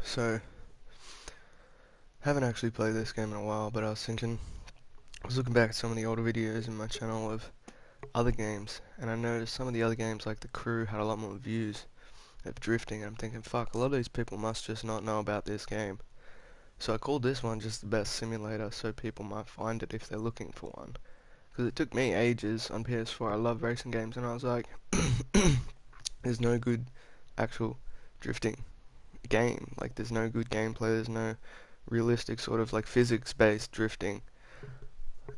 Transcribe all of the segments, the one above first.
So, haven't actually played this game in a while, but I was looking back at some of the older videos in my channel of other games, and I noticed some of the other games, like The Crew, had a lot more views of drifting, and I'm thinking, fuck, a lot of these people must just not know about this game. So I called this one just the best simulator, so people might find it if they're looking for one. Because it took me ages on PS4, I love racing games, and I was like, there's no good actual drifting game. Like, there's no good gameplay, there's no realistic sort of like physics-based drifting.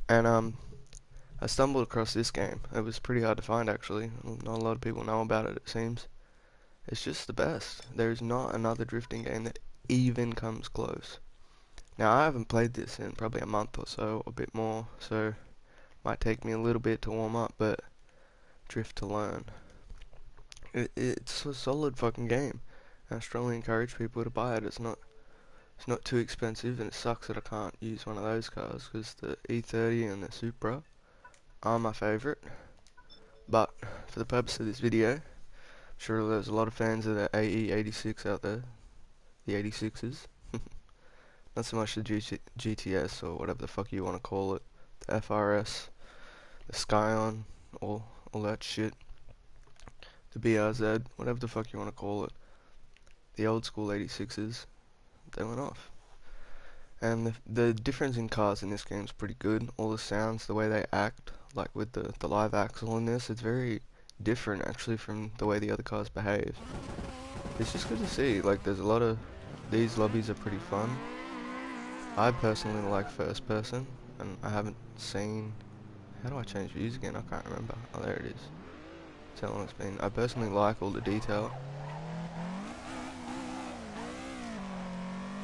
And I stumbled across this game. It was pretty hard to find actually. Not a lot of people know about it, it seems. It's just the best. There's not another drifting game that even comes close. Now I haven't played this in probably a month or so, a bit more, so might take me a little bit to warm up, but drift to learn. It's a solid fucking game. I strongly encourage people to buy it. It's not too expensive, and it sucks that I can't use one of those cars because the E30 and the Supra are my favourite. But for the purpose of this video, I'm sure there's a lot of fans of the AE86 out there, the 86s. Not so much the GTS or whatever the fuck you want to call it, the FRS, the Scion, all that shit, the BRZ, whatever the fuck you want to call it. The old school 86s, they went off. And the difference in cars in this game is pretty good. All the sounds, the way they act, like with the live axle in this, it's very different actually from the way the other cars behave. It's just good to see. Like, there's a lot of these lobbies are pretty fun. I personally like first person, and I haven't seen. How do I change views again? I can't remember. Oh, there it is. That's how long it's been. I personally like all the detail.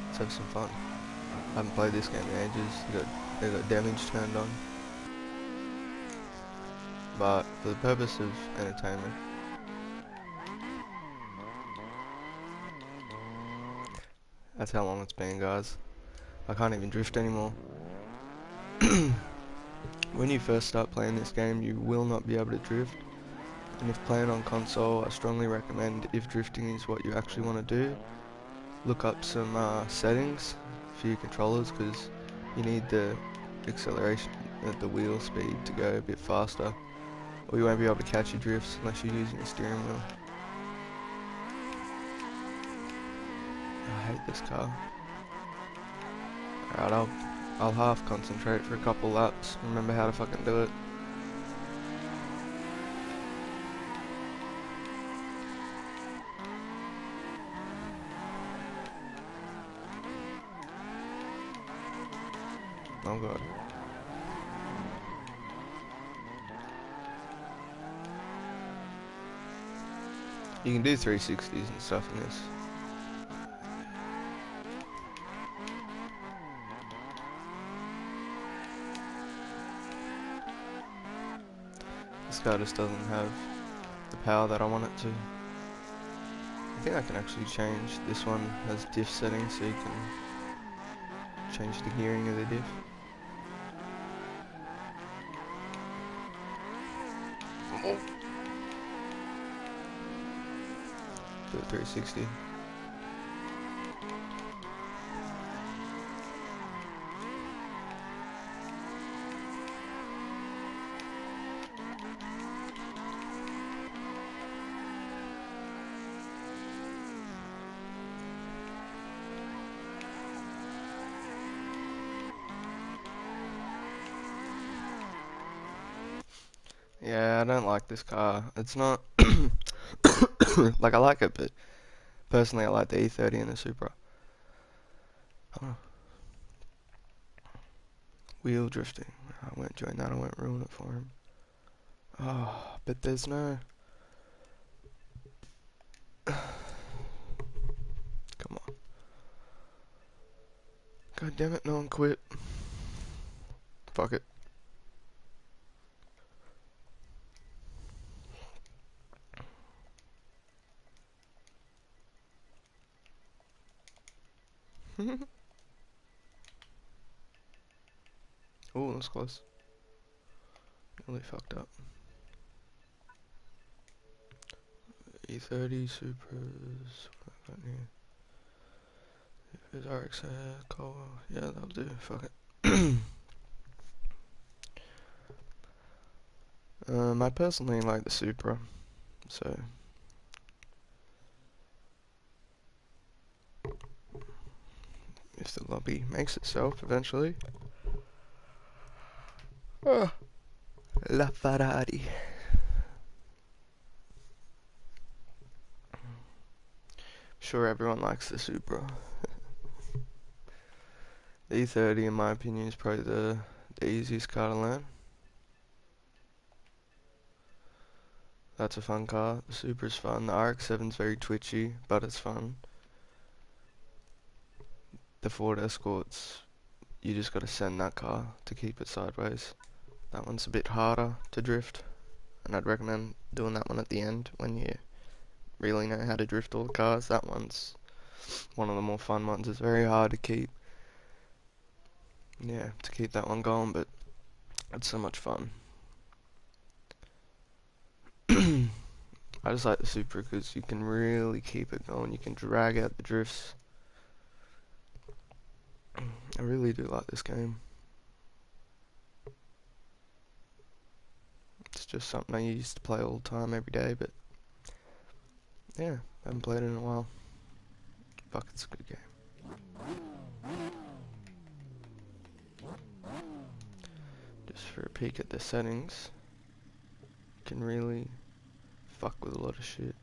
Let's have some fun. I haven't played this game in ages. They got damage turned on. But for the purpose of entertainment, that's how long it's been, guys. I can't even drift anymore. When you first start playing this game, you will not be able to drift. And if playing on console, I strongly recommend, if drifting is what you actually want to do, look up some settings for your controllers, because you need the acceleration at the wheel speed to go a bit faster, or you won't be able to catch your drifts unless you're using a steering wheel. I hate this car. Alright, I'll half concentrate for a couple laps, remember how to fucking do it. Oh god. You can do 360s and stuff in this. This car just doesn't have the power that I want it to. I think I can actually change. This one has diff settings, so you can change the gearing of the diff. Oh. Do a 360. Yeah, I don't like this car. It's not like, I like it, but personally I like the E30 and the Supra. Oh, wheel drifting. I won't join that. I won't ruin it for him. Oh, but there's no. Come on. God damn it! No one quit. Fuck it. Oh, that's close. Really fucked up. E30 Supras. What have I got here? Is RX Cole? Yeah, that'll do. Fuck it. I personally like the Supra, so if the lobby makes itself eventually. Oh, La Ferrari. Sure, everyone likes the Supra. The E30, in my opinion, is probably the easiest car to learn. That's a fun car. The Supra's fun. The RX-7's very twitchy, but it's fun. The Ford Escort's, you just gotta send that car to keep it sideways. That one's a bit harder to drift, and I'd recommend doing that one at the end when you really know how to drift all the cars. That one's one of the more fun ones. It's very hard to keep, yeah, to keep that one going, but it's so much fun. I just like the Supra because you can really keep it going. You can drag out the drifts. I really do like this game. It's just something I used to play all the time, every day, but yeah, I haven't played it in a while. Fuck, it's a good game. Just for a peek at the settings, you can really fuck with a lot of shit.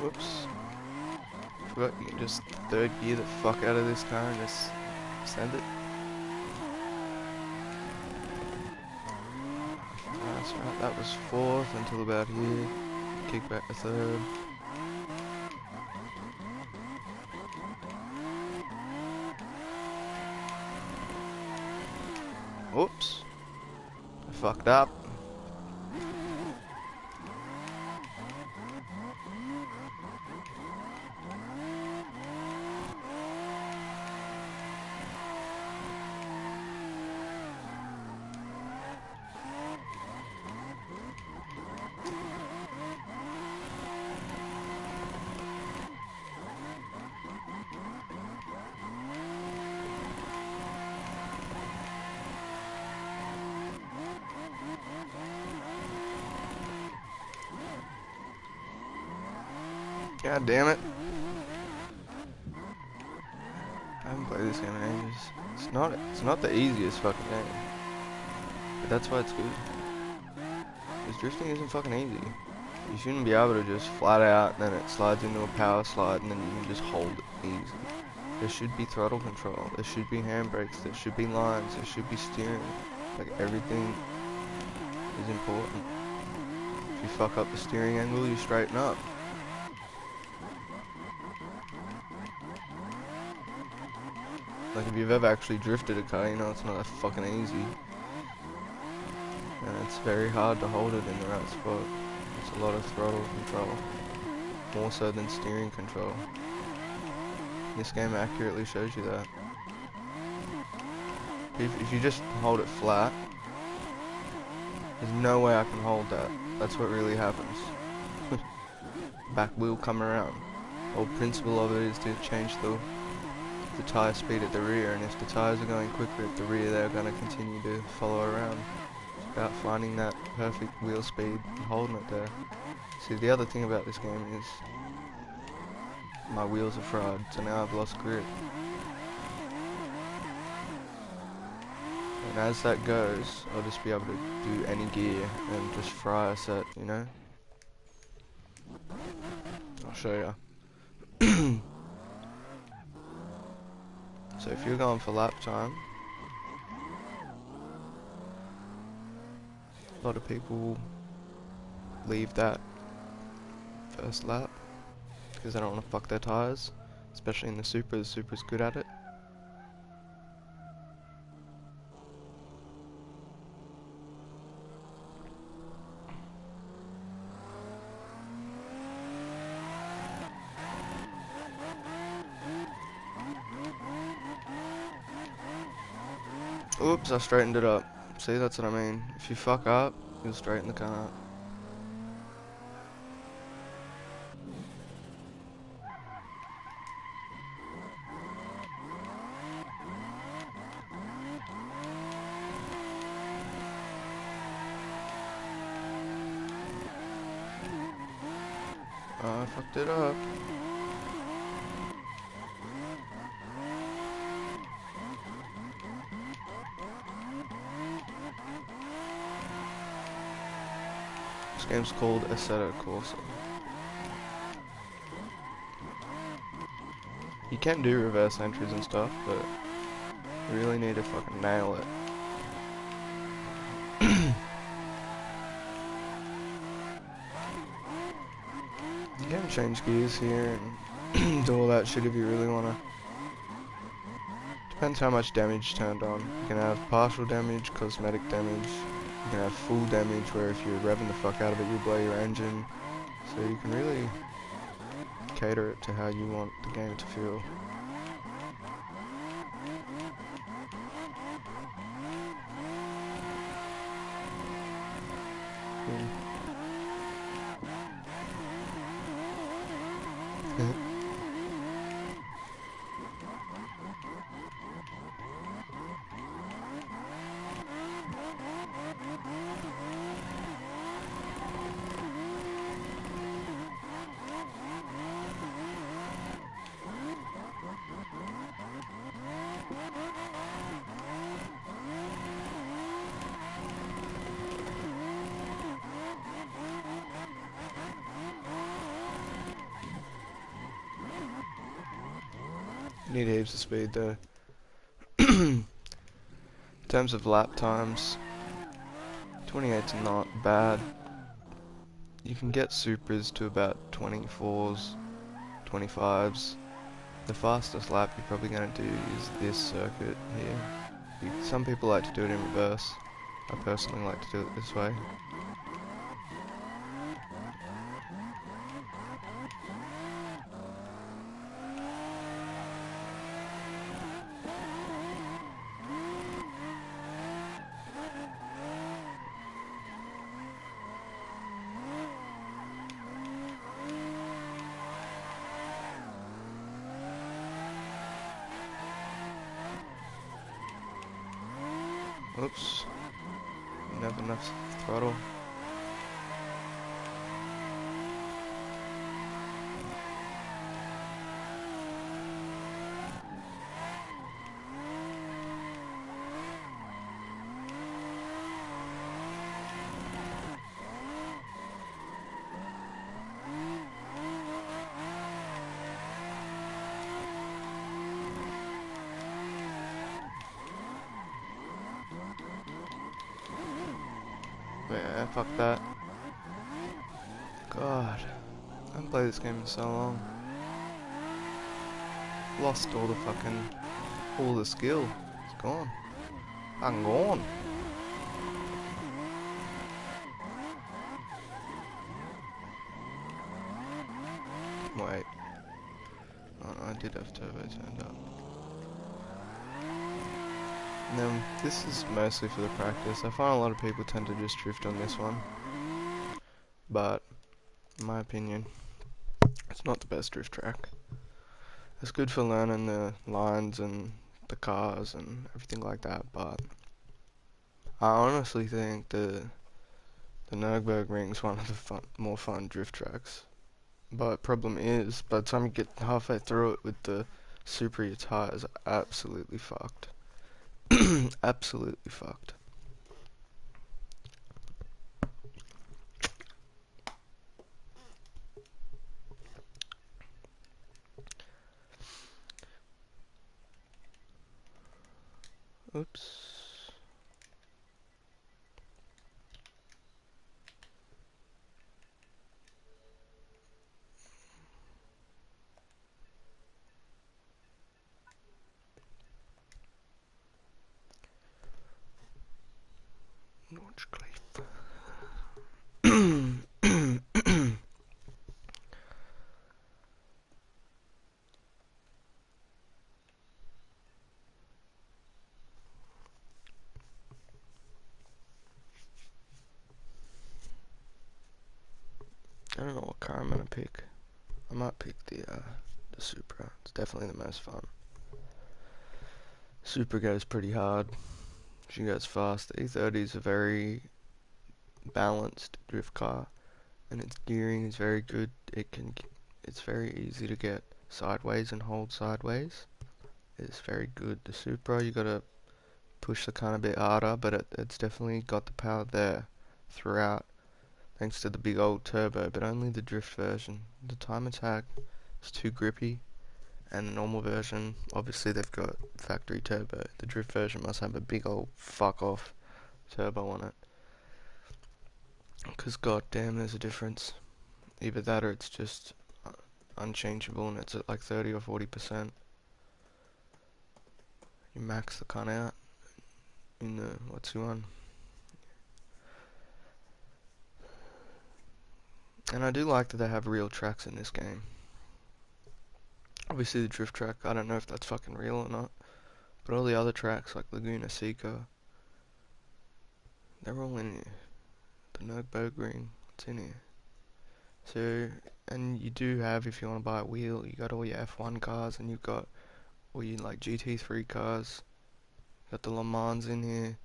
Whoops. Forgot you can just third gear the fuck out of this car and just send it. That's right, that was fourth until about here. Kick back to third. Whoops. I fucked up. God damn it. I haven't played this game in ages. It's not the easiest fucking game. But that's why it's good. Because drifting isn't fucking easy. You shouldn't be able to just flat out and then it slides into a power slide and then you can just hold it easy. There should be throttle control, there should be handbrakes, there should be lines, there should be steering. Like everything is important. If you fuck up the steering angle, you straighten up. Like if you've ever actually drifted a car, you know it's not that fucking easy. And it's very hard to hold it in the right spot. It's a lot of throttle control. More so than steering control. This game accurately shows you that. If you just hold it flat, there's no way I can hold that. That's what really happens. Back wheel come around. The whole principle of it is to change the tyre speed at the rear, and if the tyres are going quicker at the rear, they're going to continue to follow around. It's about finding that perfect wheel speed and holding it there. See, the other thing about this game is my wheels are fried, so now I've lost grip. And as that goes, I'll just be able to do any gear and just fry a set, you know? I'll show you. So if you're going for lap time, a lot of people leave that first lap because I don't want to fuck their tires, especially in the Super. The Super's good at it. Oops, I straightened it up. See, that's what I mean. If you fuck up, you'll straighten the car up. I fucked it up. This game's called Assetto Corsa. You can do reverse entries and stuff, but you really need to fucking nail it. You can change gears here and do all that shit if you really wanna. Depends how much damage turned on. You can have partial damage, cosmetic damage. You can have full damage where if you're revving the fuck out of it, you'll blow your engine. So you can really cater it to how you want the game to feel. Need heaps of speed though. In terms of lap times, 28's not bad. You can get Supras to about 24s, 25s. The fastest lap you're probably going to do is this circuit here. Some people like to do it in reverse. I personally like to do it this way. Oops. Didn't have enough throttle. Yeah, fuck that. God, I haven't played this game in so long. Lost all the skill. It's gone. I'm gone. Wait. Oh, I did have turbo turned up. Now, this is mostly for the practice. I find a lot of people tend to just drift on this one. But, in my opinion, it's not the best drift track. It's good for learning the lines and the cars and everything like that, but I honestly think the Nürburgring's one of the more fun drift tracks. But problem is, by the time you get halfway through it with the superior tires, absolutely fucked. Absolutely fucked. Oops. I don't know what car I'm gonna pick. I might pick the Supra. It's definitely the most fun. Supra goes pretty hard. She goes fast. The E30 is a very balanced drift car, and its gearing is very good. It's very easy to get sideways and hold sideways. It's very good. The Supra, you gotta push the car a bit harder, but it's definitely got the power there throughout, thanks to the big old turbo, but only the drift version. The time attack is too grippy, and the normal version, obviously they've got factory turbo. The drift version must have a big old fuck off turbo on it. Because goddamn, there's a difference. Either that or it's just unchangeable and it's at like 30 or 40%. You max the cunt out in the, what's the one? And I do like that they have real tracks in this game. Obviously the drift track, I don't know if that's fucking real or not. But all the other tracks like Laguna Seca, they're all in here. The Nürburgring, it's in here. So, and you do have, if you want to buy a wheel, you got all your F1 cars and you've got all your like GT3 cars. You got the Le Mans in here.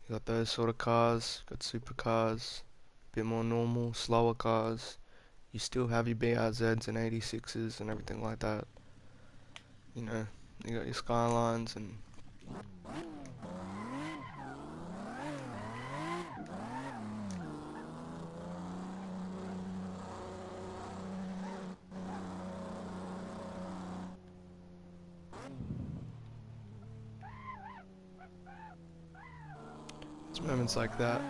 You got those sort of cars. You got supercars, a bit more normal, slower cars. You still have your BRZs and 86s and everything like that. You know, you got your Skylines and it's moments like that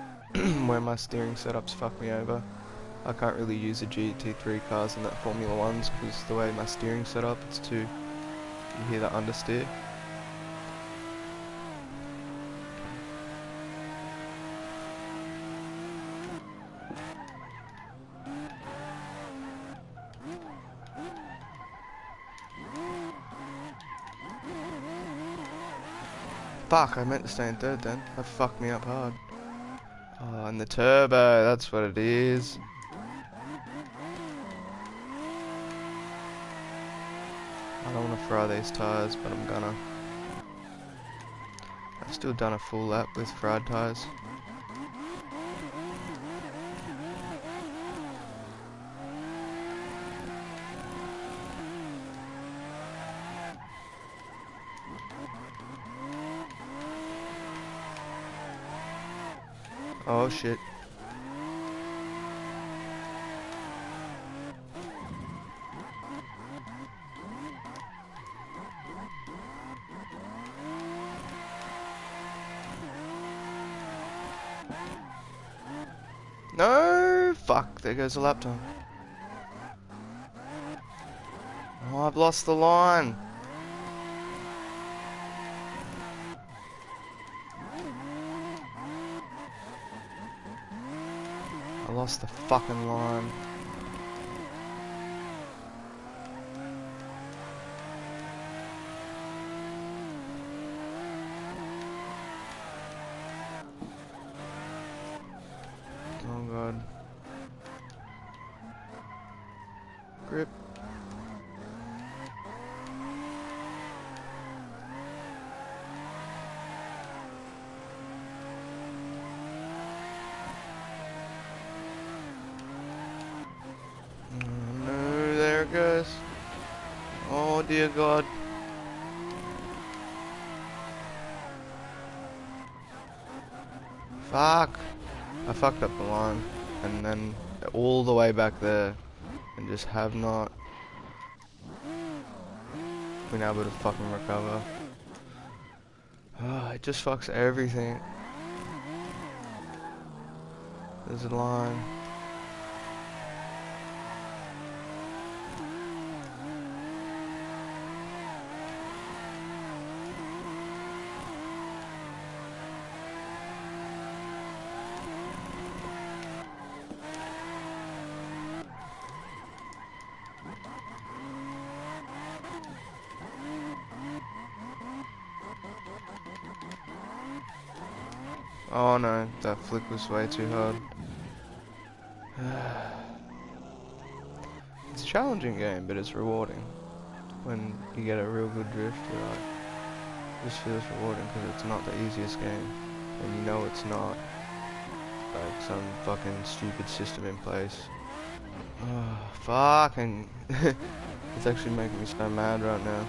where my steering setups fuck me over. I can't really use the GT3 cars in that Formula 1s because the way my steering set up, it's too, you hear that understeer. Fuck, I meant to stay in third then. That fucked me up hard. Oh, and the turbo, that's what it is. I don't want to fry these tyres, but I'm gonna. I've still done a full lap with fried tyres. Oh shit. No! Fuck, there goes the lap time. Oh, I've lost the line. I lost the fucking line. Oh god. Grip. Oh no, there it goes. Oh dear god. Fuck. I fucked up the line. And then all the way back there. And just have not been able to fucking recover. Oh, it just fucks everything. There's a line. Oh no, that flick was way too hard. It's a challenging game, but it's rewarding. When you get a real good drift, you're like, this feels rewarding because it's not the easiest game. And you know it's not like some fucking stupid system in place. Oh, fucking... It's actually making me so mad right now.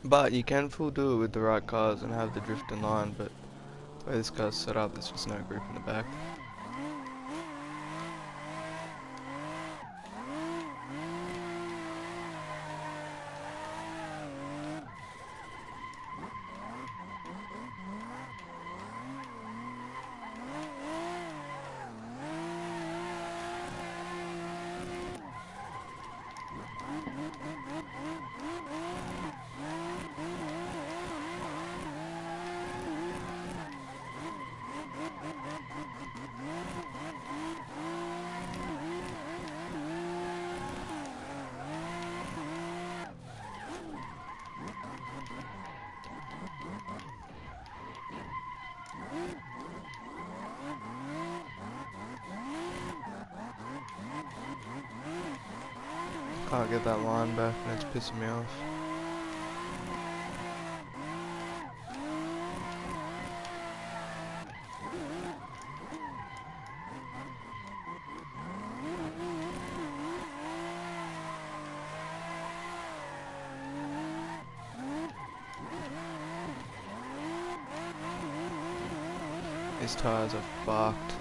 But you can full do it with the right cars and have the drift in line, but the way this car's set up, there's just no grip in the back. Can't get that line back and it's pissing me off. These tires are fucked.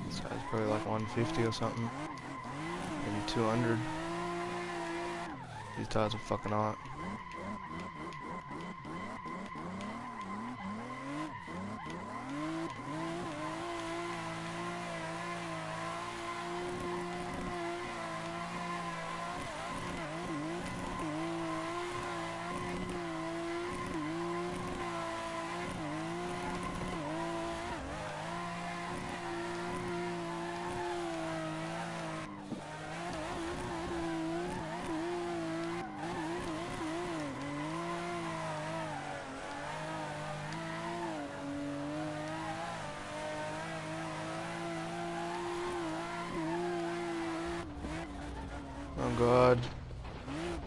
This tire's probably like 150 or something. Maybe 200. These tires are fucking hot. Oh god.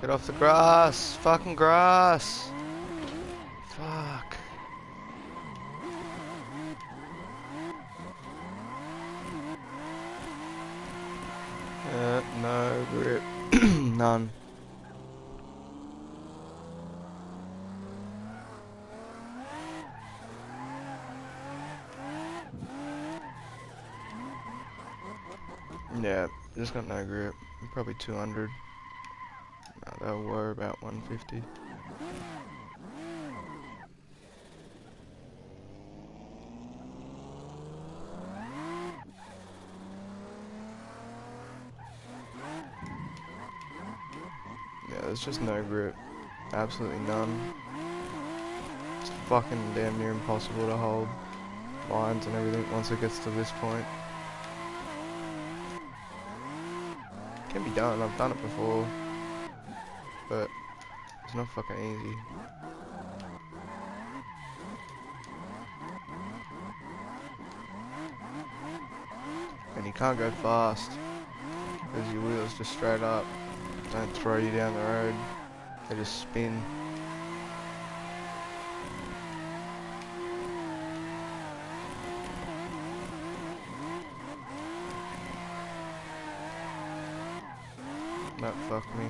Get off the grass! Fucking grass! Fuck. No grip. None. Yeah, just got no grip. Probably 200. No, they'll worry about 150. Yeah, there's just no grip. Absolutely none. It's fucking damn near impossible to hold lines and everything once it gets to this point. Can be done, I've done it before, but it's not fucking easy. And you can't go fast, because your wheels just straight up don't throw you down the road, they just spin. That fucked me.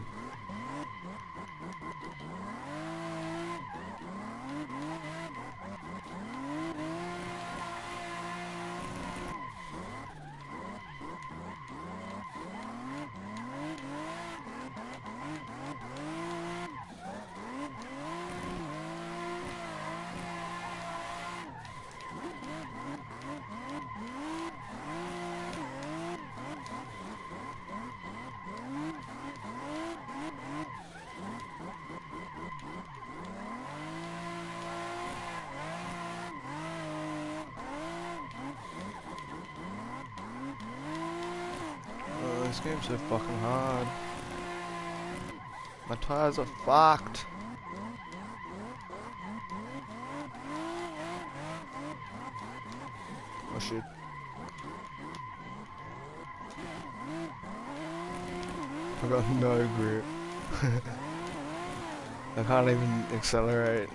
This game's so fucking hard. My tires are fucked. Oh shit. I got no grip. I can't even accelerate.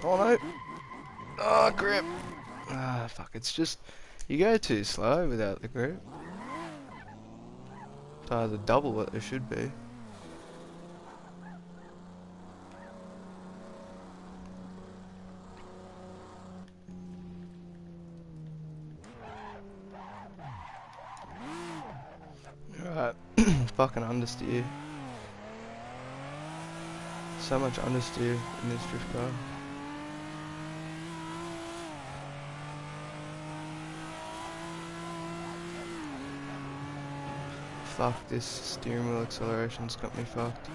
Oh no! Oh, grip! Ah, fuck, it's just... You go too slow without the grip. Tires are double what they should be. Alright, fucking understeer. So much understeer in this drift car. Fuck, this steering wheel acceleration's got me fucked.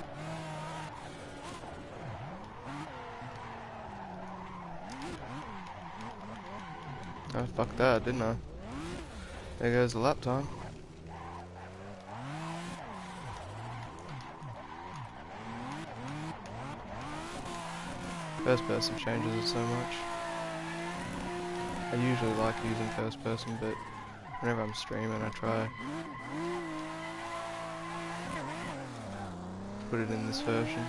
I fucked that, didn't I? There goes the lap time. First person changes it so much. I usually like using first person, but whenever I'm streaming I try to put it in this version.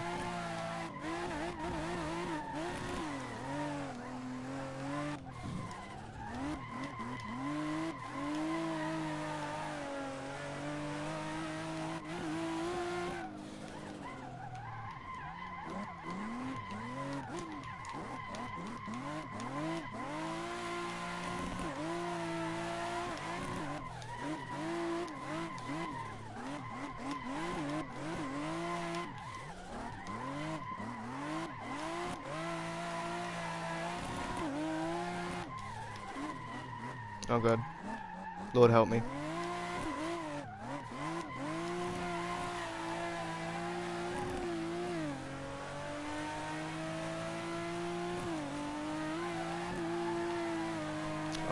Oh god. Lord help me.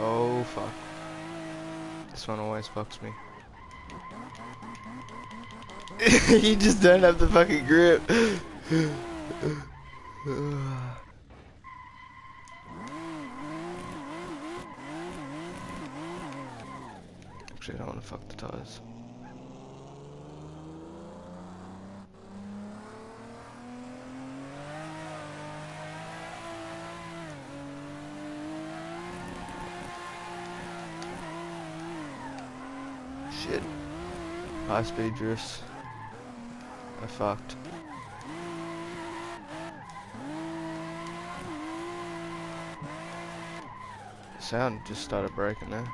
Oh fuck. This one always fucks me. You just don't have the fucking grip. Actually, I don't want to fuck the tires. Shit. High speed drifts. I fucked. The sound just started breaking there.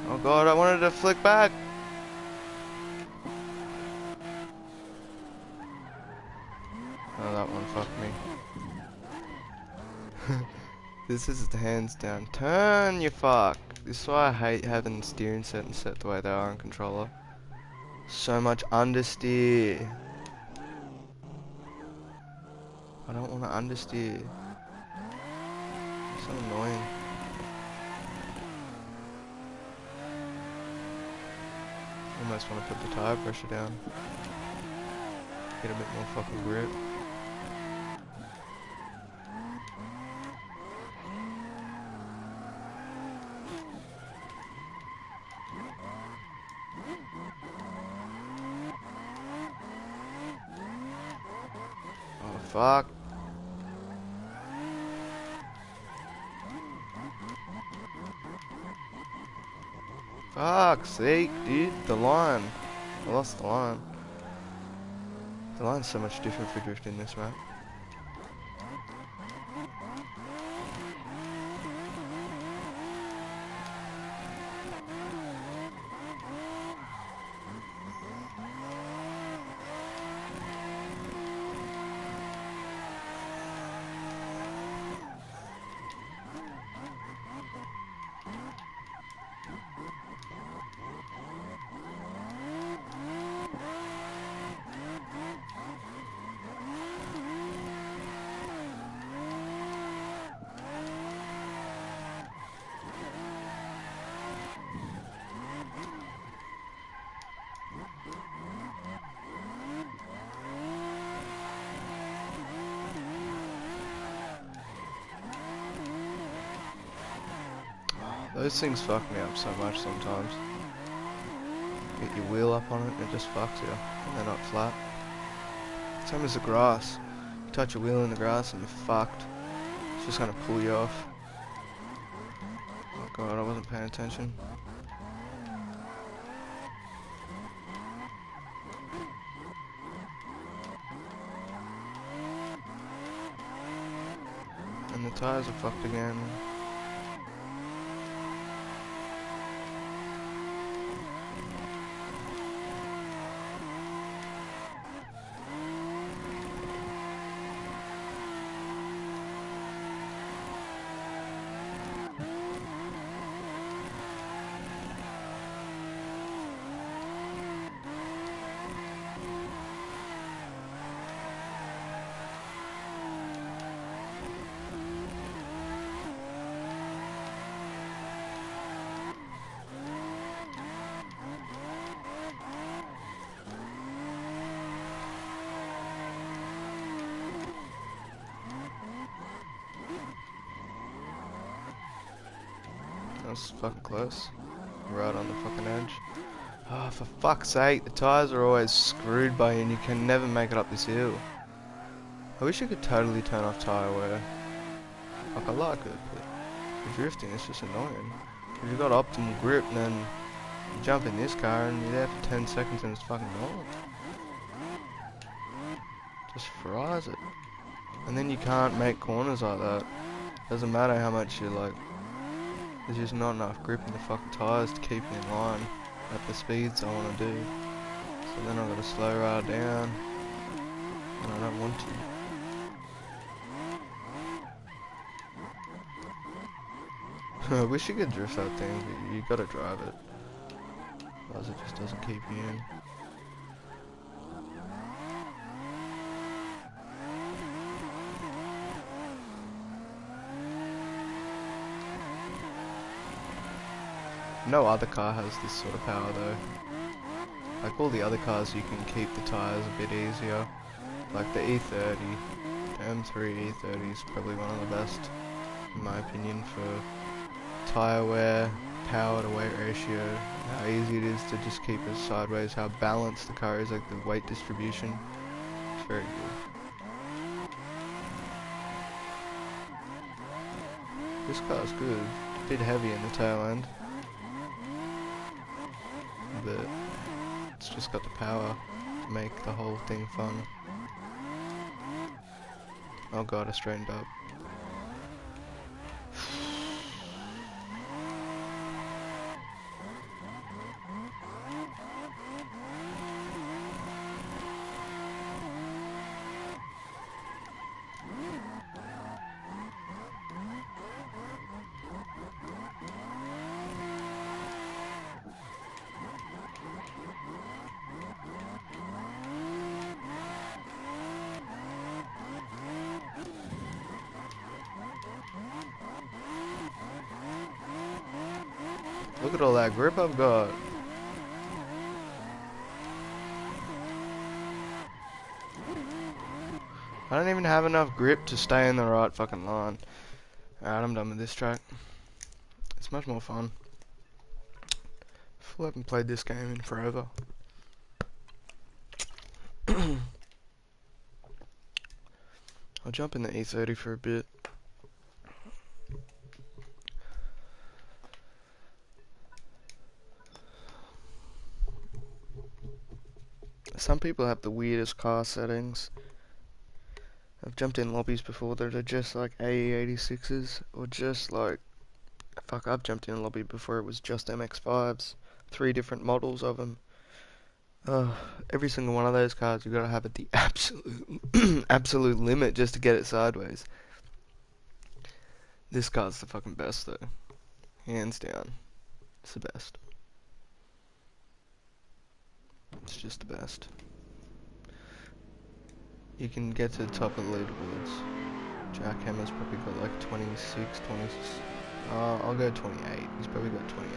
Oh god, I wanted to flick back. Oh, that one fucked me. This is the hands down. Turn, you fuck. This is why I hate having the steering set the way they are on controller. So much understeer. I don't want to understeer. So annoying. Almost want to put the tire pressure down. Get a bit more fucking grip. Oh fuck. Fuck's sake, dude. The line. I lost the line. The line's so much different for drifting this map. Those things fuck me up so much sometimes. Get your wheel up on it and it just fucks you. And they're not flat. Same as the grass. You touch a wheel in the grass and you're fucked. It's just gonna pull you off. Oh god, I wasn't paying attention. And the tires are fucked again. That's fucking close. Right on the fucking edge. Oh, for fuck's sake, the tyres are always screwed by you and you can never make it up this hill. I wish you could totally turn off tyre wear. Like, I like it, but the drifting is just annoying. If you've got optimal grip, then you jump in this car and you're there for 10 seconds and it's fucking gone. Just fries it. And then you can't make corners like that. Doesn't matter how much you like. There's just not enough grip in the fucking tyres to keep me in line at the speeds I want to do. So then I've got to slow ride down. And I don't want to. I wish you could drift that thing, but you gotta drive it. Otherwise it just doesn't keep you in. No other car has this sort of power though. Like all the other cars you can keep the tyres a bit easier. Like the E30, the M3 E30 is probably one of the best, in my opinion, for tyre wear, power to weight ratio, how easy it is to just keep it sideways, how balanced the car is, like the weight distribution. It's very good. This car's good. A bit heavy in the tail end, but it's just got the power to make the whole thing fun. Oh god, I straightened up. Look at all that grip I've got. I don't even have enough grip to stay in the right fucking line. Alright, I'm done with this track. It's much more fun. I haven't played this game in forever. I'll jump in the E30 for a bit. Some people have the weirdest car settings. I've jumped in lobbies before that are just like AE86s, or just like... Fuck, I've jumped in a lobby before it was just MX-5s. 3 different models of them. Every single one of those cars you've got to have at the absolute limit just to get it sideways. This car's the fucking best though. Hands down. It's the best. It's just the best. You can get to the top of the leaderboards. Jack Hammer's probably got like 26, 26. I'll go 28. He's probably got 28.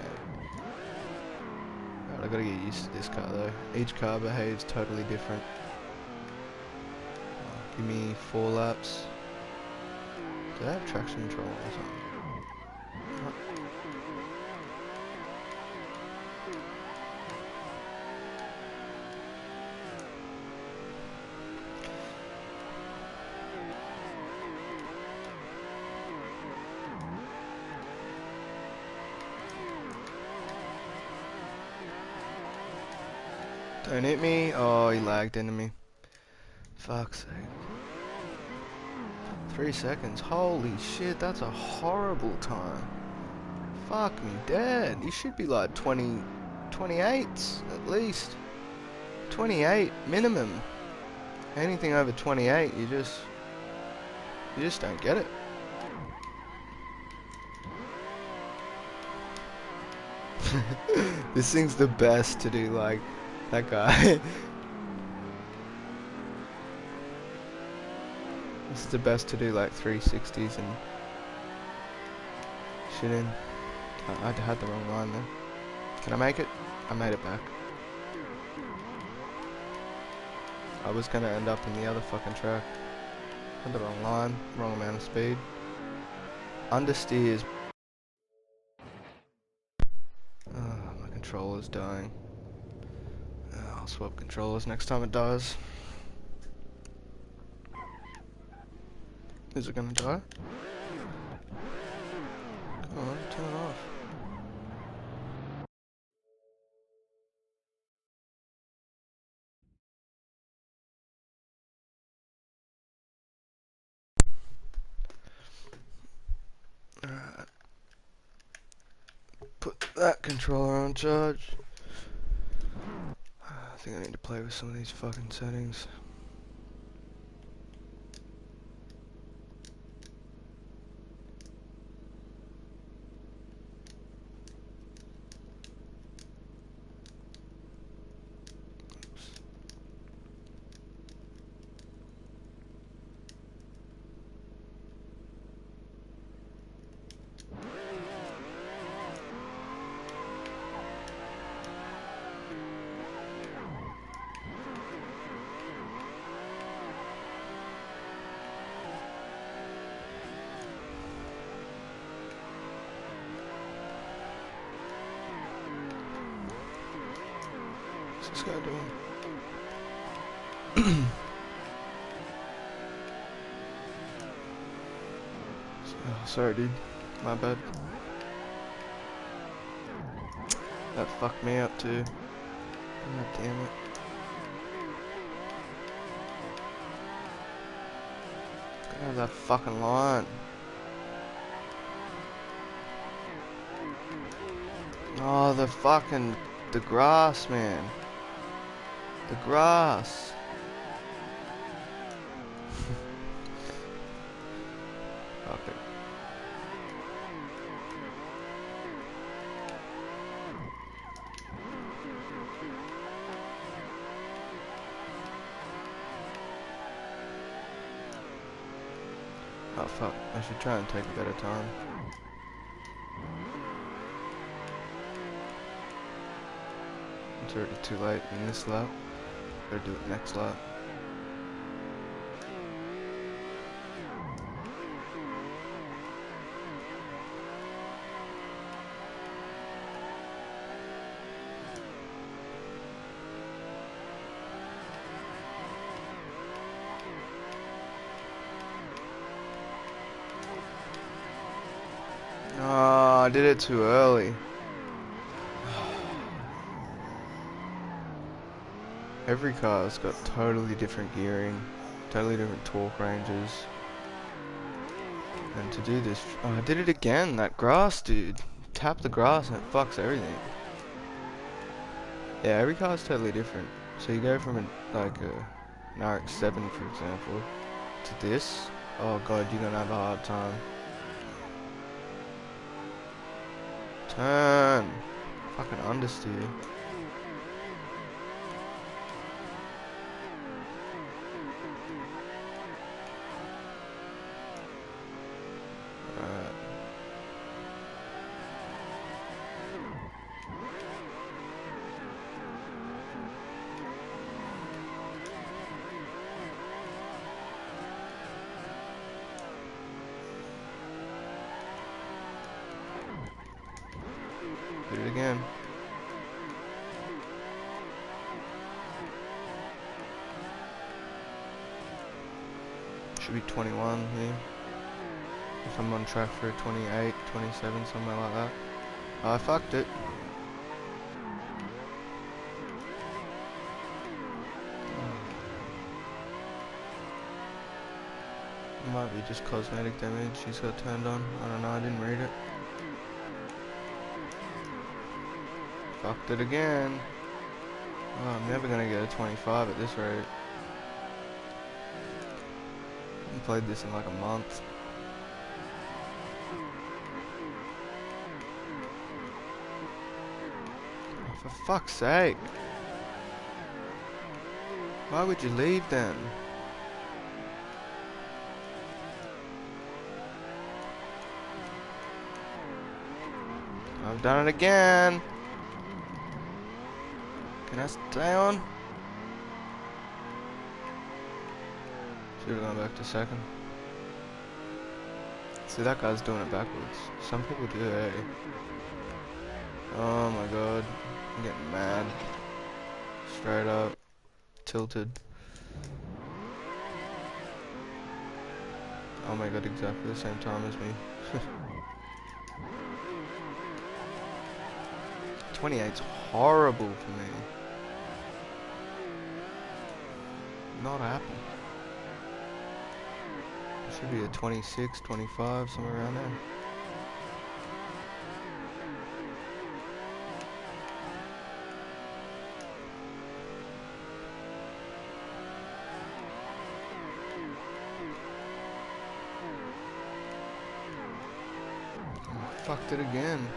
Alright, I gotta get used to this car though. Each car behaves totally different. Give me 4 laps. Do they have traction control or something? Don't hit me. Oh, he lagged into me. Fuck's sake. 3 seconds. Holy shit, that's a horrible time. Fuck me dead. You should be like 28s at least. 28 minimum. Anything over 28, you just don't get it. This thing's the best to do like that guy. This is the best to do like 360s and shit in. I had the wrong line there. Can I make it? I made it back. I was gonna end up in the other fucking track. Had the wrong line, wrong amount of speed. Understeers. My controller's dying. I'll swap controllers next time it dies. Is it gonna die? Come on, turn it off. Alright. Put that controller on charge. I think I need to play with some of these fucking settings. What's this guy doing? Oh, sorry, dude. My bad. That fucked me up too. God damn it. Get out of that fucking line. Oh, the grass, man. The grass. Fuck it. Oh fuck, I should try and take a better time. It's already too late in this lap. Better do it next lap. Oh, I did it too early. Every car's got totally different gearing, totally different torque ranges. And to do this, oh, I did it again, that grass, dude. Tap the grass and it fucks everything. Yeah, every car's totally different. So you go from an RX-7, for example, to this. Oh god, you're gonna have a hard time. Turn. Fucking understeer. Hit it again. Should be 21 here. If I'm on track for a 28, 27, somewhere like that. Oh, I fucked it. It might be just cosmetic damage he's got turned on. I don't know, I didn't read it. Fucked it again. Oh, I'm never gonna get a 25 at this rate. I haven't played this in like a month. Oh, for fuck's sake. Why would you leave then? I've done it again. Can I stay on? Should have gone back to second. See, that guy's doing it backwards. Some people do, eh? Oh my god. I'm getting mad. Straight up. Tilted. Oh my god, exactly the same time as me. 28's horrible for me. Not happy. It should be a 26, 25, somewhere around there. Fucked it again.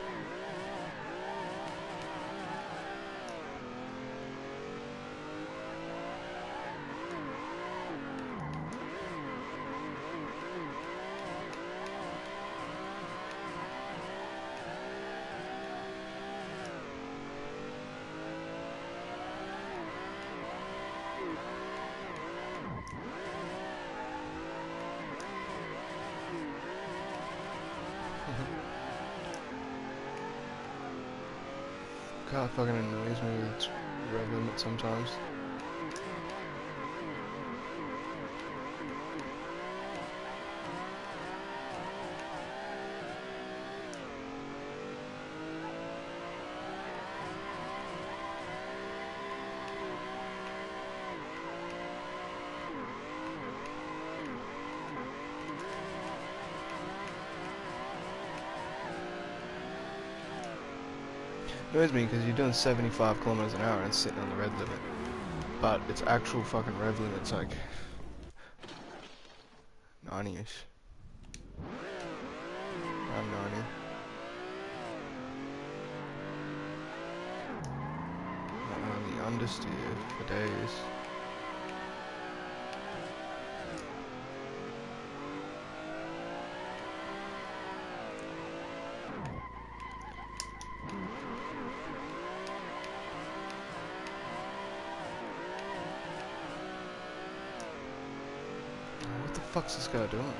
God, fucking annoys me with its rev limit sometimes. Annoys me because you're doing 75 kilometers an hour and sitting on the red limit, but its actual fucking rev limit's like 90ish. Around 90. The understeer for days. What the fuck's this guy doing?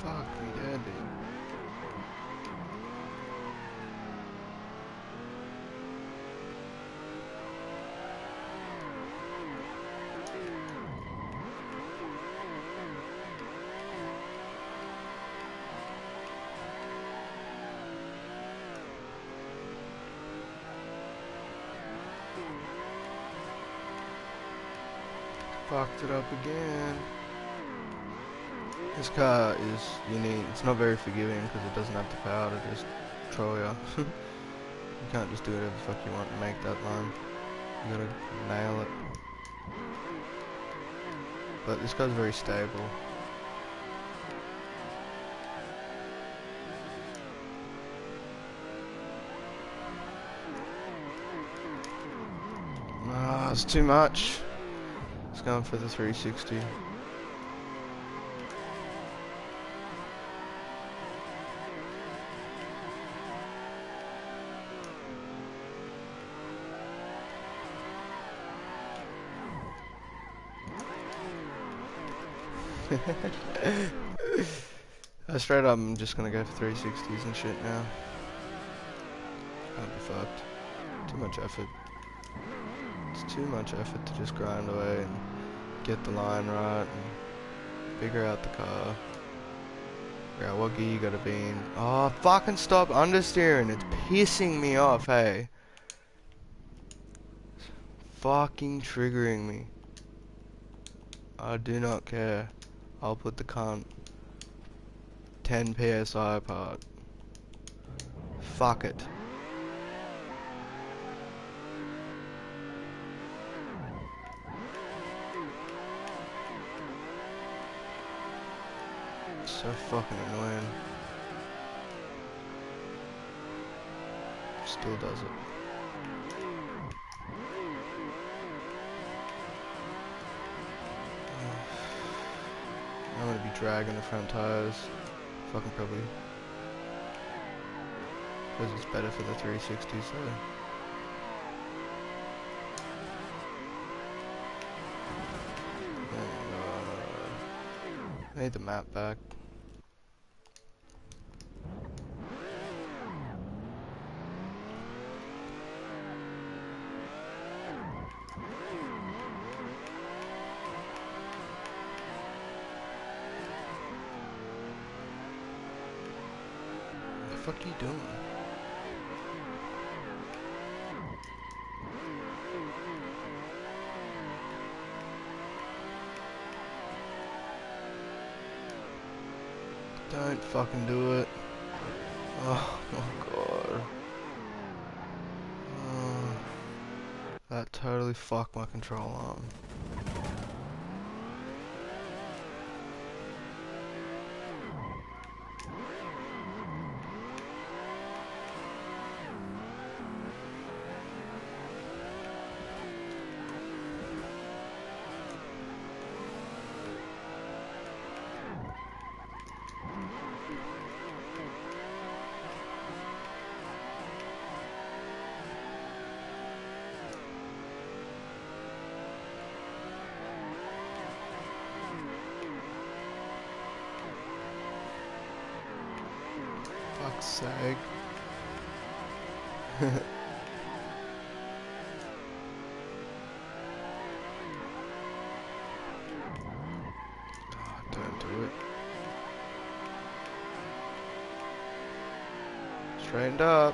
Fuck me dead, dude. Fucked it up again. This car is unique. It's not very forgiving because it doesn't have the power to just troll you. You can't just do whatever the fuck you want and make that line. You gotta nail it. But this guy's very stable. Ah, it's too much. It's going for the 360. Straight up, I'm just gonna go for 360s and shit now. Can't be fucked. Too much effort. It's too much effort to just grind away and get the line right and figure out the car. Figure out what gear you gotta be in. Oh, fucking stop understeering. It's pissing me off, hey. It's fucking triggering me. I do not care. I'll put the cunt 10 PSI apart. Fuck it. So fucking annoying. Still does it. I'm gonna be dragging the front tires. Fucking probably. Because it's better for the 360, so. I need the map back. What the fuck are you doing? Don't fucking do it. Oh my god. Oh, that totally fucked my control arm. Fuck's sake. Oh, don't do it. Straightened up.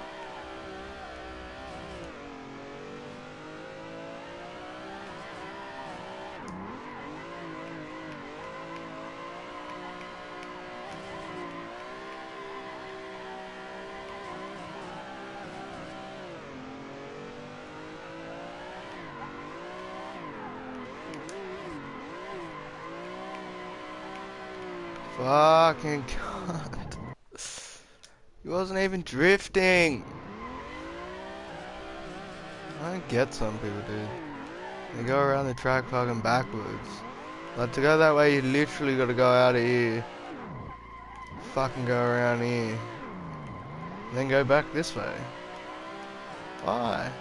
Fucking cunt. He wasn't even drifting. I don't get some people, dude. They go around the track fucking backwards. Like, to go that way, you literally gotta go out of here. Fucking go around here. And then go back this way. Why?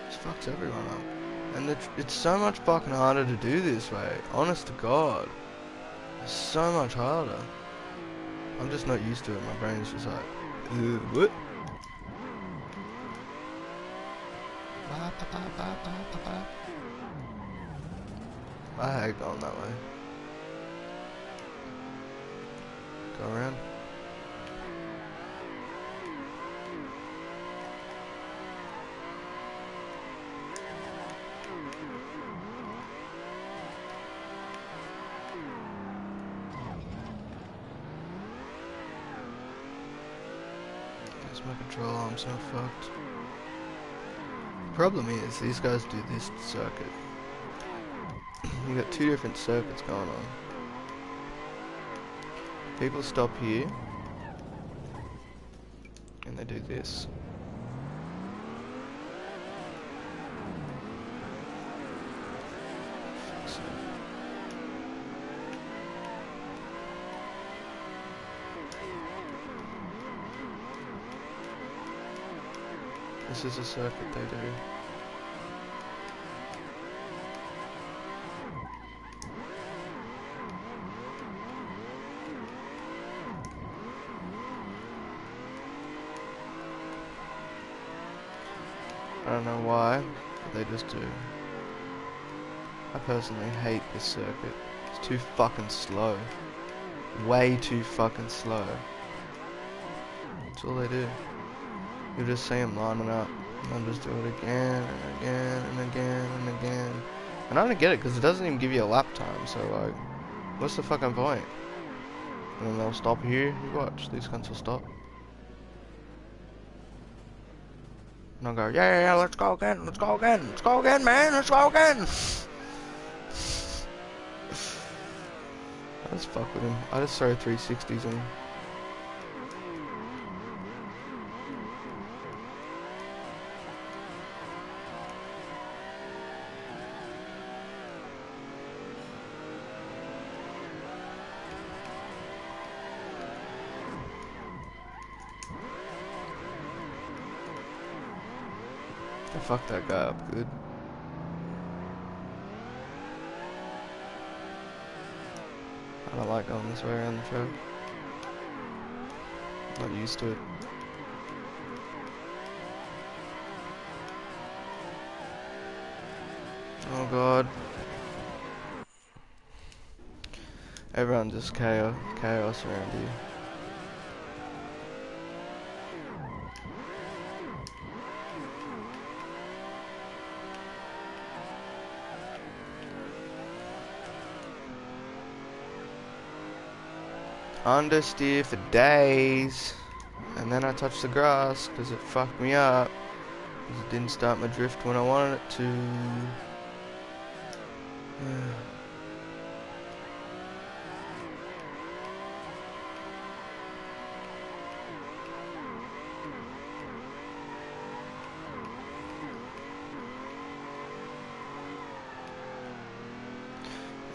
This fucks everyone up. And it's so much fucking harder to do this way. Honest to God. It's so much harder. I'm just not used to it. My brain's just like, what? I hate going that way. Go around. My control arm's so fucked. Problem is, these guys do this circuit. You got two different circuits going on. People stop here, and they do this. This is a circuit they do. don't know why, but they just do. I personally hate this circuit. It's too fucking slow. Way too fucking slow. That's all they do. You'll just see them lining up, and they'll just do it again and again and again and again. And I don't get it, because it doesn't even give you a lap time, so like, what's the fucking point? And then they'll stop here. You watch, these cunts will stop. And I'll go, yeah, let's go again, let's go again, let's go again, man, let's go again. I just fuck with him. I just throw 360s in. I fucked that guy up good. I don't like going this way around the track. Not used to it. Oh god. Everyone just chaos around here. Understeer for days, and then I touched the grass because it fucked me up. 'Cause it didn't start my drift when I wanted it to. And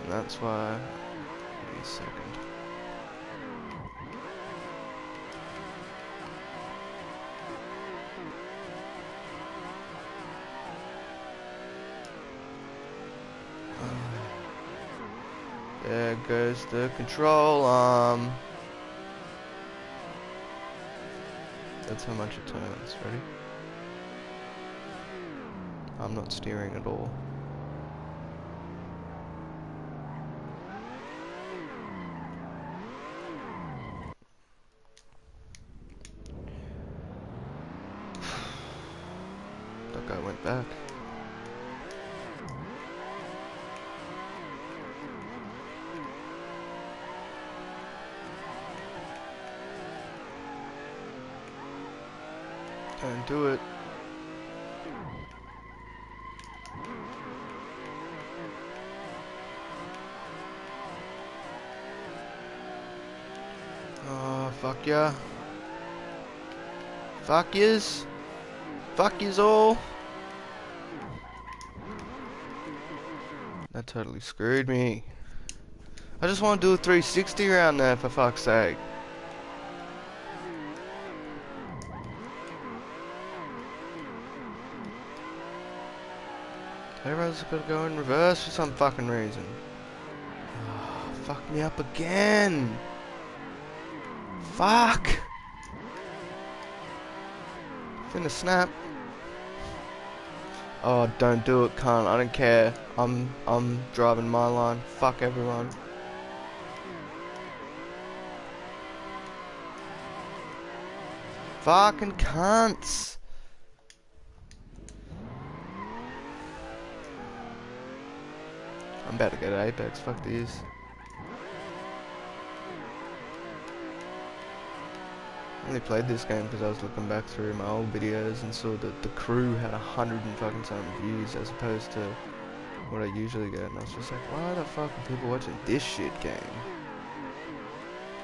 that's why. Give me a second. There goes the control arm. That's how much it turns. Ready? I'm not steering at all. That guy went back. Don't do it. Oh, fuck yeah. Fuck yous. Fuck yous all. That totally screwed me. I just want to do a 360 around there, for fuck's sake. Everyone's gotta go in reverse for some fucking reason. Oh, fuck me up again. Fuck. Finna snap. Oh, don't do it, cunt. I don't care. I'm driving my line. Fuck everyone. Fucking cunts. I'm about to go to Apex. Fuck these. I only played this game because I was looking back through my old videos and saw that the crew had 100 and fucking something views as opposed to what I usually get, and I was just like, why the fuck are people watching this shit game?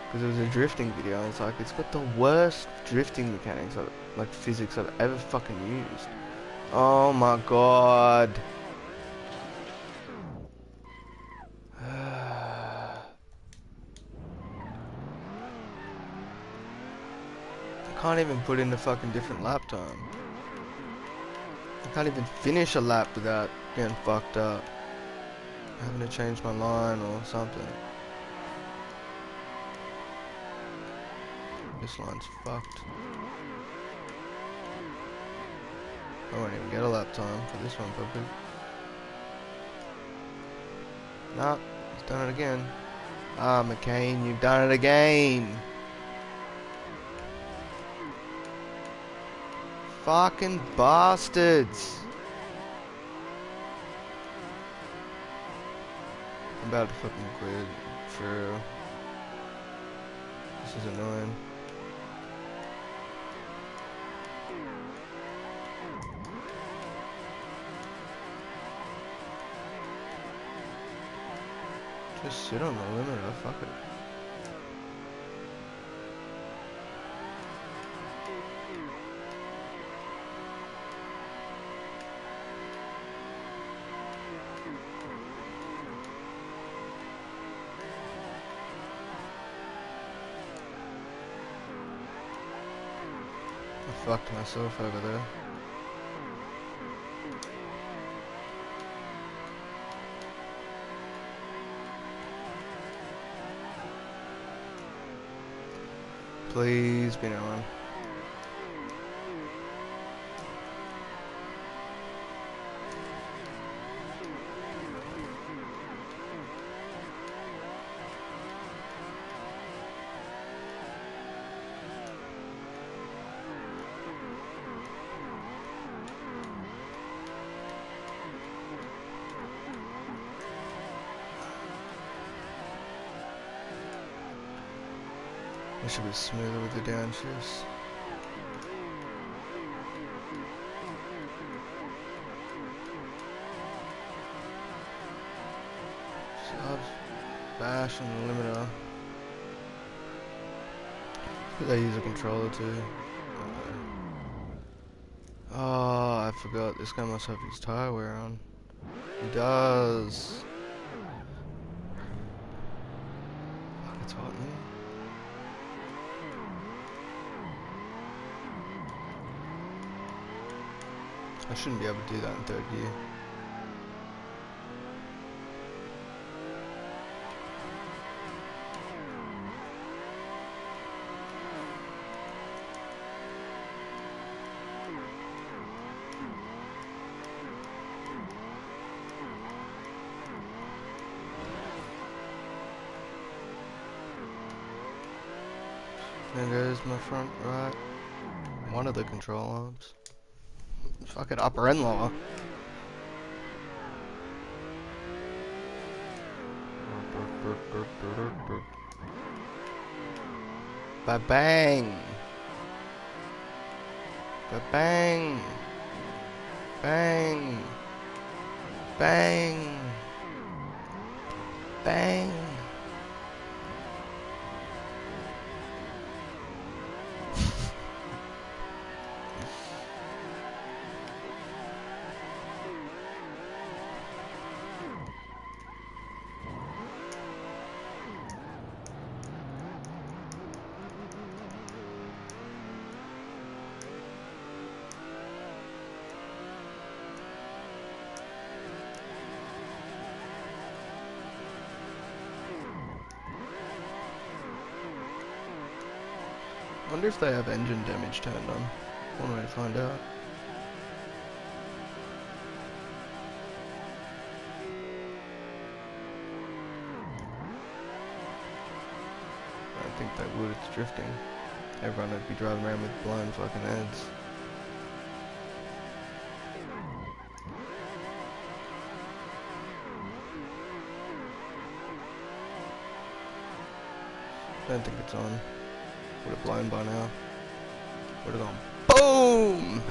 Because it was a drifting video, and it's like, it's got the worst drifting mechanics, like physics I've ever fucking used. Oh my god. I can't even put in a fucking different lap time. I can't even finish a lap without getting fucked up. Having to change my line or something. This line's fucked. I won't even get a lap time for this one, puppy. Nah, he's done it again. Ah, McCain, you've done it again. Fucking bastards. I'm about to fucking quit. For this is annoying. Just sit on the limiter, fuck it. I fucked myself over there. Please be no one. I should be smoother with the downshifts. Sub bash on the limiter. They use a controller too. Oh, I forgot. This guy must have his tire wear on. He does. Fuck, it's hot in here. I shouldn't be able to do that in third gear. There goes my front right. One of the control arms. Fuck it, upper and lower. Ba-bang! Ba-bang! Bang! Bang! Bang! I wonder if they have engine damage turned on. One way to find out. I don't think they would, it's drifting. Everyone would be driving around with blown fucking heads. I don't think it's on. Would have blown by now. Would have gone BOOM!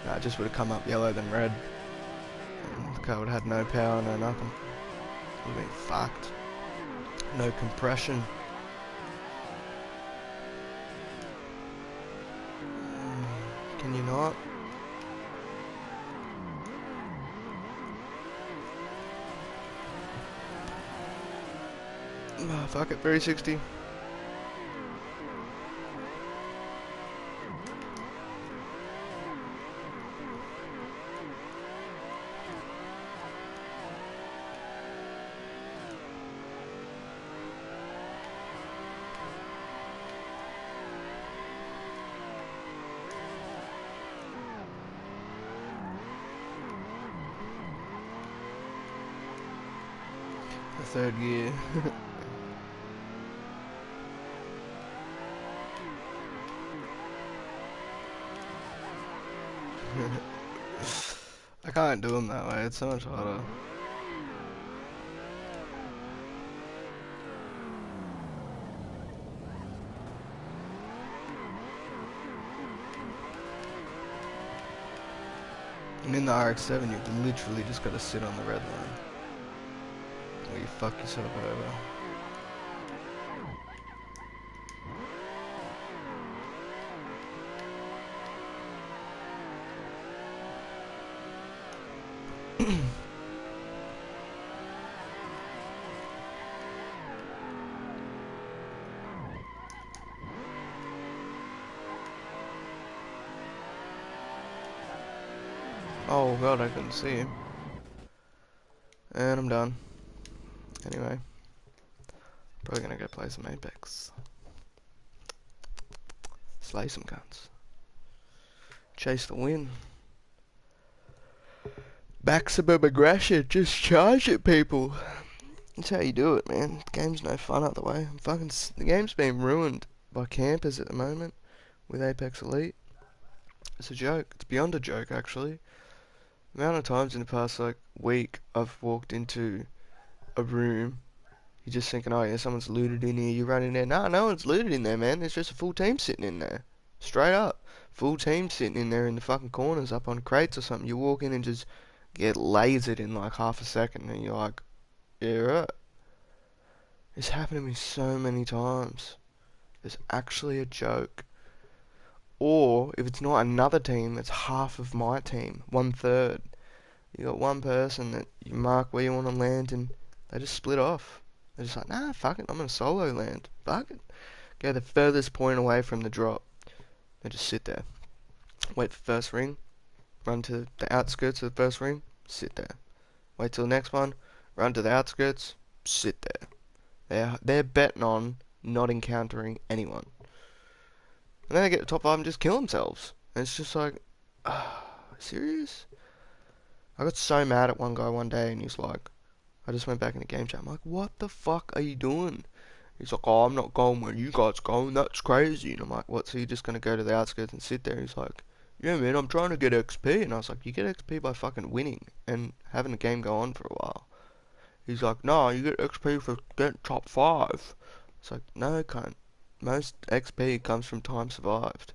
Nah, it just would have come up yellow then red. And the car would have had no power, no nothing. Would have been fucked. No compression. Can you not? Oh, fuck it, 360. The third gear. I can't do them that way, it's so much harder. And in the RX-7, you literally just gotta sit on the red line. Or you fuck yourself over. Oh god, I couldn't see him. And I'm done. Anyway. Probably gonna go play some Apex. Slay some guns. Chase the win. Maximum aggression, just charge it, people. That's how you do it, man. The game's no fun other way. The game's been ruined by campers at the moment with Apex Elite. It's a joke. It's beyond a joke, actually. The amount of times in the past, like, week, I've walked into a room, you're just thinking, oh yeah, someone's looted in here, you run in there, nah, no one's looted in there, man, there's just a full team sitting in there. Straight up. Full team sitting in there in the fucking corners up on crates or something. You walk in and just get lasered in like half a second and you're like, yeah, right. It's happened to me so many times. It's actually a joke. Or, if it's not another team, it's half of my team. 1/3. You got one person that you mark where you want to land and they just split off. They're just like, nah, fuck it, I'm gonna solo land. Fuck it. Go the furthest point away from the drop. They just sit there. Wait for the first ring. Run to the outskirts of the first ring. Sit there. Wait till the next one. Run to the outskirts. Sit there. They're betting on not encountering anyone. And then they get to top 5 and just kill themselves. And it's just like, serious? I got so mad at one guy one day and he's like, I just went back in the game chat. I'm like, what the fuck are you doing? He's like, oh, I'm not going where you guys going. That's crazy. And I'm like, what? So you're just gonna go to the outskirts and sit there? He's like, yeah, man, I'm trying to get XP. And I was like, you get XP by fucking winning and having the game go on for a while. He's like, no, you get XP for getting top 5. It's like, no, cunt. Most XP comes from time survived.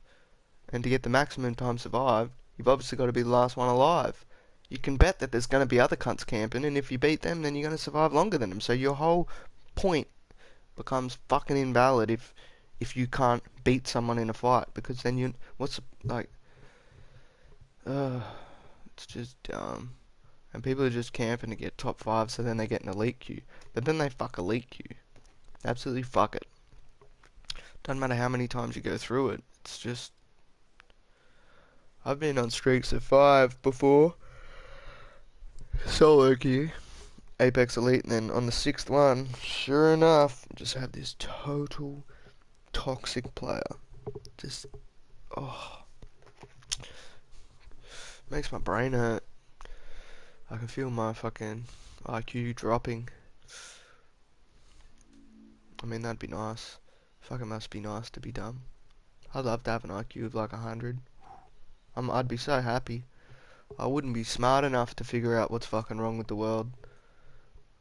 And to get the maximum time survived, you've obviously got to be the last one alive. You can bet that there's going to be other cunts camping, and if you beat them, then you're going to survive longer than them. So your whole point becomes fucking invalid if you can't beat someone in a fight, because then you like it's just dumb. And people are just camping to get top 5, so then they get an elite queue, but then they fuck elite queue. Absolutely fuck it. Doesn't matter how many times you go through it. It's just, I've been on streaks of 5 before, solo queue, Apex Elite, and then on the 6th one, sure enough, just had this total toxic player. Just, makes my brain hurt. I can feel my fucking IQ dropping. I mean, that'd be nice. Fucking must be nice to be dumb. I'd love to have an IQ of like 100. I'd be so happy. I wouldn't be smart enough to figure out what's fucking wrong with the world.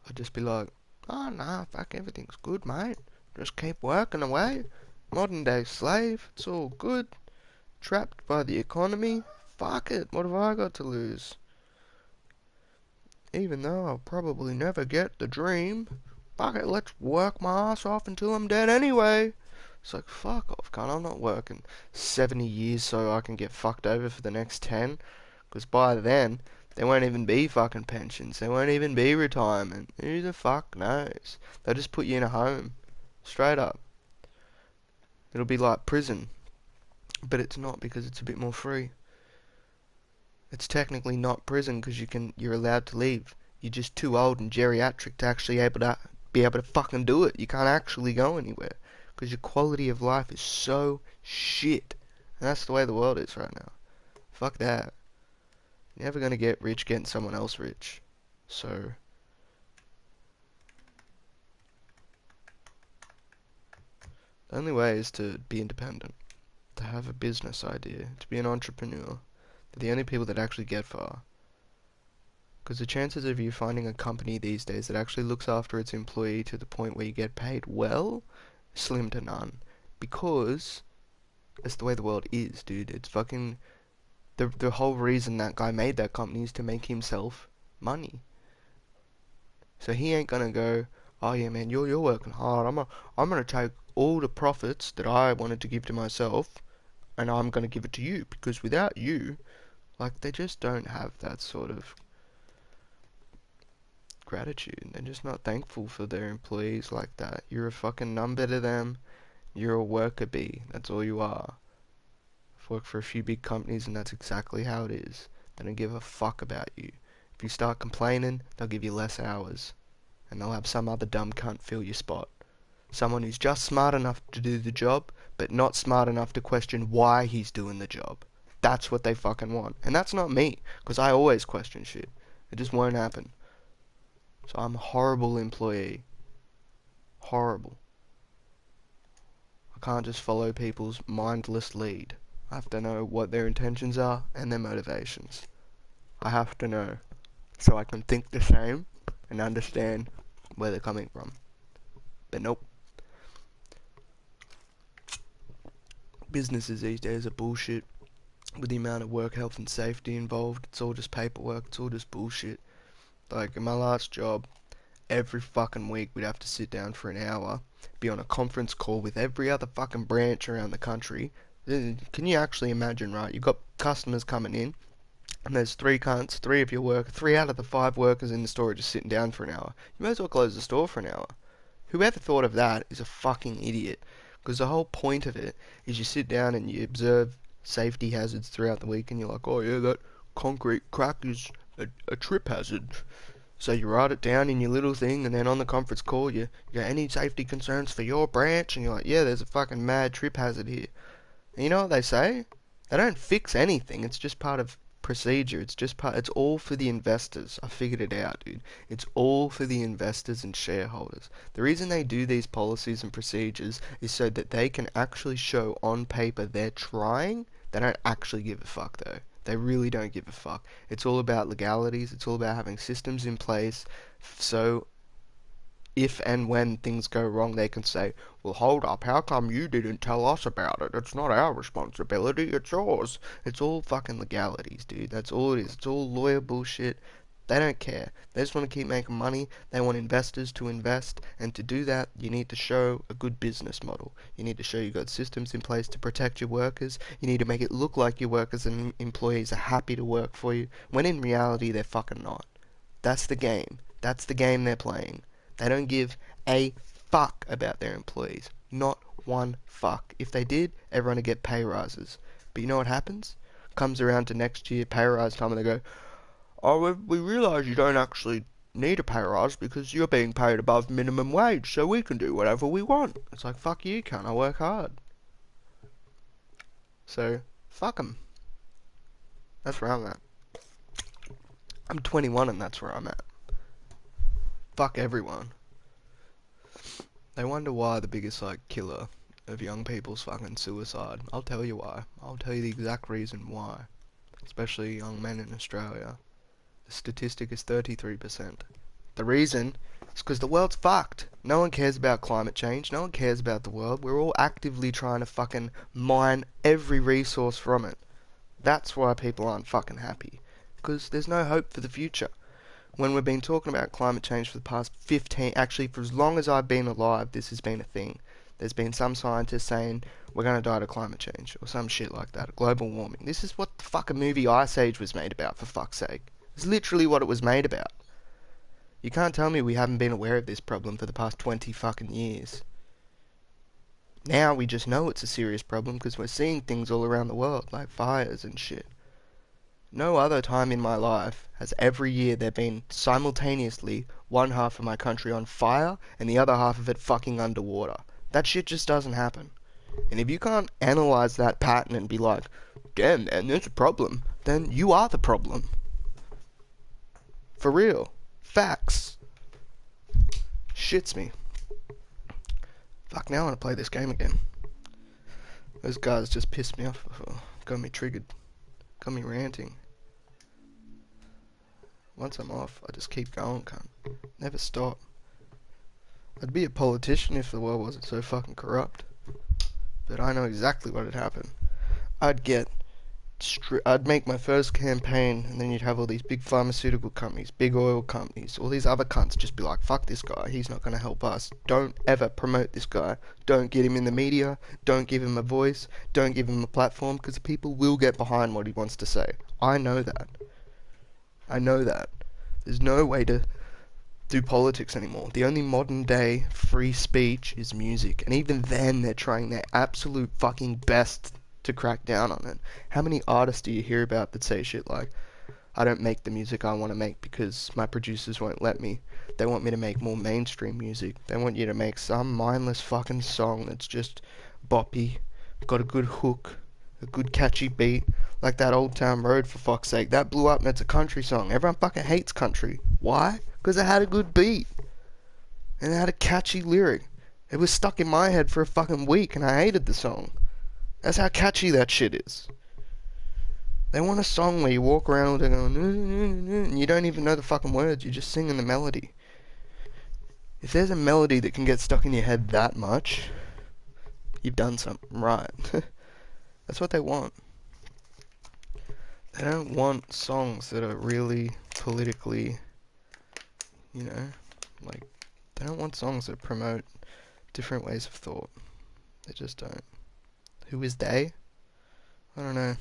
I'd just be like, oh nah, fuck, everything's good, mate. Just keep working away. Modern day slave, it's all good. Trapped by the economy. Fuck it, what have I got to lose? Even though I'll probably never get the dream. Fuck it, let's work my ass off until I'm dead anyway. It's like, fuck off, cunt. I'm not working 70 years so I can get fucked over for the next 10. Because by then, there won't even be fucking pensions. There won't even be retirement. Who the fuck knows? They'll just put you in a home. Straight up. It'll be like prison. But it's not, because it's a bit more free. It's technically not prison because you're allowed to leave. You're just too old and geriatric to actually be able to fucking do it. You can't actually go anywhere because your quality of life is so shit. And that's the way the world is right now. Fuck that. You're never gonna get rich getting someone else rich. So The only way is to be independent, to have a business idea, to be an entrepreneur. They're the only people that actually get far. Because the chances of you finding a company these days that actually looks after its employee to the point where you get paid well, slim to none. Because that's the way the world is, dude. It's fucking... The whole reason that guy made that company is to make himself money. So he ain't gonna go, oh yeah man, you're working hard. I'm gonna take all the profits that I wanted to give to myself and I'm gonna give it to you, because without you, like, they just don't have that sort of gratitude. They're just not thankful for their employees like that. You're a fucking number to them. You're a worker bee. That's all you are. I've worked for a few big companies and that's exactly how it is. They don't give a fuck about you. If you start complaining, they'll give you less hours. And they'll have some other dumb cunt fill your spot. Someone who's just smart enough to do the job, but not smart enough to question why he's doing the job. That's what they fucking want. And that's not me, because I always question shit. It just won't happen. So I'm a horrible employee. Horrible. I can't just follow people's mindless lead. I have to know what their intentions are and their motivations. I have to know so I can think the same and understand where they're coming from. But nope. Businesses these days are bullshit. With the amount of work, health and safety involved, it's all just paperwork, it's all just bullshit. Like, in my last job, every fucking week we'd have to sit down for an hour, be on a conference call with every other fucking branch around the country. Can you actually imagine, right? You've got customers coming in, and there's three cunts, three out of the 5 workers in the store are just sitting down for an hour. You may as well close the store for an hour. Whoever thought of that is a fucking idiot. Because the whole point of it is you sit down and you observe safety hazards throughout the week, and you're like, oh yeah, that concrete crack is a trip hazard. So you write it down in your little thing, and then on the conference call, you got any safety concerns for your branch? And you're like, yeah, there's a fucking mad trip hazard here. And you know what they say? They don't fix anything. It's just part of procedure. It's all for the investors. I figured it out, dude. It's all for the investors and shareholders. The reason they do these policies and procedures is so that they can actually show on paper they're trying. They don't actually give a fuck, though. They really don't give a fuck. It's all about legalities. It's all about having systems in place so if and when things go wrong, they can say, well, hold up, how come you didn't tell us about it? It's not our responsibility, it's yours. It's all fucking legalities, dude. That's all it is. It's all lawyer bullshit. They don't care. They just want to keep making money. They want investors to invest. And to do that, you need to show a good business model. You need to show you've got systems in place to protect your workers. You need to make it look like your workers and employees are happy to work for you, when in reality, they're fucking not. That's the game. That's the game they're playing. They don't give a fuck about their employees. Not one fuck. If they did, everyone would get pay rises. But you know what happens? Comes around to next year, pay rise time, and they go, oh, we realise you don't actually need a pay rise because you're being paid above minimum wage, so we can do whatever we want. It's like, fuck you, cunt, I work hard. So, fuck 'em. That's where I'm at. I'm 21 and that's where I'm at. Fuck everyone. They wonder why the biggest, like, killer of young people's fucking suicide. I'll tell you why. I'll tell you the exact reason why. Especially young men in Australia. The statistic is 33%. The reason is because the world's fucked. No one cares about climate change. No one cares about the world. We're all actively trying to fucking mine every resource from it. That's why people aren't fucking happy. Because there's no hope for the future. When we've been talking about climate change for the past 15, actually for as long as I've been alive, this has been a thing. There's been some scientists saying we're going to die to climate change or some shit like that, global warming. This is what the fucking movie Ice Age was made about, for fuck's sake. It's literally what it was made about. You can't tell me we haven't been aware of this problem for the past 20 fucking years. Now we just know it's a serious problem because we're seeing things all around the world, like fires and shit. No other time in my life has every year there been simultaneously one half of my country on fire and the other half of it fucking underwater. That shit just doesn't happen. And if you can't analyze that pattern and be like, damn man, there's a problem, then you are the problem. For real. Facts. Shits me. Fuck, now I want to play this game again. Those guys just pissed me off before. Got me triggered. Got me ranting. Once I'm off, I just keep going, cunt. Never stop. I'd be a politician if the world wasn't so fucking corrupt. But I know exactly what would happen. I'd make my first campaign, and then you'd have all these big pharmaceutical companies, big oil companies, all these other cunts just be like, fuck this guy, he's not going to help us. Don't ever promote this guy. Don't get him in the media. Don't give him a voice. Don't give him a platform, because people will get behind what he wants to say. I know that. I know that. There's no way to do politics anymore. The only modern day free speech is music, and even then they're trying their absolute fucking best to crack down on it. How many artists do you hear about that say shit like, I don't make the music I want to make because my producers won't let me. They want me to make more mainstream music. They want you to make some mindless fucking song that's just boppy, got a good hook, a good catchy beat, like that Old Town Road, for fuck's sake. That blew up and it's a country song. Everyone fucking hates country. Why? Because it had a good beat. And it had a catchy lyric. It was stuck in my head for a fucking week and I hated the song. That's how catchy that shit is. They want a song where you walk around with it going, and you don't even know the fucking words, you're just singing the melody. If there's a melody that can get stuck in your head that much, you've done something right. That's what they want. They don't want songs that are really politically, you know, like, they don't want songs that promote different ways of thought. They just don't. Who is they? I don't know.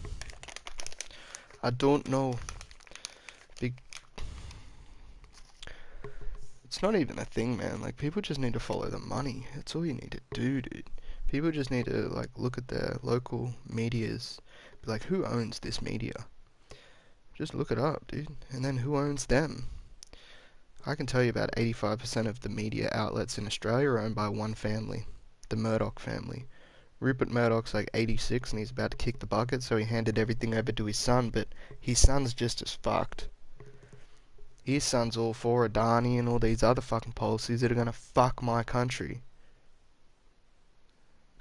I don't know. It's not even a thing, man. Like, people just need to follow the money. That's all you need to do, dude. People just need to, like, look at their local medias. Be like, who owns this media? Just look it up, dude. And then who owns them? I can tell you about 85% of the media outlets in Australia are owned by one family. The Murdoch family. Rupert Murdoch's like 86 and he's about to kick the bucket, so he handed everything over to his son, but his son's just as fucked. His son's all for Adani and all these other fucking policies that are gonna fuck my country.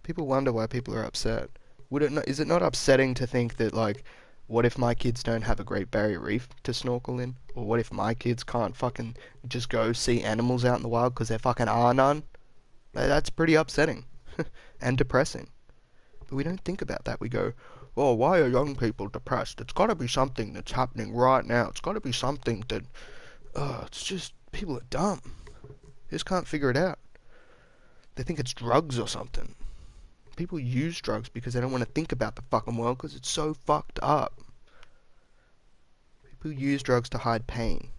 People wonder why people are upset. Is it not upsetting to think that, like, what if my kids don't have a Great Barrier Reef to snorkel in? Or what if my kids can't fucking just go see animals out in the wild because there fucking are none? That's pretty upsetting. And depressing. But we don't think about that. We go, oh, why are young people depressed? It's got to be something that's happening right now. It's got to be something that, it's just, people are dumb. They just can't figure it out. They think it's drugs or something. People use drugs because they don't want to think about the fucking world because it's so fucked up. People use drugs to hide pain.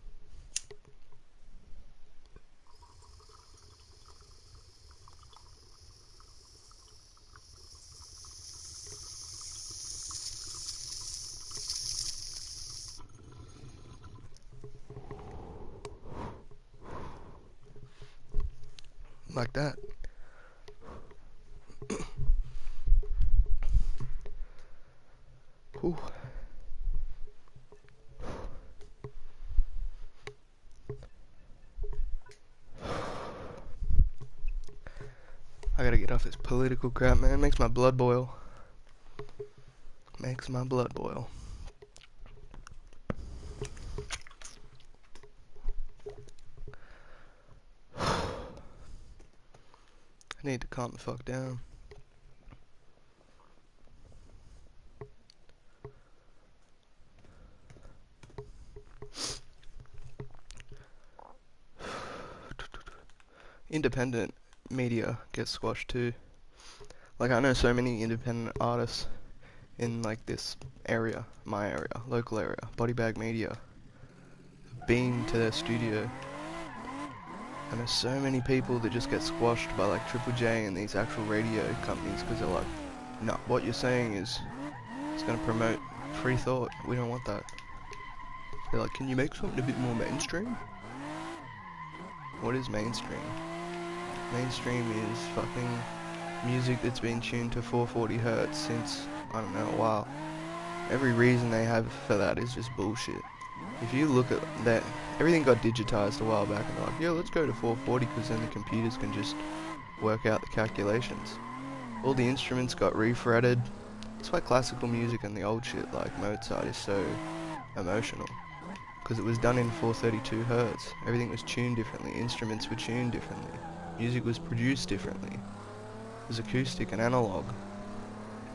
Like that. Whew. I gotta get off this political crap, man. It makes my blood boil. Makes my blood boil. I need to calm the fuck down. Independent media gets squashed too. Like, I know so many independent artists in, like, this area, my area, local area, Body Bag Media, been to their studio. And there's so many people that just get squashed by, like, Triple J and these actual radio companies because they're like, no, what you're saying is it's going to promote free thought. We don't want that. They're like, can you make something a bit more mainstream? What is mainstream? Mainstream is fucking music that's been tuned to 440 Hz since, I don't know, a while. Every reason they have for that is just bullshit. If you look at that, everything got digitized a while back, and they're like, yeah, let's go to 440 because then the computers can just work out the calculations. All the instruments got refretted. That's why classical music and the old shit like Mozart is so emotional, because it was done in 432 hertz. Everything was tuned differently, instruments were tuned differently, music was produced differently. It was acoustic and analog.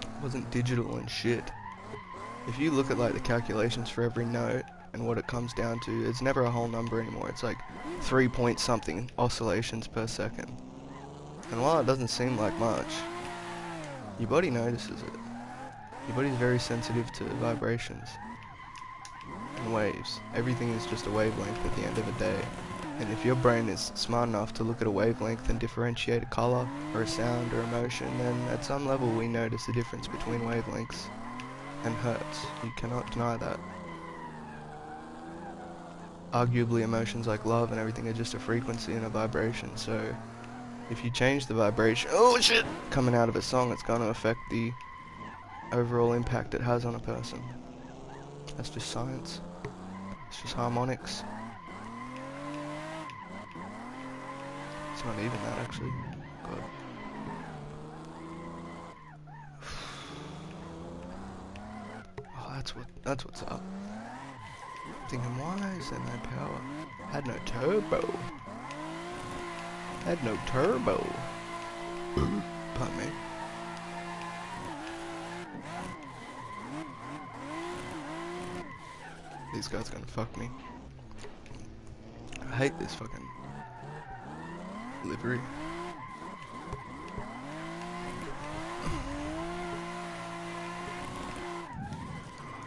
It wasn't digital and shit. If you look at like the calculations for every note and what it comes down to, it's never a whole number anymore. It's like 3 point something oscillations per second. And while it doesn't seem like much, your body notices it. Your body's very sensitive to vibrations and waves. Everything is just a wavelength at the end of a day. And if your brain is smart enough to look at a wavelength and differentiate a color or a sound or emotion, then at some level we notice the difference between wavelengths and hertz. You cannot deny that. Arguably, emotions like love and everything are just a frequency and a vibration, so if you change the vibration, oh shit, coming out of a song, it's going to affect the overall impact it has on a person. That's just science. It's just harmonics. It's not even that, actually. God. Oh, that's what's up. Thinking, why is there no power? Had no turbo. Had no turbo. Pardon me. These guys are gonna fuck me. I hate this fucking livery.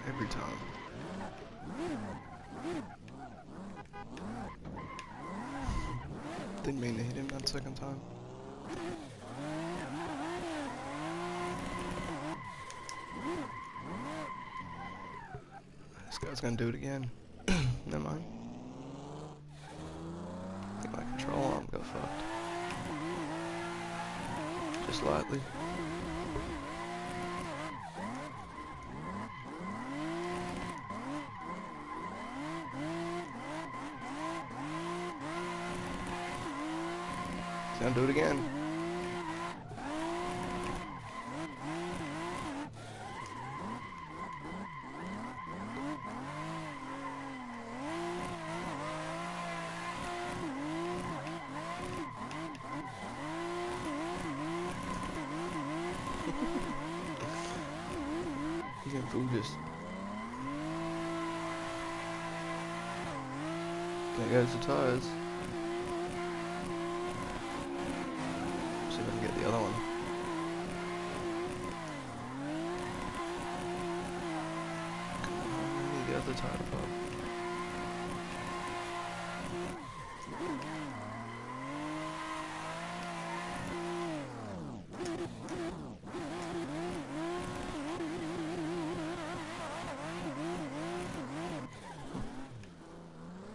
Every time. Didn't mean to hit him that second time. This guy's gonna do it again. Never mind. I think my control arm got fucked. Just lightly. He's gonna do it again. He's in full just. There goes the tires. See if I can get the other one. Come on, I need the other tire to pop.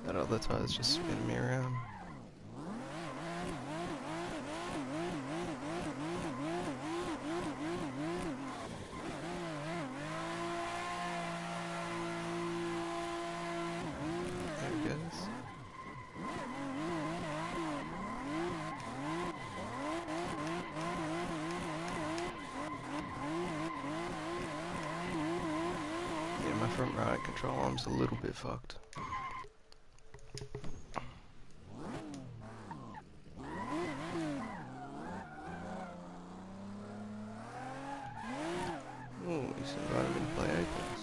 That other tire's just spinning me around. There it goes. Yeah, my front right control arm's a little bit fucked. Ooh, he's invited me to play Apex.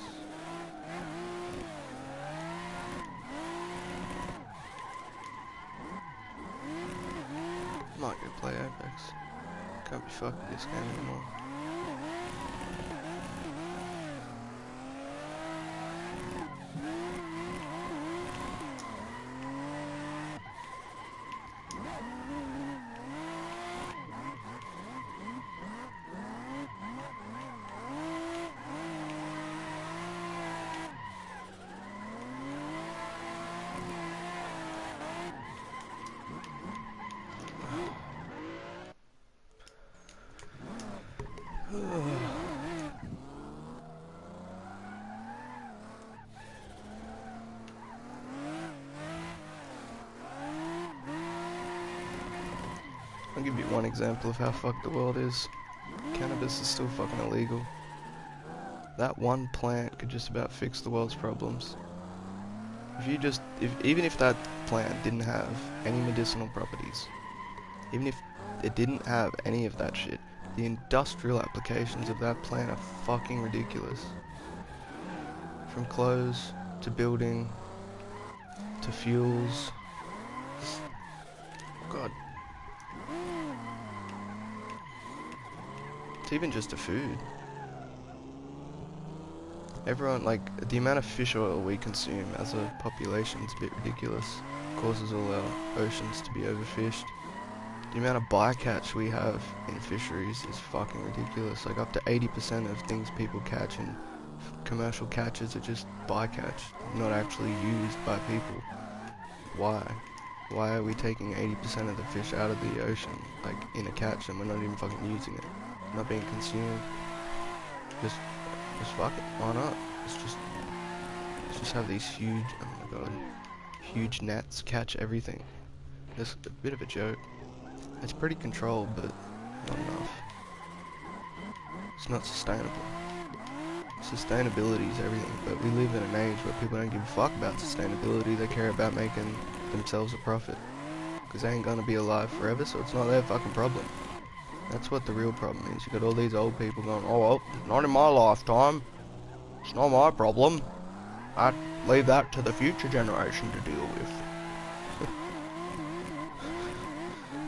Might go play Apex. Can't be fucked with this game anymore. I'll give you one example of how fucked the world is. Cannabis is still fucking illegal. That one plant could just about fix the world's problems. Even if that plant didn't have any medicinal properties, even if it didn't have any of that shit, the industrial applications of that plant are fucking ridiculous. From clothes, to building, to fuels. God. It's even just to food. Everyone, like, the amount of fish oil we consume as a population is a bit ridiculous. Causes all our oceans to be overfished. The amount of bycatch we have in fisheries is fucking ridiculous. Like, up to 80% of things people catch in commercial catches are just bycatch, not actually used by people. Why? Why are we taking 80% of the fish out of the ocean, like, in a catch, and we're not even fucking using it? Not being consumed. Just fuck it. Why not? Let's just have these huge, oh my god, huge nets catch everything. It's a bit of a joke. It's pretty controlled, but not enough. It's not sustainable. Sustainability is everything, but we live in an age where people don't give a fuck about sustainability. They care about making themselves a profit, because they ain't gonna be alive forever, so it's not their fucking problem. That's what the real problem is. You got all these old people going, oh well, not in my lifetime. It's not my problem. I leave that to the future generation to deal with.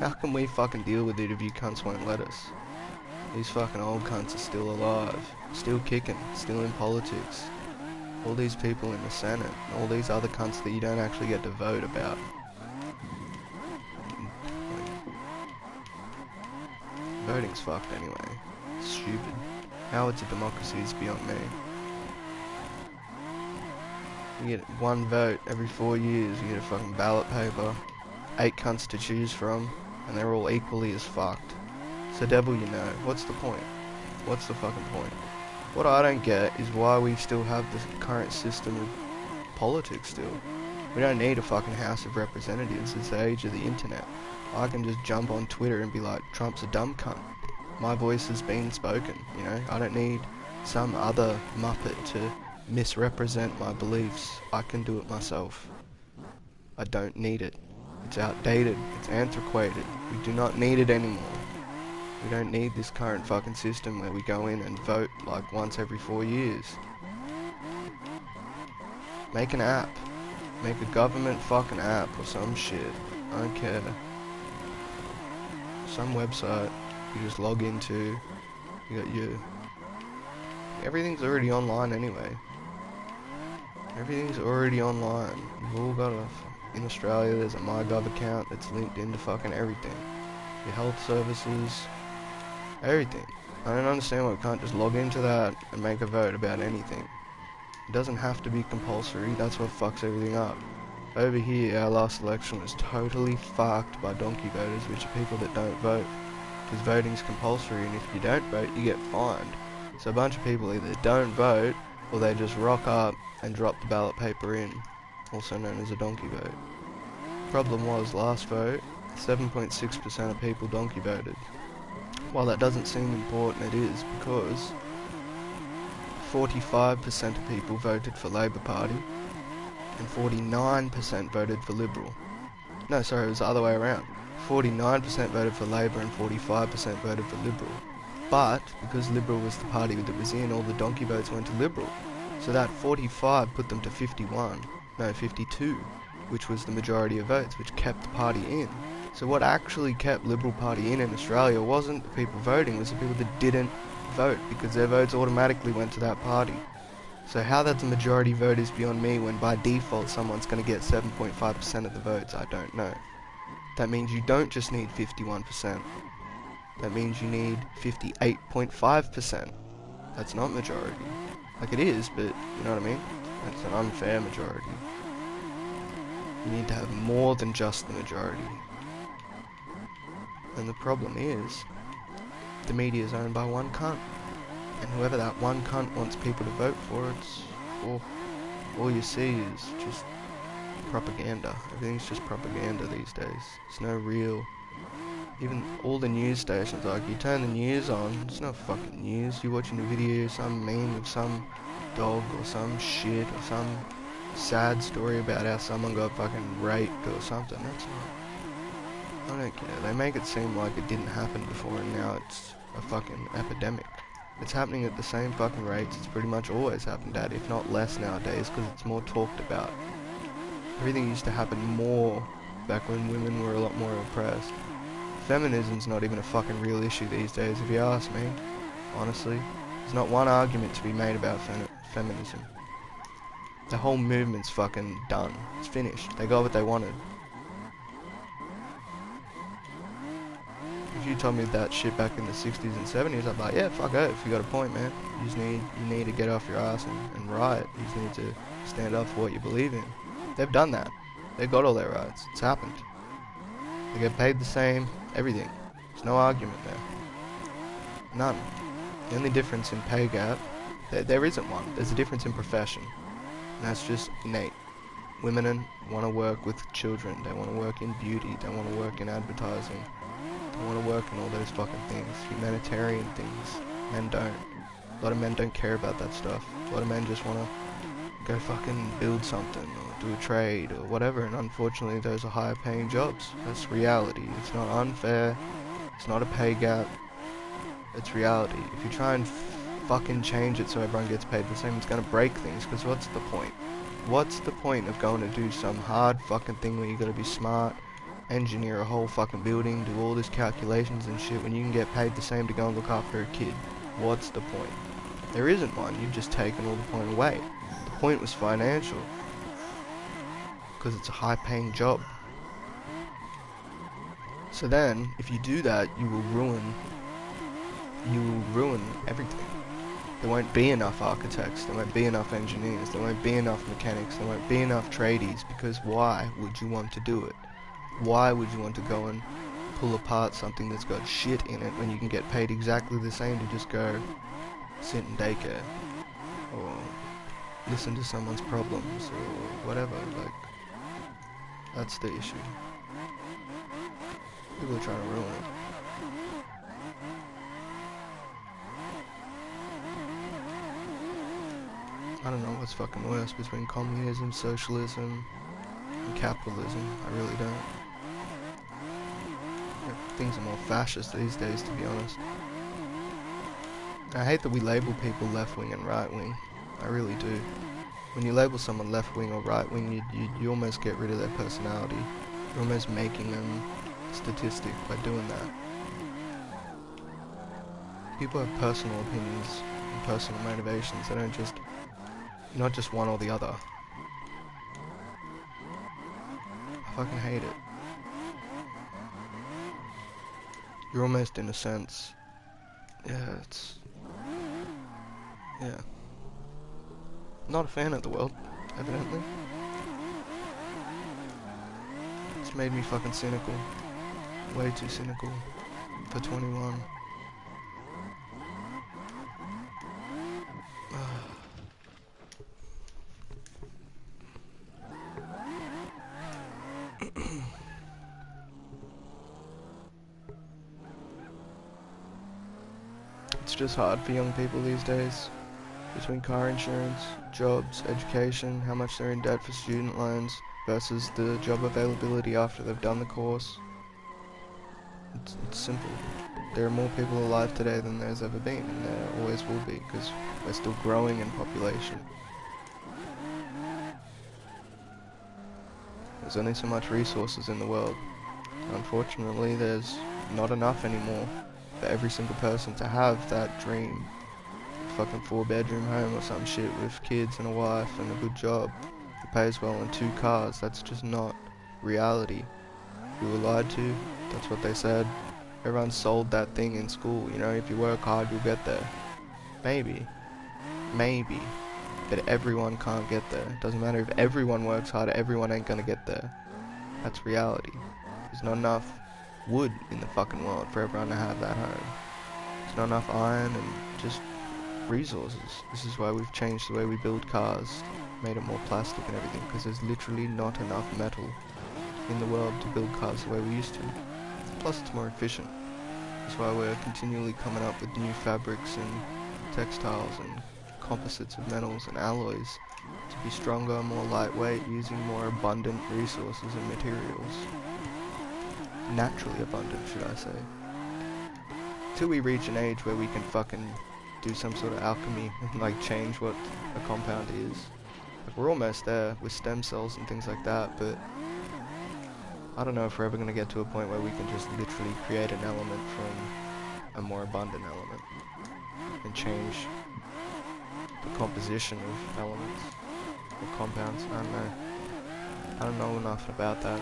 How can we fucking deal with it if you cunts won't let us? These fucking old cunts are still alive, still kicking, still in politics. All these people in the Senate, and all these other cunts that you don't actually get to vote about. Voting's fucked anyway. It's stupid. How it's a democracy is beyond me. You get one vote every 4 years, you get a fucking ballot paper, 8 cunts to choose from, and they're all equally as fucked. So devil you know, what's the point? What's the fucking point? What I don't get is why we still have this current system of politics still. We don't need a fucking House of Representatives. It's the age of the internet. I can just jump on Twitter and be like, Trump's a dumb cunt. My voice has been spoken, you know? I don't need some other muppet to misrepresent my beliefs. I can do it myself. I don't need it. It's outdated. It's antiquated. We do not need it anymore. We don't need this current fucking system where we go in and vote like once every 4 years. Make an app. Make a government fucking app or some shit. I don't care. Some website you just log into. You got your... Everything's already online anyway. Everything's already online. You've all got a... In Australia there's a MyGov account that's linked into fucking everything. Your health services. Everything. I don't understand why we can't just log into that and make a vote about anything. It doesn't have to be compulsory, that's what fucks everything up. Over here, our last election was totally fucked by donkey voters, which are people that don't vote. Because voting's compulsory, and if you don't vote, you get fined. So a bunch of people either don't vote, or they just rock up and drop the ballot paper in, also known as a donkey vote. Problem was, last vote, 7.6% of people donkey voted. While that doesn't seem important, it is, because 45% of people voted for Labour Party, and 49% voted for Liberal. No, sorry, it was the other way around. 49% voted for Labour and 45% voted for Liberal. But, because Liberal was the party that was in, all the donkey votes went to Liberal. So that 45 put them to 52, which was the majority of votes, which kept the party in. So what actually kept Liberal Party in Australia wasn't the people voting, it was the people that didn't vote, because their votes automatically went to that party. So how that's a majority vote is beyond me, when by default someone's going to get 7.5% of the votes, I don't know. That means you don't just need 51%. That means you need 58.5%. That's not majority. Like it is, but you know what I mean? That's an unfair majority. You need to have more than just the majority. And the problem is, the media is owned by one cunt. And whoever that one cunt wants people to vote for, it's... all you see is just propaganda. Everything's just propaganda these days. There's no real Even all the news stations, like, you turn the news on, it's not fucking news. You're watching a video, some meme of some dog or some shit or some sad story about how someone got fucking raped or something. That's not... I don't care. They make it seem like it didn't happen before and now it's a fucking epidemic. It's happening at the same fucking rates it's pretty much always happened at, if not less nowadays, because it's more talked about. Everything used to happen more back when women were a lot more oppressed. Feminism's not even a fucking real issue these days, if you ask me. Honestly, there's not one argument to be made about feminism. The whole movement's fucking done. It's finished. They got what they wanted. If you told me that shit back in the 60s and 70s, I'd be like, yeah, fuck it, if you got a point, man. You need to get off your ass and riot. You just need to stand up for what you believe in. They've done that. They got all their rights. It's happened. They get paid the same, everything. There's no argument there. None. The only difference in pay gap, there isn't one. There's a difference in profession. And that's just innate. Women want to work with children. They want to work in beauty. They want to work in advertising. They want to work in all those fucking things. Humanitarian things. Men don't. A lot of men don't care about that stuff. A lot of men just want to go fucking build something or do a trade or whatever, and unfortunately those are higher paying jobs. That's reality. It's not unfair. It's not a pay gap. It's reality. If you try and fucking change it so everyone gets paid the same, it's gonna break things, because what's the point? What's the point of going to do some hard fucking thing where you gotta be smart, engineer a whole fucking building, do all these calculations and shit, when you can get paid the same to go and look after a kid? What's the point? There isn't one. You've just taken all the point away. The point was financial, because it's a high paying job. So then, if you do that, you will ruin everything. There won't be enough architects, there won't be enough engineers, there won't be enough mechanics, there won't be enough tradies, because why would you want to do it? Why would you want to go and pull apart something that's got shit in it when you can get paid exactly the same to just go sit in daycare or listen to someone's problems or whatever? Like, that's the issue. People are trying to ruin it. I don't know what's fucking worse between communism, socialism, and capitalism. I really don't. Things are more fascist these days, to be honest. I hate that we label people left-wing and right-wing. I really do. When you label someone left-wing or right-wing, you almost get rid of their personality. You're almost making them a statistic by doing that. People have personal opinions and personal motivations. They don't just... not just one or the other. I fucking hate it. You're almost, in a sense... yeah, it's... yeah. Not a fan of the world, evidently. It's made me fucking cynical. Way too cynical for 21. It's just hard for young people these days. Between car insurance, jobs, education, how much they're in debt for student loans, versus the job availability after they've done the course. It's simple. There are more people alive today than there's ever been, and there always will be, because we're still growing in population. There's only so much resources in the world. Unfortunately, there's not enough anymore for every single person to have that dream. Fucking 4-bedroom home or some shit with kids and a wife and a good job that pays well and 2 cars. That's just not reality. We were lied to. That's what they said. Everyone sold that thing in school. You know, if you work hard, you'll get there. Maybe. Maybe. But everyone can't get there. It doesn't matter if everyone works hard, everyone ain't gonna get there. That's reality. There's not enough wood in the fucking world for everyone to have that home. There's not enough iron and just resources. This is why we've changed the way we build cars, made it more plastic and everything, because there's literally not enough metal in the world to build cars the way we used to. plus it's more efficient. That's why we're continually coming up with new fabrics and textiles and composites of metals and alloys to be stronger, more lightweight, using more abundant resources and materials. Naturally abundant, should I say. Till we reach an age where we can fucking do some sort of alchemy and like change what a compound is. Like, we're almost there with stem cells and things like that, but I don't know if we're ever going to get to a point where we can just literally create an element from a more abundant element and change the composition of elements or compounds. I don't know. I don't know enough about that.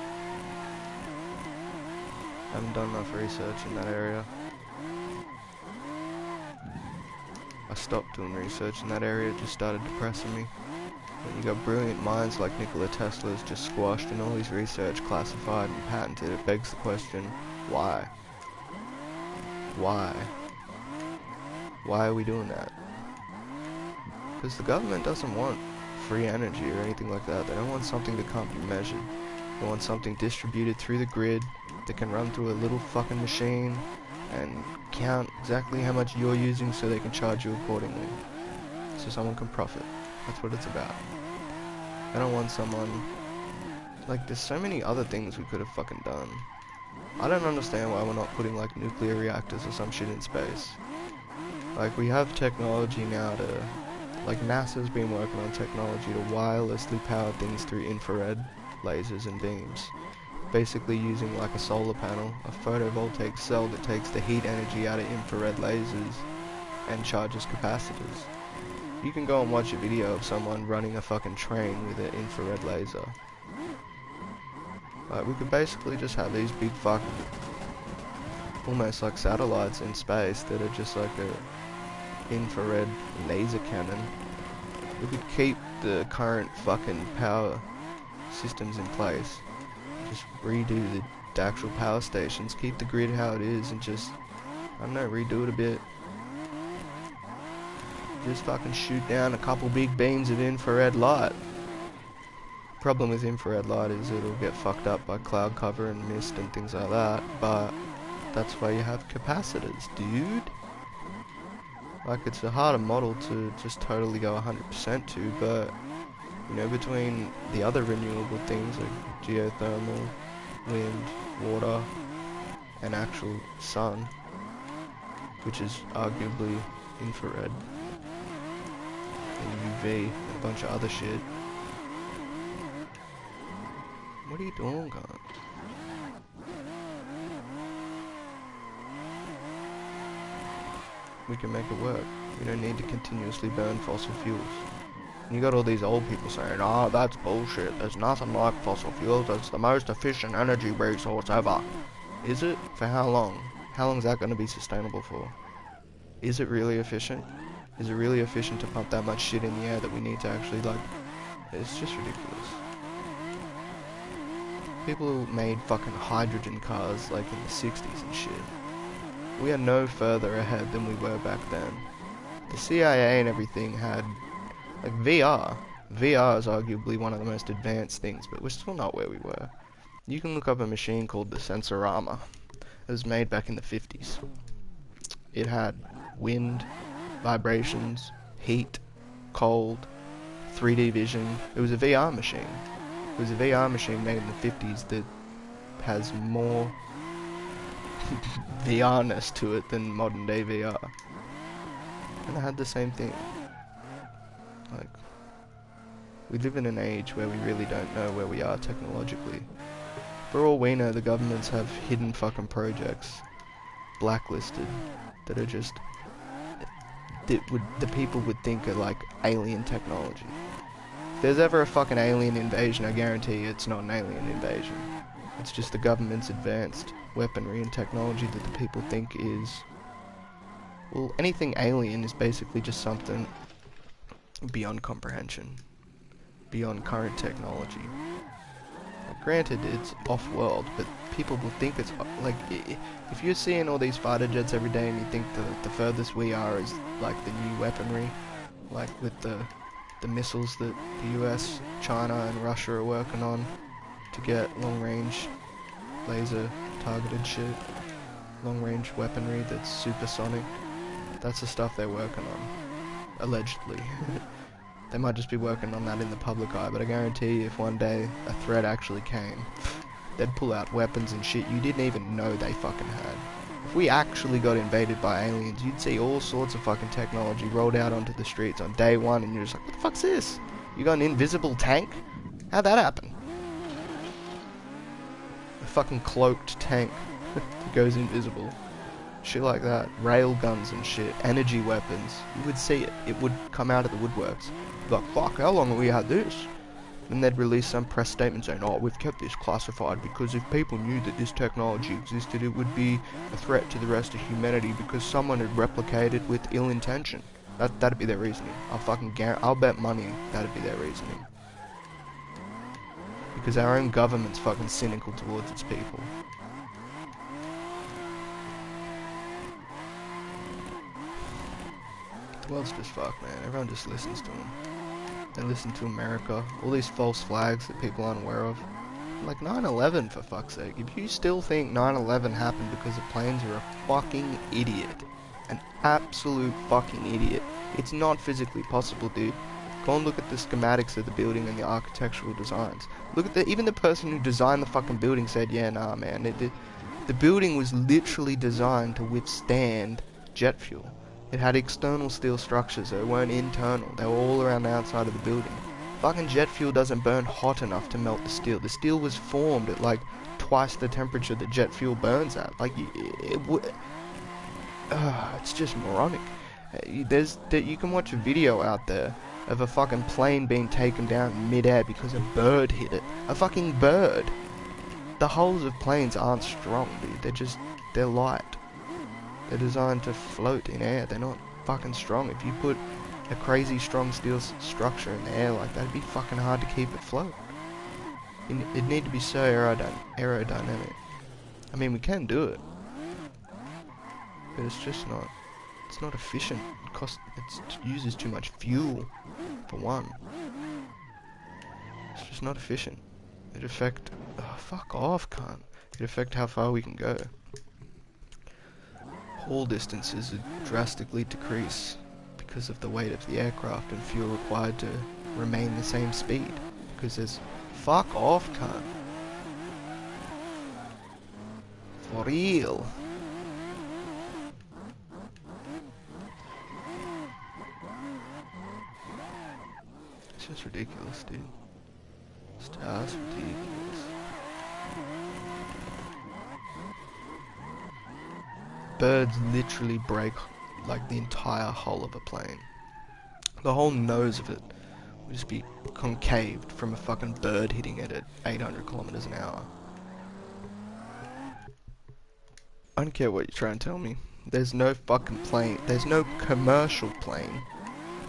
I haven't done enough research in that area. I stopped doing research in that area, it just started depressing me. When you got brilliant minds like Nikola Tesla's just squashed and all his research classified and patented, it begs the question, why? Why? Why are we doing that? Because the government doesn't want free energy or anything like that. They don't want something that can't be measured. They want something distributed through the grid that can run through a little fucking machine and count exactly how much you're using so they can charge you accordingly. So someone can profit. That's what it's about. I don't want someone... Like, there's so many other things we could have fucking done. I don't understand why we're not putting, like, nuclear reactors or some shit in space. Like, we have technology now to... Like, NASA's been working on technology to wirelessly power things through infrared lasers and beams. Basically using, like, a solar panel, a photovoltaic cell that takes the heat energy out of infrared lasers and charges capacitors. You can go and watch a video of someone running a fucking train with an infrared laser. Like, we could basically just have these big fucking, almost like satellites in space that are just like a infrared laser cannon. We could keep the current fucking power systems in place. Just redo the actual power stations, keep the grid how it is, and just, I don't know, redo it a bit. Just fucking shoot down a couple big beams of infrared light. Problem with infrared light is it'll get fucked up by cloud cover and mist and things like that, but that's why you have capacitors, dude. Like, it's a harder model to just totally go 100% to, but, you know, between the other renewable things like geothermal, wind, water, and actual sun, which is arguably infrared, and UV, and a bunch of other shit. What are you doing, God? We can make it work. We don't need to continuously burn fossil fuels. And you got all these old people saying, "Oh, that's bullshit. There's nothing like fossil fuels. It's the most efficient energy resource ever." Is it? For how long? How long is that going to be sustainable for? Is it really efficient? Is it really efficient to pump that much shit in the air that we need to actually, like... It's just ridiculous. People made fucking hydrogen cars, like, in the 60s and shit. We are no further ahead than we were back then. The CIA and everything had, like, VR. VR is arguably one of the most advanced things, but we're still not where we were. You can look up a machine called the Sensorama. It was made back in the 50s. It had wind, vibrations, heat, cold, 3D vision. It was a VR machine. It was a VR machine made in the 50s that has more VR-ness to it than modern day VR. And it had the same thing. Like, we live in an age where we really don't know where we are technologically. For all we know, the governments have hidden fucking projects, blacklisted, that are just, the people would think are like alien technology. If there's ever a fucking alien invasion, I guarantee you it's not an alien invasion. It's just the government's advanced weaponry and technology that the people think is... Well, anything alien is basically just something beyond comprehension, beyond current technology. Like, granted, it's off-world, but people will think it's... Like, if you're seeing all these fighter jets every day and you think that the furthest we are is, like, the new weaponry, like with the missiles that the US, China, and Russia are working on to get long-range laser targeted shit. long-range weaponry that's supersonic. That's the stuff they're working on, allegedly. They might just be working on that in the public eye, but I guarantee you if one day a threat actually came, they'd pull out weapons and shit you didn't even know they fucking had. If we actually got invaded by aliens, you'd see all sorts of fucking technology rolled out onto the streets on day one, and you're just like, what the fuck's this? You got an invisible tank? How'd that happen? A fucking cloaked tank that goes invisible. Shit like that. Rail guns and shit. Energy weapons. You would see it. It would come out of the woodworks. Like, fuck, how long have we had this? Then they'd release some press statement saying, oh, we've kept this classified because if people knew that this technology existed, it would be a threat to the rest of humanity because someone had replicated with ill intention. That'd be their reasoning. I'll bet money that'd be their reasoning. Because our own government's fucking cynical towards its people. The world's just fucked, man. Everyone just listens to them. They listen to America. All these false flags that people aren't aware of. Like 9/11, for fuck's sake. If you still think 9/11 happened because of planes, you're a fucking idiot. An absolute fucking idiot. It's not physically possible, dude. Go and look at the schematics of the building and the architectural designs. Look at even the person who designed the fucking building said, yeah, nah, man. The building was literally designed to withstand jet fuel. It had external steel structures, they weren't internal. They were all around the outside of the building. Fucking jet fuel doesn't burn hot enough to melt the steel. The steel was formed at like twice the temperature that jet fuel burns at. Like, it's just moronic. You can watch a video out there of a fucking plane being taken down in mid-air because a bird hit it. A fucking bird. The hulls of planes aren't strong, dude. They're light. They're designed to float in air. They're not fucking strong. If you put a crazy strong steel structure in the air like that, it'd be fucking hard to keep it afloat. It'd need to be so aerodynamic. I mean, we can do it, but it's just not. It's not efficient. It uses too much fuel, for one. It's just not efficient. It'd affect. Oh, fuck off, cunt. It'd affect how far we can go. Haul distances would drastically decrease because of the weight of the aircraft and fuel required to remain the same speed. Because there's... Fuck off, cunt. For real. It's just ridiculous, dude. It's just ridiculous. Birds literally break like the entire hull of a plane. The whole nose of it would just be concaved from a fucking bird hitting it at 800 kilometers an hour. I don't care what you try and tell me. There's no fucking plane, there's no commercial plane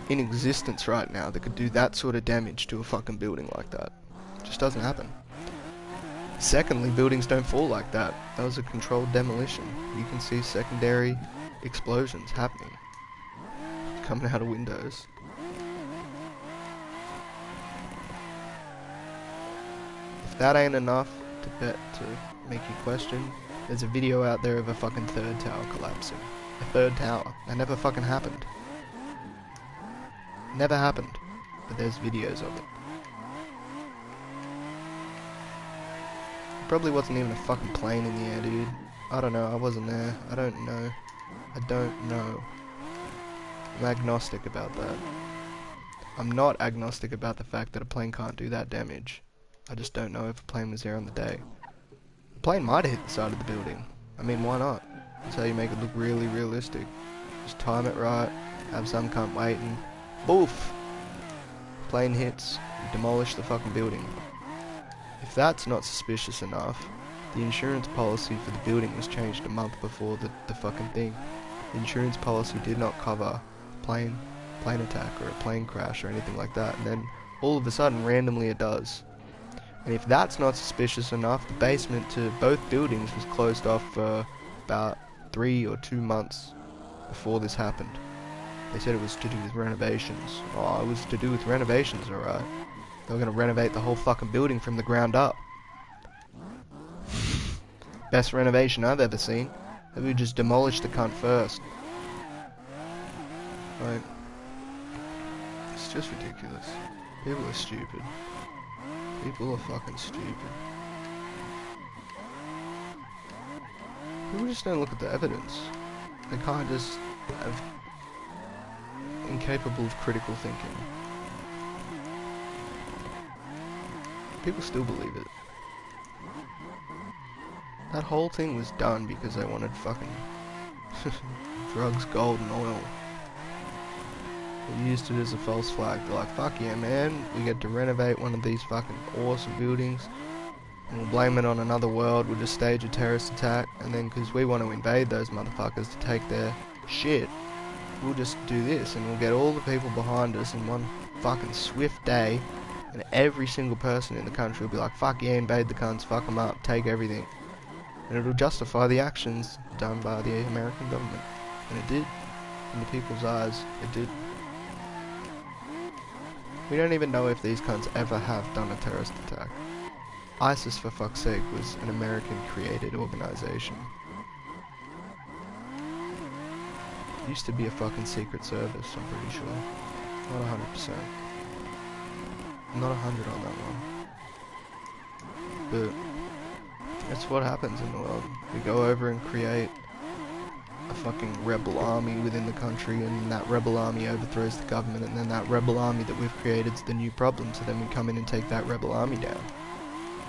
in existence right now that could do that sort of damage to a fucking building like that. It just doesn't happen. Secondly, buildings don't fall like that. That was a controlled demolition. You can see secondary explosions happening. Coming out of windows. If that ain't enough to make you question, there's a video out there of a fucking third tower collapsing. A third tower. That never fucking happened. Never happened. But there's videos of it. Probably wasn't even a fucking plane in the air, dude. I don't know, I wasn't there. I don't know. I don't know. I'm agnostic about that. I'm not agnostic about the fact that a plane can't do that damage. I just don't know if a plane was there on the day. The plane might have hit the side of the building. I mean, why not? That's how you make it look really realistic. Just time it right, have some cunt waiting. Boof! Plane hits, demolish the fucking building. If that's not suspicious enough, the insurance policy for the building was changed a month before the fucking thing. The insurance policy did not cover plane attack or a plane crash or anything like that, and then all of a sudden randomly it does. And if that's not suspicious enough, the basement to both buildings was closed off for about 3 or 2 months before this happened. They said it was to do with renovations. Oh, it was to do with renovations, alright. They were going to renovate the whole fucking building from the ground up. Best renovation I've ever seen. Maybe we just demolish the cunt first. Like, it's just ridiculous. People are stupid. People are fucking stupid. People just don't look at the evidence. They can't just have incapable of critical thinking. People still believe it. That whole thing was done because they wanted fucking drugs, gold, and oil. They used it as a false flag. They're like, fuck yeah, man, we get to renovate one of these fucking awesome buildings, and we'll blame it on another world, we'll just stage a terrorist attack, and then because we want to invade those motherfuckers to take their shit, we'll just do this, and we'll get all the people behind us in one fucking swift day, and every single person in the country will be like, fuck yeah, invade the cunts, fuck them up, take everything. And it'll justify the actions done by the American government. And it did. In the people's eyes, it did. We don't even know if these cunts ever have done a terrorist attack. ISIS, for fuck's sake, was an American-created organization. It used to be a fucking secret service, I'm pretty sure. Not 100%. I'm not 100 on that one. But that's what happens in the world. We go over and create a fucking rebel army within the country, and that rebel army overthrows the government, and then that rebel army that we've created is the new problem, so then we come in and take that rebel army down.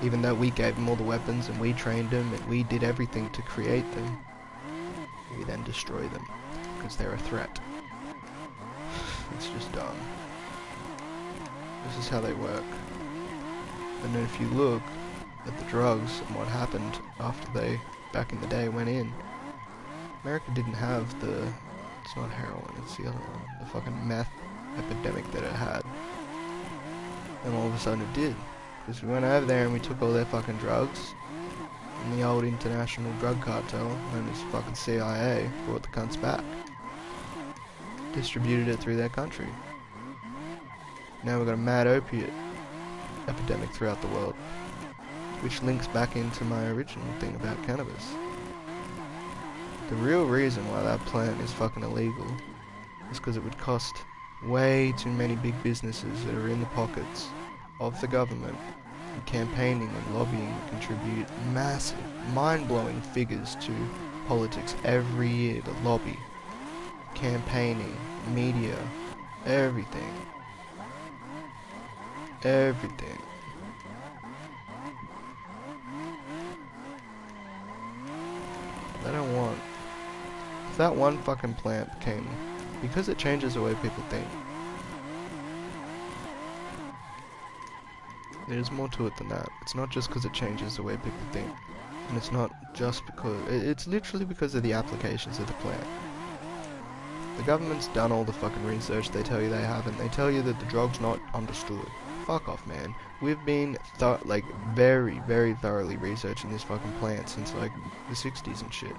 Even though we gave them all the weapons, and we trained them, and we did everything to create them, we then destroy them, because they're a threat. It's just dumb. This is how they work. And then if you look at the drugs and what happened after they, back in the day, went in, America didn't have the, it's not heroin, it's the other one, the fucking meth epidemic that it had. And all of a sudden it did. Because we went over there and we took all their fucking drugs, and the old international drug cartel, known as fucking CIA, brought the cunts back. Distributed it through their country. Now we've got a mad opiate epidemic throughout the world. Which links back into my original thing about cannabis. The real reason why that plant is fucking illegal is because it would cost way too many big businesses that are in the pockets of the government and campaigning and lobbying to contribute massive, mind-blowing figures to politics every year to lobby, campaigning, media, everything. Everything. I don't want. If that one fucking plant became, because it changes the way people think. There's more to it than that. It's not just because it changes the way people think, and it's not just because. It's literally because of the applications of the plant. The government's done all the fucking research they tell you they haven't. They tell you that the drug's not understood. Fuck off, man. We've been very, very thoroughly researching this fucking plant since like the 60s and shit.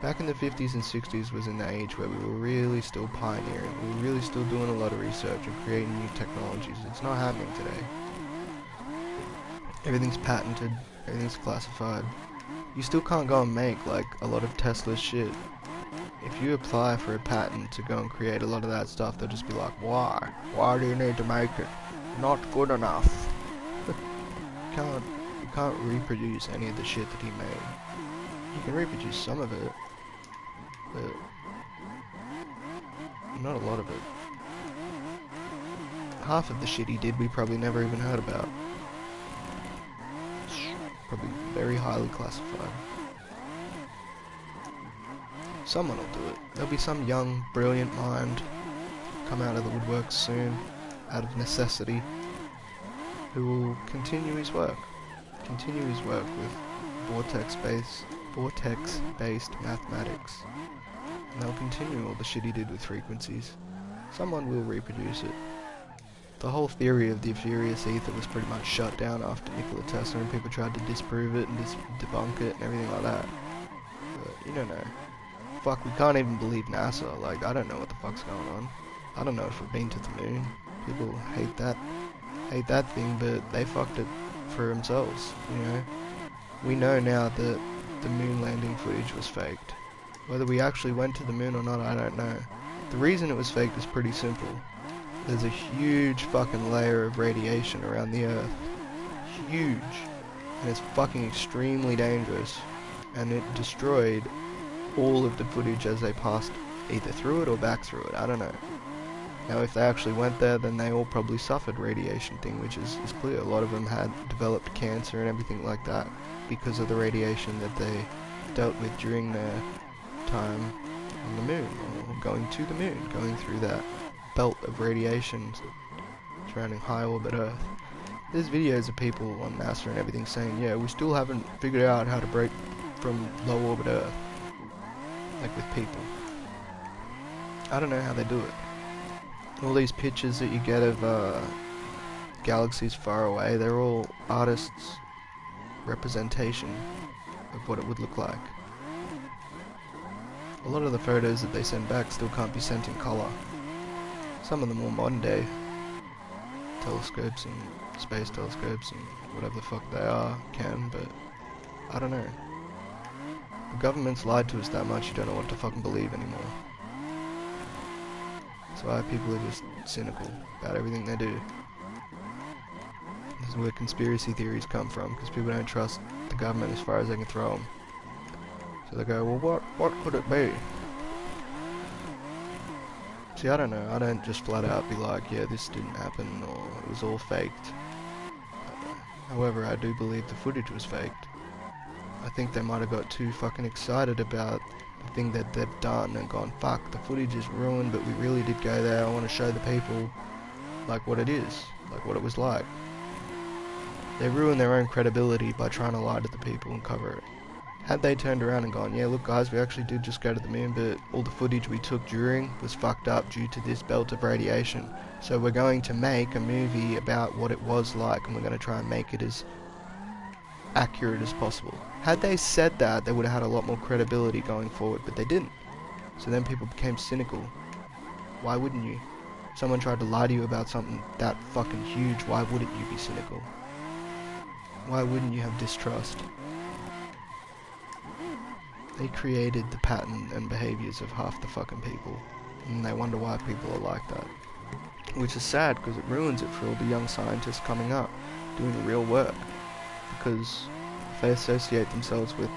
Back in the 50s and 60s was in the age where we were really still pioneering. We were really still doing a lot of research and creating new technologies. It's not happening today. Everything's patented. Everything's classified. You still can't go and make like a lot of Tesla's shit. If you apply for a patent to go and create a lot of that stuff, they'll just be like, why? Why do you need to make it? Not good enough. You can't reproduce any of the shit that he made. You can reproduce some of it, but not a lot of it. Half of the shit he did we probably never even heard about. It's probably very highly classified. Someone will do it. There'll be some young, brilliant mind come out of the woodwork soon, out of necessity, who will continue his work. Continue his work with vortex-based mathematics. And they'll continue all the shit he did with frequencies. Someone will reproduce it. The whole theory of the furious ether was pretty much shut down after Nikola Tesla, and people tried to disprove it and debunk it and everything like that. But you don't know. Fuck, we can't even believe NASA. Like, I don't know what the fuck's going on. I don't know if we've been to the moon. People hate that thing, but they fucked it for themselves, you know. We know now that the moon landing footage was faked. Whether we actually went to the moon or not, I don't know. The reason it was faked is pretty simple. There's a huge fucking layer of radiation around the Earth. Huge. And it's fucking extremely dangerous. And it destroyed all of the footage as they passed either through it or back through it. I don't know. Now if they actually went there, then they all probably suffered radiation thing, which is clear. A lot of them had developed cancer and everything like that because of the radiation that they dealt with during their time on the moon, or going to the moon, going through that belt of radiation surrounding high orbit Earth. There's videos of people on NASA and everything saying, yeah, we still haven't figured out how to break from low orbit Earth, like with people. I don't know how they do it. All these pictures that you get of galaxies far away, they're all artists' representation of what it would look like. A lot of the photos that they send back still can't be sent in colour. Some of the more modern day telescopes and space telescopes and whatever the fuck they are can, but I don't know. The government's lied to us that much, you don't know what to fucking believe anymore. That's why people are just cynical about everything they do. This is where conspiracy theories come from, because people don't trust the government as far as they can throw them. So they go, well, what could it be? See, I don't know. I don't just flat out be like, yeah, this didn't happen, or it was all faked. However, I do believe the footage was faked. I think they might have got too fucking excited about the thing that they've done and gone, fuck, the footage is ruined, but we really did go there. I want to show the people, like, what it is, like, what it was like. They ruin their own credibility by trying to lie to the people and cover it. Had they turned around and gone, yeah, look guys, we actually did just go to the moon, but all the footage we took during was fucked up due to this belt of radiation. So we're going to make a movie about what it was like, and we're going to try and make it as accurate as possible. Had they said that, they would have had a lot more credibility going forward, but they didn't. So then people became cynical. Why wouldn't you? If someone tried to lie to you about something that fucking huge, why wouldn't you be cynical? Why wouldn't you have distrust? They created the pattern and behaviours of half the fucking people, and they wonder why people are like that. Which is sad, because it ruins it for all the young scientists coming up, doing real work. Because if they associate themselves with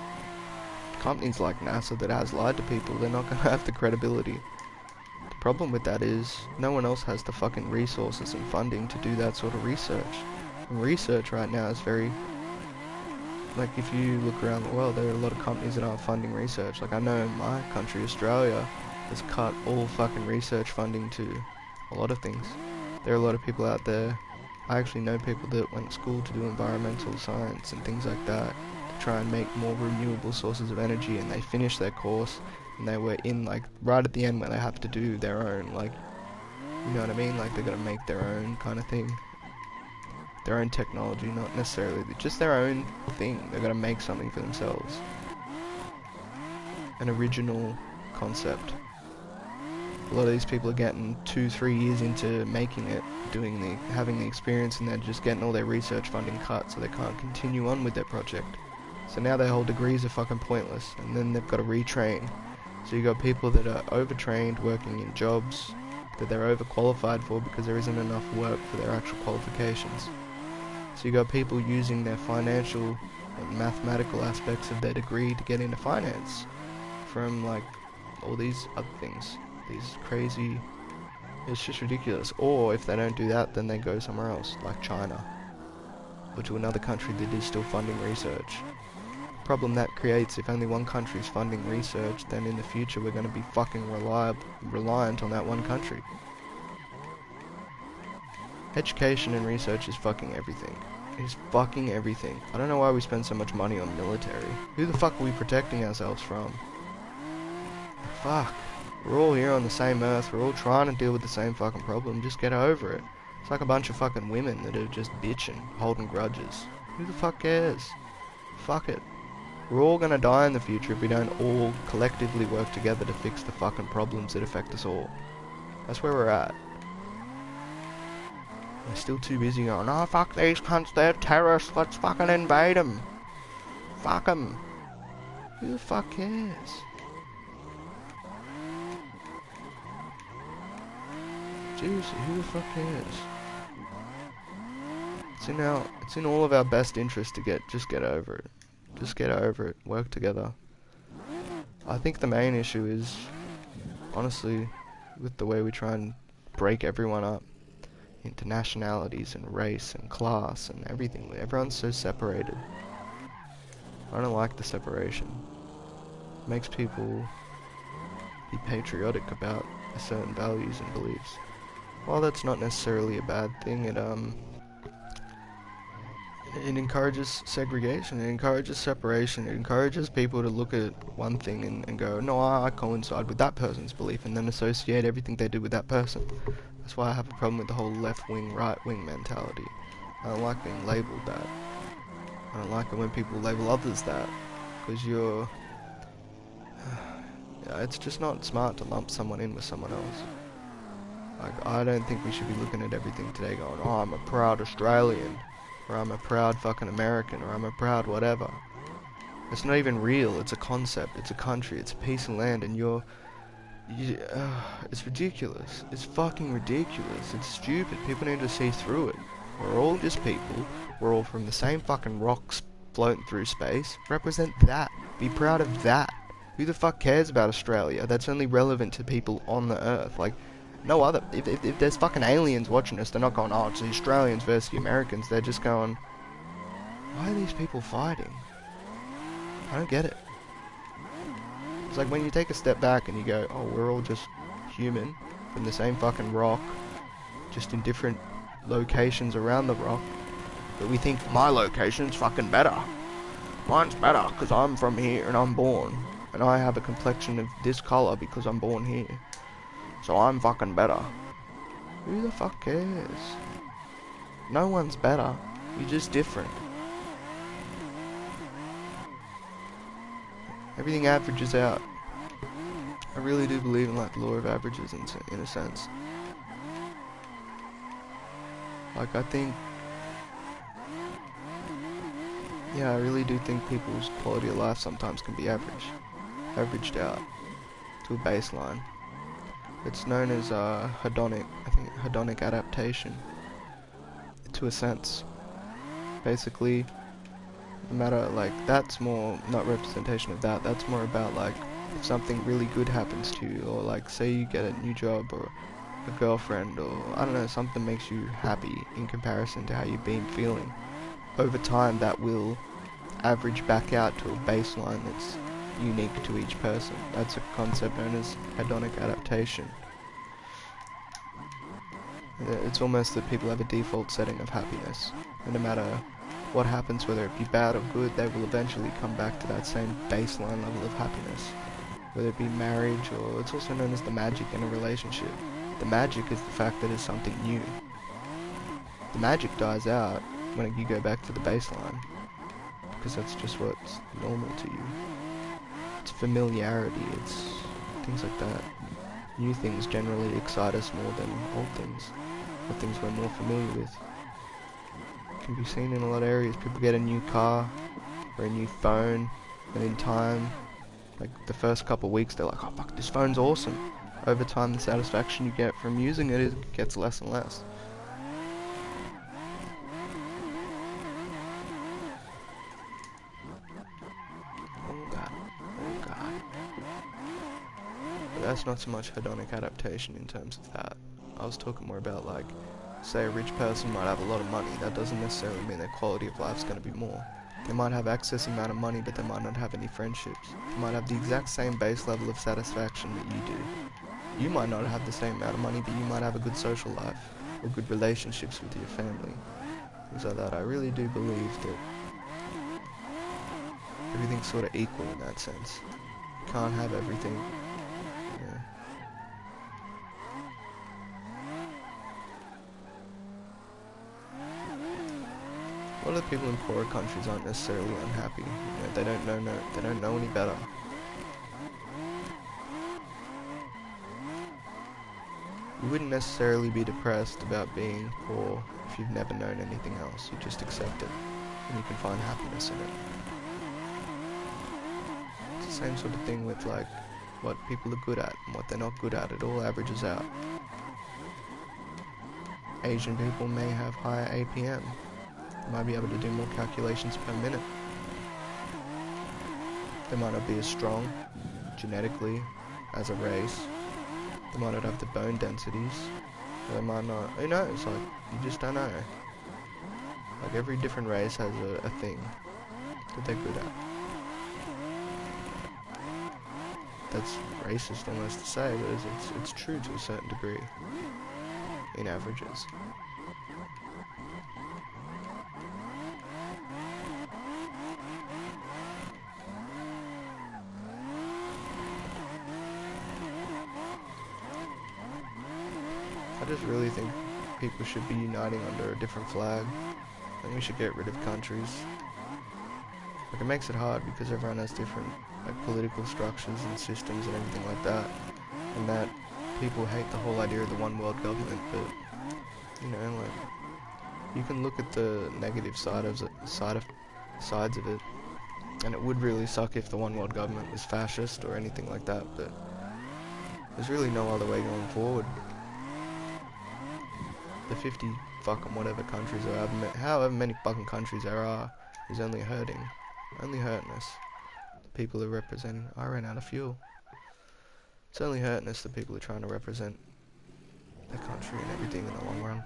companies like NASA that has lied to people, they're not going to have the credibility. The problem with that is, no one else has the fucking resources and funding to do that sort of research. And research right now is very... Like, if you look around the world, there are a lot of companies that aren't funding research. Like, I know my country, Australia, has cut all fucking research funding to a lot of things. There are a lot of people out there. I actually know people that went to school to do environmental science and things like that, to try and make more renewable sources of energy, and they finished their course, and they were in, like, right at the end where they have to do their own, like, you know what I mean? Like, they're gonna make their own kind of thing. Their own technology, not necessarily, just their own thing. They're gonna make something for themselves. An original concept. A lot of these people are getting 2-3 years into making it, having the experience, and they're just getting all their research funding cut, so they can't continue on with their project. So now their whole degrees are fucking pointless, and then they've got to retrain. So you got people that are overtrained, working in jobs that they're overqualified for because there isn't enough work for their actual qualifications. So you got people using their financial and mathematical aspects of their degree to get into finance from, like, all these other things. These crazy... It's just ridiculous. Or if they don't do that, then they go somewhere else, like China, or to another country that is still funding research. Problem that creates, if only one country is funding research, then in the future we're going to be fucking reliant on that one country. Education and research is fucking everything. It is fucking everything. I don't know why we spend so much money on military. Who the fuck are we protecting ourselves from? Fuck. We're all here on the same earth. We're all trying to deal with the same fucking problem. Just get over it. It's like a bunch of fucking women that are just bitching, holding grudges. Who the fuck cares? Fuck it. We're all gonna die in the future if we don't all collectively work together to fix the fucking problems that affect us all. That's where we're at. We're still too busy going, oh fuck these cunts, they're terrorists, let's fucking invade them. Fuck them. Who the fuck cares? Seriously, who the fuck cares? It's in all of our best interest to just get over it. Just get over it. Work together. I think the main issue is, honestly, with the way we try and break everyone up into nationalities and race and class and everything. Everyone's so separated. I don't like the separation. It makes people be patriotic about certain values and beliefs. While that's not necessarily a bad thing, it encourages segregation, it encourages separation, it encourages people to look at one thing and go, no, I coincide with that person's belief, and then associate everything they do with that person. That's why I have a problem with the whole left-wing, right-wing mentality. I don't like being labelled that. I don't like it when people label others that, because you're... yeah, it's just not smart to lump someone in with someone else. Like, I don't think we should be looking at everything today going, oh, I'm a proud Australian, or I'm a proud fucking American, or I'm a proud whatever. It's not even real, it's a concept, it's a country, it's a piece of land, and it's ridiculous. It's fucking ridiculous. It's stupid. People need to see through it. We're all just people. We're all from the same fucking rocks floating through space. Represent that. Be proud of that. Who the fuck cares about Australia? That's only relevant to people on the earth. Like, no other. If there's fucking aliens watching us, they're not going, oh, it's the Australians versus the Americans. They're just going, why are these people fighting? I don't get it. It's like when you take a step back and you go, oh, we're all just human from the same fucking rock, just in different locations around the rock, but we think my location's fucking better. Mine's better because I'm from here and I'm born, and I have a complexion of this colour because I'm born here, so I'm fucking better. Who the fuck cares? No one's better. You're just different. Everything averages out. I really do believe in like the law of averages in a sense. Like I think, yeah, I really do think people's quality of life sometimes can be averaged out to a baseline. It's known as hedonic adaptation, to a sense. Basically, no matter, like, that's more not representation of that, that's more about like if something really good happens to you, or like say you get a new job or a girlfriend, or I don't know, something makes you happy in comparison to how you've been feeling. Over time that will average back out to a baseline that's unique to each person. That's a concept known as hedonic adaptation. It's almost that people have a default setting of happiness, and no matter what happens, whether it be bad or good, they will eventually come back to that same baseline level of happiness. Whether it be marriage, or it's also known as the magic in a relationship. The magic is the fact that it's something new. The magic dies out when you go back to the baseline, because that's just what's normal to you. It's familiarity, it's things like that. New things generally excite us more than old things, or things we're more familiar with. It can be seen in a lot of areas. People get a new car or a new phone, and in time, like the first couple of weeks, they're like, oh fuck, this phone's awesome. Over time, the satisfaction you get from using it gets less and less. Oh god. But that's not so much hedonic adaptation in terms of that. I was talking more about, like, say a rich person might have a lot of money. That doesn't necessarily mean their quality of life's going to be more. They might have excess amount of money, but they might not have any friendships. They might have the exact same base level of satisfaction that you do. You might not have the same amount of money, but you might have a good social life, or good relationships with your family. Things like that. I really do believe that everything's sort of equal in that sense. You can't have everything. Yeah. A lot of people in poorer countries aren't necessarily unhappy. You know, they don't know any better. You wouldn't necessarily be depressed about being poor if you've never known anything else. You just accept it, and you can find happiness in it. same sort of thing with like what people are good at and what they're not good at. It all averages out. Asian people may have higher APM. They might be able to do more calculations per minute. They might not be as strong genetically as a race. They might not have the bone densities. Or they might not. Who knows? Like, you just don't know. Like, every different race has a thing that they're good at. That's racist almost to say, but it's true to a certain degree in averages. I just really think people should be uniting under a different flag. I think we should get rid of countries. Like, it makes it hard because everyone has different like political structures and systems and everything like that, and that people hate the whole idea of the one world government. But you know, like, you can look at the negative sides of it, and it would really suck if the one world government was fascist or anything like that. But there's really no other way going forward. The 50 fucking whatever countries or however many fucking countries there are is only hurting us. The people are representing. I ran out of fuel. It's only hurting us. The people are trying to represent their country and everything in the long run.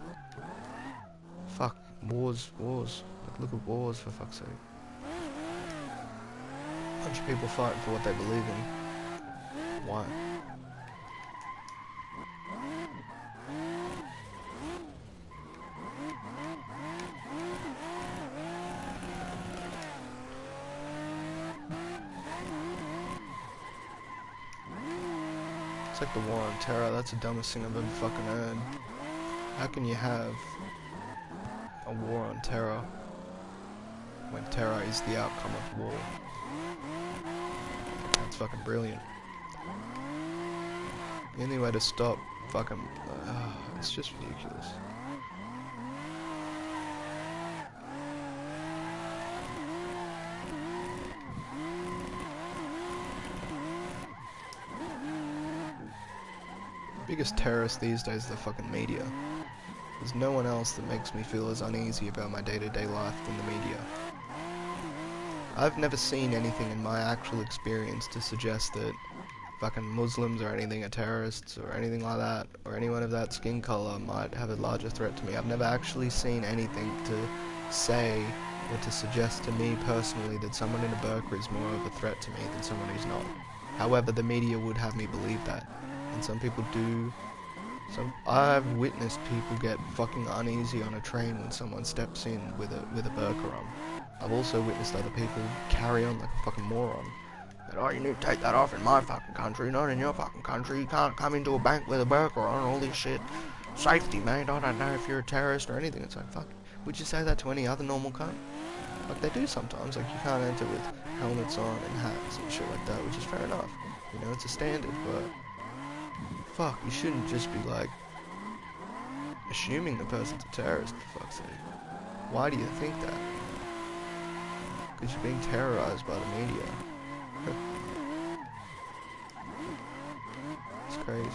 Fuck wars. Like, look at wars, for fuck's sake. A bunch of people fighting for what they believe in. Why? It's like the war on terror. That's the dumbest thing I've ever fucking heard. How can you have a war on terror when terror is the outcome of war? That's fucking brilliant. The only way to stop fucking... it's just ridiculous. Biggest terrorist these days is the fucking media. There's no one else that makes me feel as uneasy about my day-to-day life than the media. I've never seen anything in my actual experience to suggest that fucking Muslims or anything are terrorists or anything like that, or anyone of that skin color might have a larger threat to me. I've never actually seen anything to say or to suggest to me personally that someone in a burqa is more of a threat to me than someone who's not. However, the media would have me believe that. And some people do. I've witnessed people get fucking uneasy on a train when someone steps in with a burqa on. I've also witnessed other people carry on like a fucking moron. That, oh, you need to take that off in my fucking country, not in your fucking country. You can't come into a bank with a burqa on and all this shit. Safety, mate. I don't know if you're a terrorist or anything. It's like, fuck. Would you say that to any other normal cunt? Like, they do sometimes. Like, you can't enter with helmets on and hats and shit like that, which is fair enough. You know, it's a standard, but... fuck, you shouldn't just be, like, assuming the person's a terrorist, for fuck's sake. Why do you think that? Because you're being terrorized by the media. It's crazy.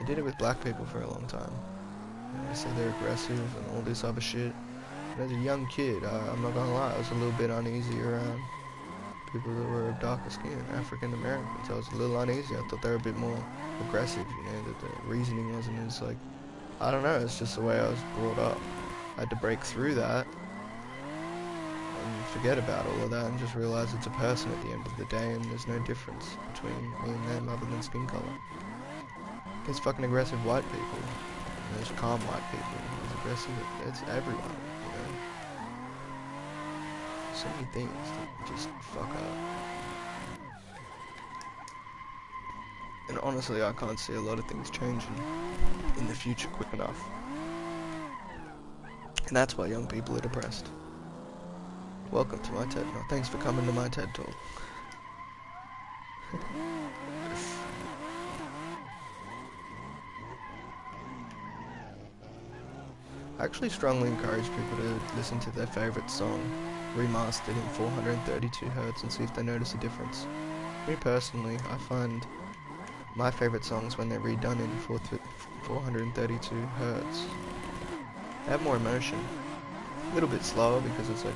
They did it with black people for a long time. They say they're aggressive and all this other shit. And as a young kid, I'm not gonna lie, I was a little bit uneasy around people that were of darker skin, African Americans. I was a little uneasy. I thought they were a bit more aggressive, you know, that the reasoning wasn't as, like, I don't know, it's just the way I was brought up. I had to break through that and forget about all of that and just realize it's a person at the end of the day, and there's no difference between me and them other than skin color. There's fucking aggressive white people, and there's calm white people, there's aggressive, it's everyone, you know. So many things that just fuck up. And honestly, I can't see a lot of things changing in the future quick enough. And that's why young people are depressed. Welcome to my TED Talk. Thanks for coming to my TED Talk. I actually strongly encourage people to listen to their favorite song remastered in 432 Hz and see if they notice a difference. Me personally, I find my favourite songs when they're redone in 432 Hz. They have more emotion. A little bit slower because it's like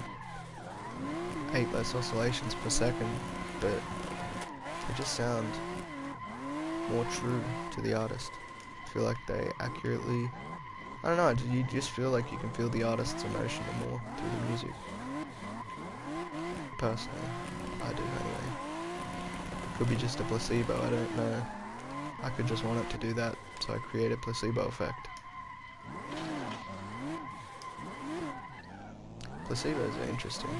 8 less oscillations per second, but they just sound more true to the artist. I feel like they accurately, I don't know, you just feel like you can feel the artist's emotion more through the music. Personally, I do anyway. Could be just a placebo, I don't know. I could just want it to do that, so I create a placebo effect. Placebos are interesting.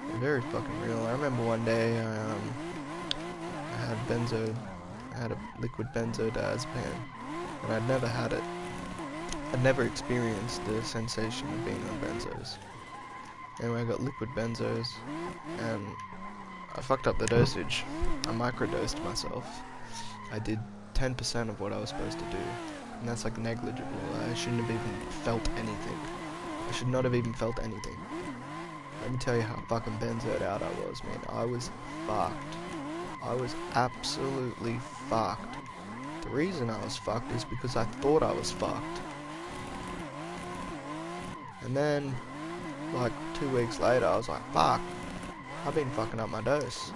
They're very fucking real. I remember one day I had a liquid benzodiazepine, and I'd never had it. I'd never experienced the sensation of being on benzos. Anyway, I got liquid benzos, and I fucked up the dosage. I microdosed myself. I did 10% of what I was supposed to do, and that's like negligible. I shouldn't have even felt anything. I should not have even felt anything. Let me tell you how fucking benzoed out I was, man. I was fucked. I was absolutely fucked. The reason I was fucked is because I thought I was fucked. And then, like 2 weeks later, I was like, fuck, I've been fucking up my dose.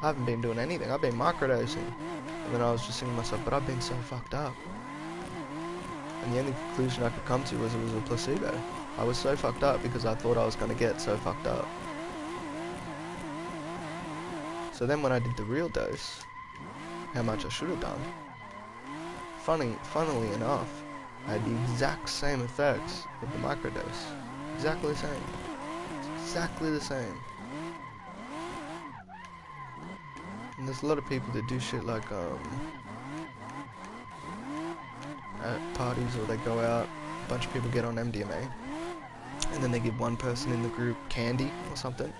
I haven't been doing anything, I've been microdosing. And then I was just thinking to myself, but I've been so fucked up. And the only conclusion I could come to was it was a placebo. I was so fucked up because I thought I was going to get so fucked up. So then when I did the real dose, how much I should have done, funnily enough, I had the exact same effects with the microdose. Exactly the same. Exactly the same. And there's a lot of people that do shit like, at parties, or they go out, a bunch of people get on MDMA, and then they give one person in the group candy or something,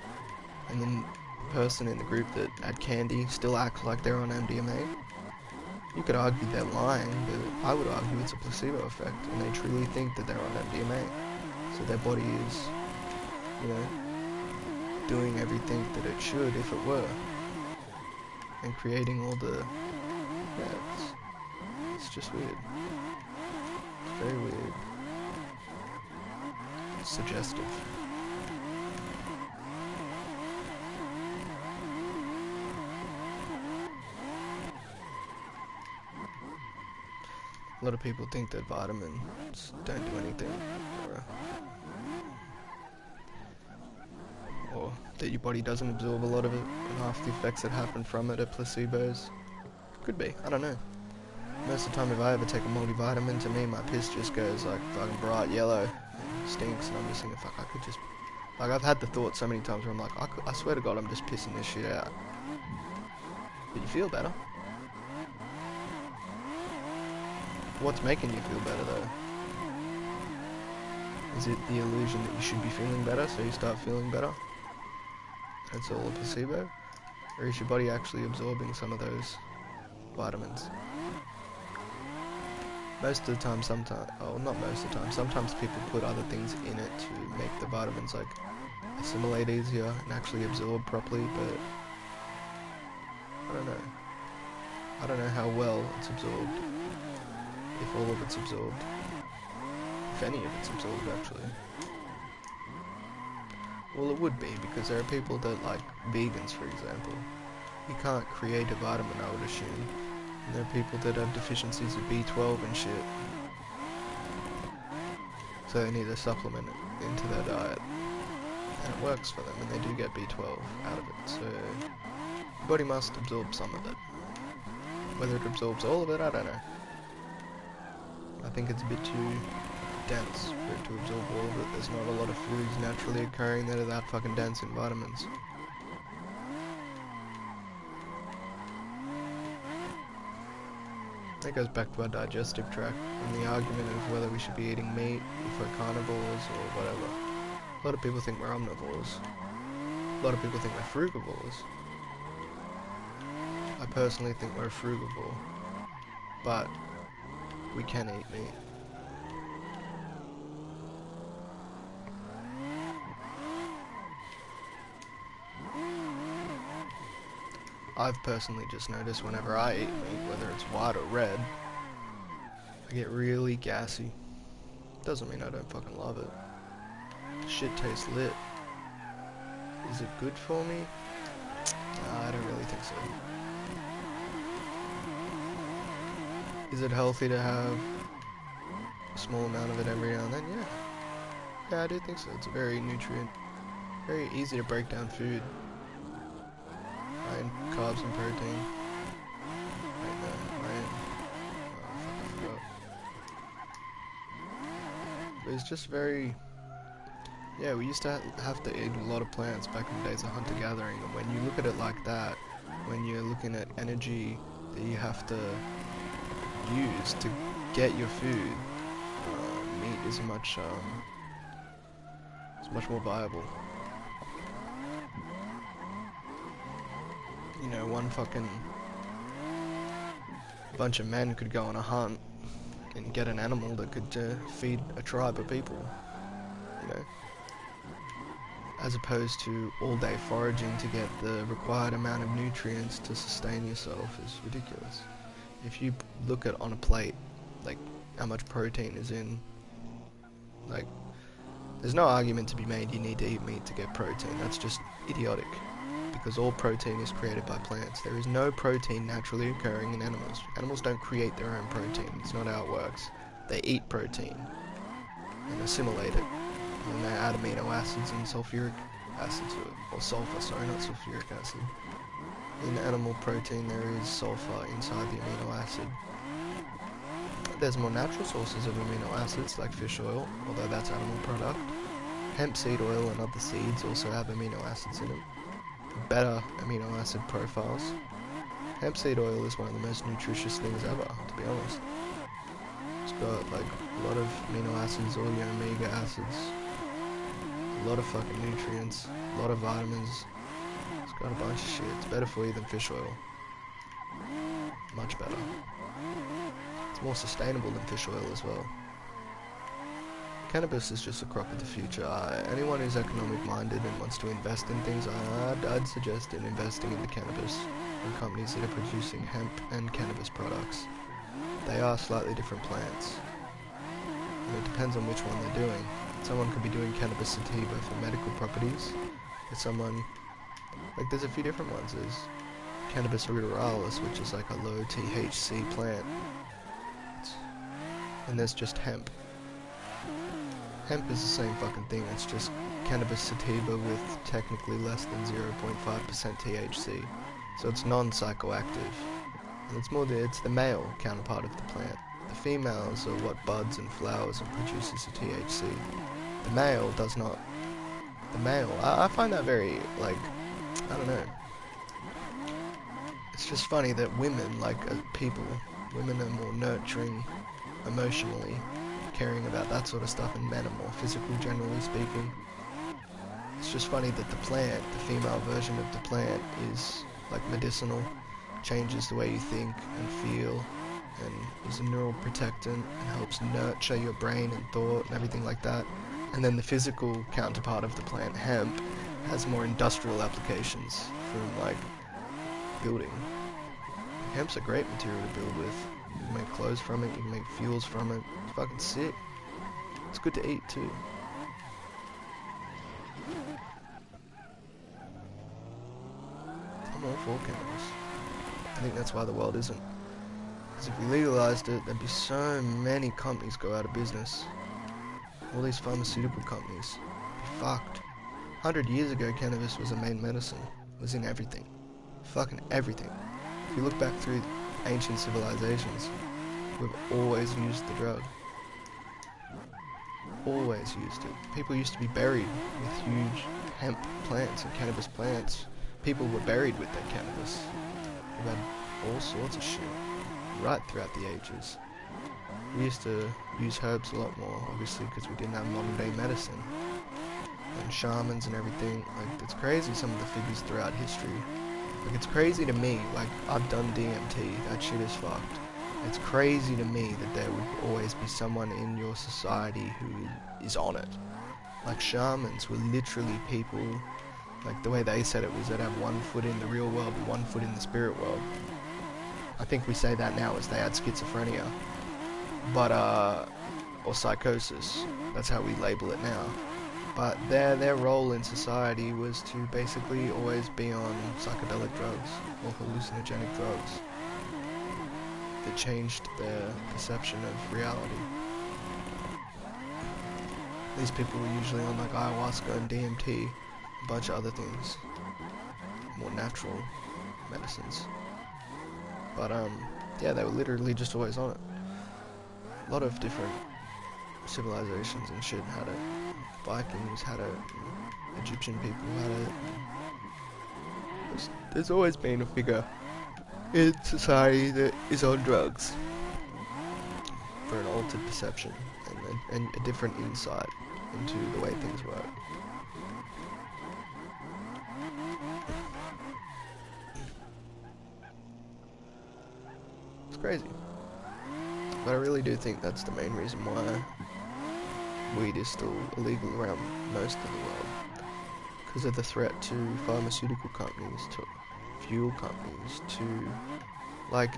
and then the person in the group that had candy still acts like they're on MDMA. You could argue they're lying, but I would argue it's a placebo effect, and they truly think that they're on MDMA. So their body is, you know, doing everything that it should if it were, and creating all the, yeah, it's just weird. It's very weird. It's suggestive. A lot of people think that vitamins don't do anything, or that your body doesn't absorb a lot of it, and half the effects that happen from it are placebos. Could be, I don't know. Most of the time if I ever take a multivitamin, to me my piss just goes like fucking bright yellow, and stinks, and I'm just thinking, fuck, I could just, like, I've had the thought so many times where I'm like, I swear to God I'm just pissing this shit out. But you feel better. What's making you feel better though? Is it the illusion that you should be feeling better, so you start feeling better? It's all a placebo? Or is your body actually absorbing some of those vitamins? Most of the time, not most of the time, sometimes people put other things in it to make the vitamins like assimilate easier and actually absorb properly, but I don't know. I don't know how well it's absorbed. If all of it's absorbed. If any of it's absorbed, actually. Well, it would be, because there are people that, like vegans for example, you can't create a vitamin, I would assume. And there are people that have deficiencies of B12 and shit. So they need to supplement it into their diet. And it works for them, and they do get B12 out of it. So the body must absorb some of it. Whether it absorbs all of it, I don't know. I think it's a bit too dense for it to absorb all of it. There's not a lot of foods naturally occurring that are that fucking dense in vitamins. That goes back to our digestive tract and the argument of whether we should be eating meat if we're carnivores or whatever. A lot of people think we're omnivores. A lot of people think we're frugivores. I personally think we're a frugivore, but we can eat meat. I've personally just noticed whenever I eat meat, whether it's white or red, I get really gassy. Doesn't mean I don't fucking love it. Shit tastes lit. Is it good for me? I don't really think so. Is it healthy to have a small amount of it every now and then? Yeah. Yeah, I do think so. It's a very very easy to break down food. High in carbs and protein. I forgot. But it's just very... Yeah, we used to have to eat a lot of plants back in the days of hunter-gathering, and when you look at it like that, when you're looking at energy that you have to use to get your food, meat is much more viable. You know, one fucking bunch of men could go on a hunt and get an animal that could feed a tribe of people, you know, as opposed to all day foraging to get the required amount of nutrients to sustain yourself is ridiculous. If you look at on a plate, like, how much protein is in, like, there's no argument to be made you need to eat meat to get protein. That's just idiotic, because all protein is created by plants. There is no protein naturally occurring in animals. Animals don't create their own protein. It's not how it works. They eat protein and assimilate it, and they add amino acids and sulfuric acid to it, or sulfur, sorry, not sulfuric acid. In animal protein there is sulfur inside the amino acid. There's more natural sources of amino acids like fish oil, although that's animal product. Hemp seed oil and other seeds also have amino acids in them. Better amino acid profiles. Hemp seed oil is one of the most nutritious things ever, to be honest. It's got like a lot of amino acids, all your omega acids, a lot of fucking nutrients, a lot of vitamins. It's got a bunch of shit. It's better for you than fish oil. Much better. It's more sustainable than fish oil as well. Cannabis is just a crop of the future. Anyone who's economic minded and wants to invest in things, I'd suggest investing in the cannabis and companies that are producing hemp and cannabis products. They are slightly different plants, and it depends on which one they're doing. Someone could be doing cannabis sativa for medical properties. There's someone, like, there's a few different ones. There's Cannabis ruderalis, which is like a low THC plant, and there's just hemp. Hemp is the same fucking thing, it's just cannabis sativa with technically less than 0.5% THC, so it's non-psychoactive, and it's the male counterpart of the plant. The females are what buds and flowers and produces the THC. The male does not. The male, I find that very, like, I don't know. It's just funny that women, like women are more nurturing emotionally, caring about that sort of stuff, and men are more physical, generally speaking. It's just funny that the plant, the female version of the plant, is like medicinal, changes the way you think and feel, and is a neural protectant and helps nurture your brain and thought and everything like that. And then the physical counterpart of the plant, hemp, has more industrial applications from like building. Hemp's a great material to build with. You can make clothes from it, you can make fuels from it. It's fucking sick. It's good to eat too. I'm all for cannabis. I think that's why the world isn't. Because if we legalized it, there'd be so many companies go out of business. All these pharmaceutical companies. Be fucked. 100 years ago, cannabis was a main medicine. It was in everything. Fucking everything. If you look back through ancient civilizations, we've always used the drug. Always used it. People used to be buried with huge hemp plants and cannabis plants. People were buried with their cannabis. We've had all sorts of shit right throughout the ages. We used to use herbs a lot more, obviously, because we didn't have modern day medicine. And shamans and everything. Like, it's crazy, some of the figures throughout history. Like, it's crazy to me, like, I've done DMT, that shit is fucked. It's crazy to me that there would always be someone in your society who is on it. Like, shamans were literally people like the way they said it was they'd have 1 foot in the real world and 1 foot in the spirit world. I think we say that now as they had schizophrenia, but or psychosis. That's how we label it now. But their role in society was to basically always be on psychedelic drugs or hallucinogenic drugs that changed their perception of reality. These people were usually on like ayahuasca and DMT, a bunch of other things, more natural medicines. But yeah, they were literally just always on it. A lot of different civilizations and shit had it. Vikings had it. Egyptian people had it. There's always been a figure in society that is on drugs for an altered perception and a different insight into the way things work. It's crazy. But I really do think that's the main reason why weed is still illegal around most of the world. Because of the threat to pharmaceutical companies, to fuel companies, to like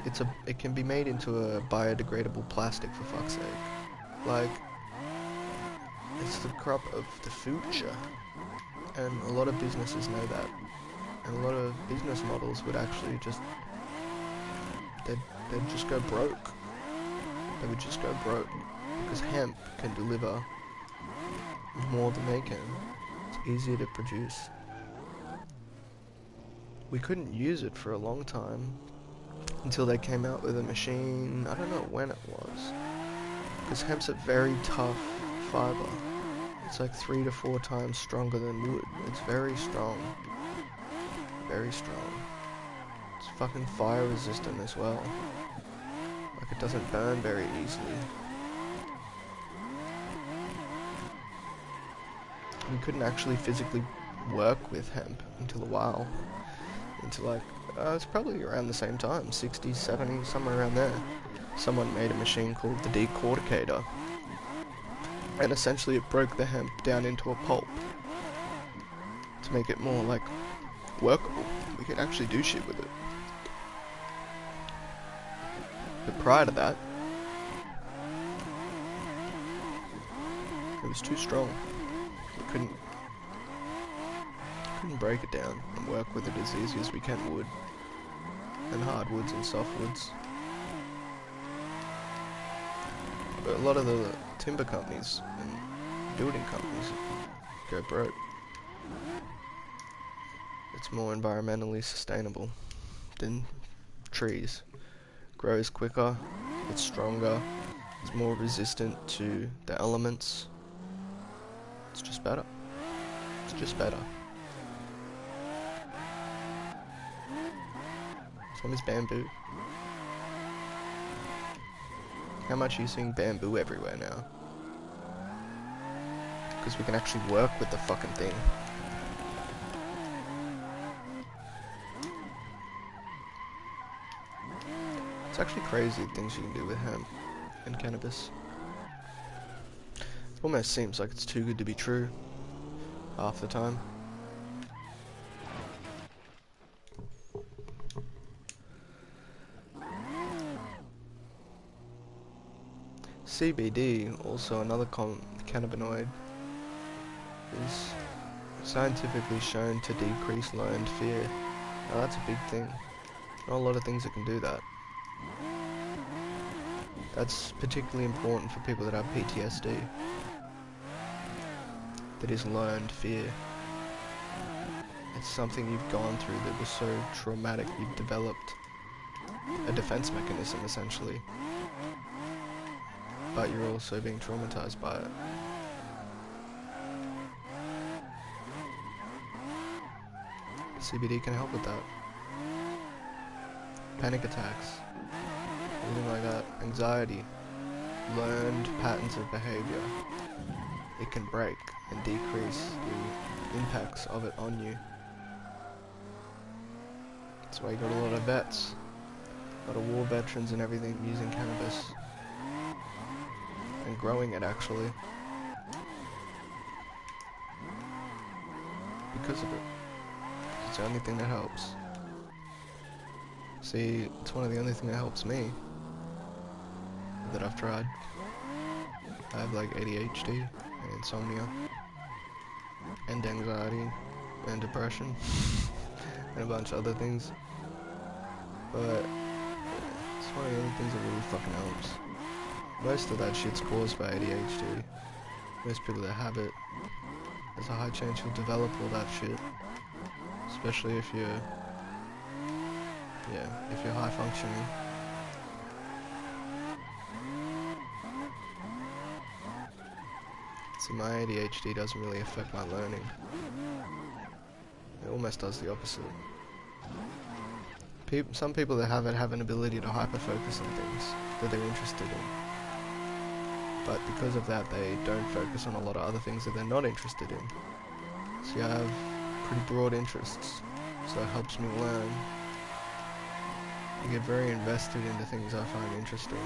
it can be made into a biodegradable plastic, for fuck's sake. Like, it's the crop of the future, and a lot of businesses know that, and a lot of business models would actually just they'd just go broke. They would just go broke because hemp can deliver more than they can. It's easier to produce. We couldn't use it for a long time until they came out with a machine. I don't know when it was, because hemp's a very tough fiber. It's like 3 to 4 times stronger than wood. It's very strong. Very strong. It's fucking fire resistant as well. Like, it doesn't burn very easily. We couldn't actually physically work with hemp until a while. Until like, it's probably around the same time, 60s, 70s, somewhere around there. Someone made a machine called the decorticator. And essentially it broke the hemp down into a pulp to make it more, like, workable. We could actually do shit with it. But prior to that, it was too strong. We couldn't break it down and work with it as easy as we can wood, and hardwoods and softwoods. But a lot of the timber companies and building companies go broke. It's more environmentally sustainable than trees. Grows quicker, it's stronger, it's more resistant to the elements. It's just better. It's just better. Same as bamboo. How much are you seeing bamboo everywhere now? Because we can actually work with the fucking thing. It's actually crazy the things you can do with hemp and cannabis. It almost seems like it's too good to be true half the time. CBD, also another cannabinoid, is scientifically shown to decrease learned fear. Now that's a big thing. Not a lot of things that can do that. That's particularly important for people that have PTSD. That is learned fear. It's something you've gone through that was so traumatic you've developed a defense mechanism, essentially. But you're also being traumatized by it. CBD can help with that. Panic attacks, anything like that, anxiety, learned patterns of behavior. It can break and decrease the impacts of it on you. That's why you got a lot of vets, a lot of war veterans and everything using cannabis. And growing it, actually. Because of it. It's the only thing that helps. See, it's one of the only things that helps me that I've tried. I have like ADHD and insomnia and anxiety and depression and a bunch of other things. But it's one of the only things that really fucking helps. Most of that shit's caused by ADHD. Most people that have it, there's a high chance you'll develop all that shit. Especially if you're, if you're high functioning. See, my ADHD doesn't really affect my learning. It almost does the opposite. Some people that have it have an ability to hyper-focus on things that they're interested in. But because of that, they don't focus on a lot of other things that they're not interested in. See, I have pretty broad interests, so it helps me learn. I get very invested into things I find interesting.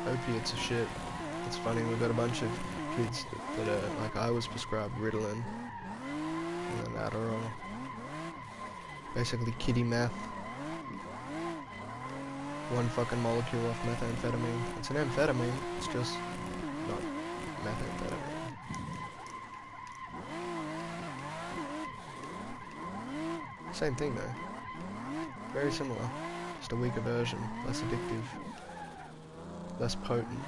Opiates are shit. It's funny, we've got a bunch of kids that are, like, I was prescribed Ritalin and then Adderall. Basically kiddie meth. One fucking molecule off methamphetamine. It's an amphetamine, it's just not methamphetamine. Same thing though. Very similar. Just a weaker version, less addictive. Less potent.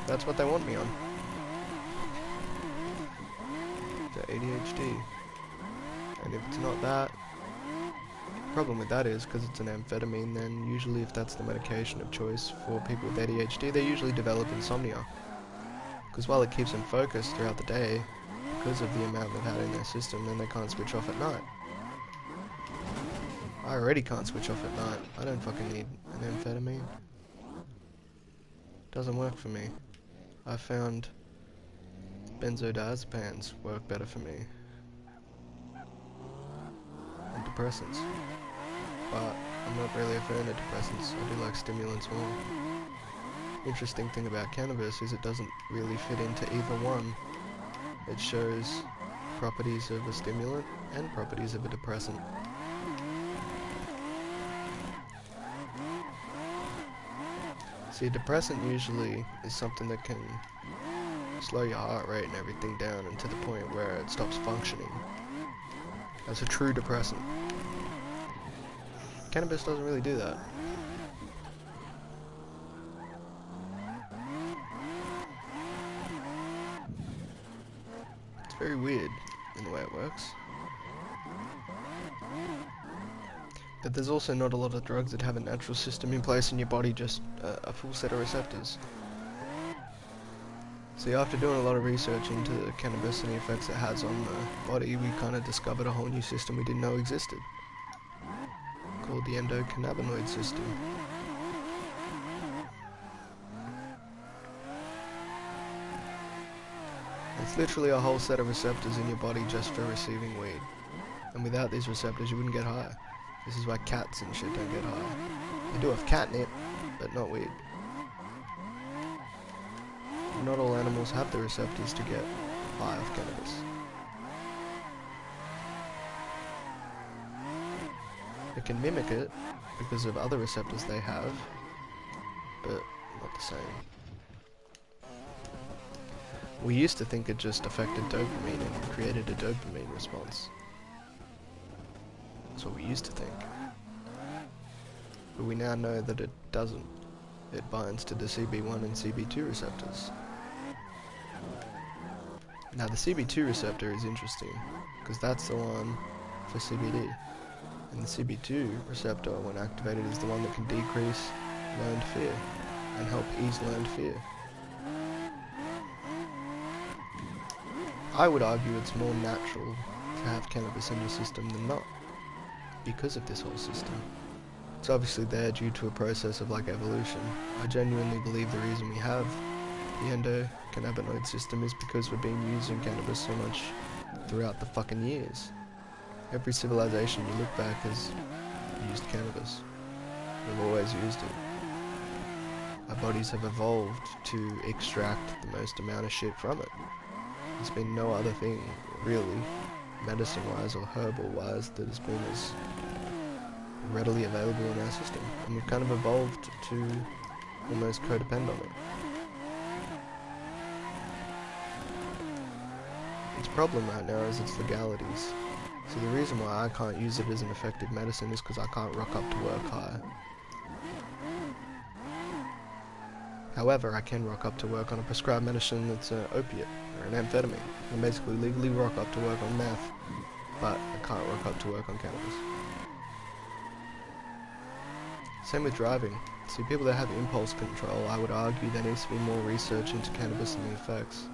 That's what they want me on. The ADHD. And if it's not that, the problem with that is, because it's an amphetamine, then usually if that's the medication of choice for people with ADHD, they usually develop insomnia. Because while it keeps them focused throughout the day, because of the amount they've had in their system, then they can't switch off at night. I already can't switch off at night. I don't fucking need an amphetamine. Doesn't work for me. I found benzodiazepines work better for me. And depressants. But I'm not really a fan of depressants. I do like stimulants more. Interesting thing about cannabis is it doesn't really fit into either one. It shows properties of a stimulant and properties of a depressant. See, a depressant usually is something that can slow your heart rate and everything down and to the point where it stops functioning. That's a true depressant. Cannabis doesn't really do that. It's very weird in the way it works. But there's also not a lot of drugs that have a natural system in place in your body, just a full set of receptors. See, after doing a lot of research into cannabis and the effects it has on the body, we kind of discovered a whole new system we didn't know existed, called the endocannabinoid system. It's literally a whole set of receptors in your body just for receiving weed. And without these receptors, you wouldn't get high. This is why cats and shit don't get high. They do have catnip, but not weed. Not all animals have the receptors to get high off cannabis. They can mimic it because of other receptors they have, but not the same. We used to think it just affected dopamine and created a dopamine response. That's what we used to think. But we now know that it doesn't. It binds to the CB1 and CB2 receptors. Now the CB2 receptor is interesting, because that's the one for CBD. And the CB2 receptor, when activated, is the one that can decrease learned fear and help ease learned fear. I would argue it's more natural to have cannabis in your system than not, because of this whole system. It's obviously there due to a process of like evolution. I genuinely believe the reason we have the endocannabinoid system is because we've been using cannabis so much throughout the fucking years. Every civilization you look back has used cannabis. We've always used it. Our bodies have evolved to extract the most amount of shit from it. There's been no other thing, really, medicine-wise or herbal-wise, that has been as readily available in our system. And we've kind of evolved to almost codepend on it. Its problem right now is its legalities. So the reason why I can't use it as an effective medicine is because I can't rock up to work high. However, I can rock up to work on a prescribed medicine that's an opiate or an amphetamine. I can basically legally rock up to work on meth, but I can't rock up to work on cannabis. Same with driving. See, people that have impulse control, I would argue there needs to be more research into cannabis and the effects.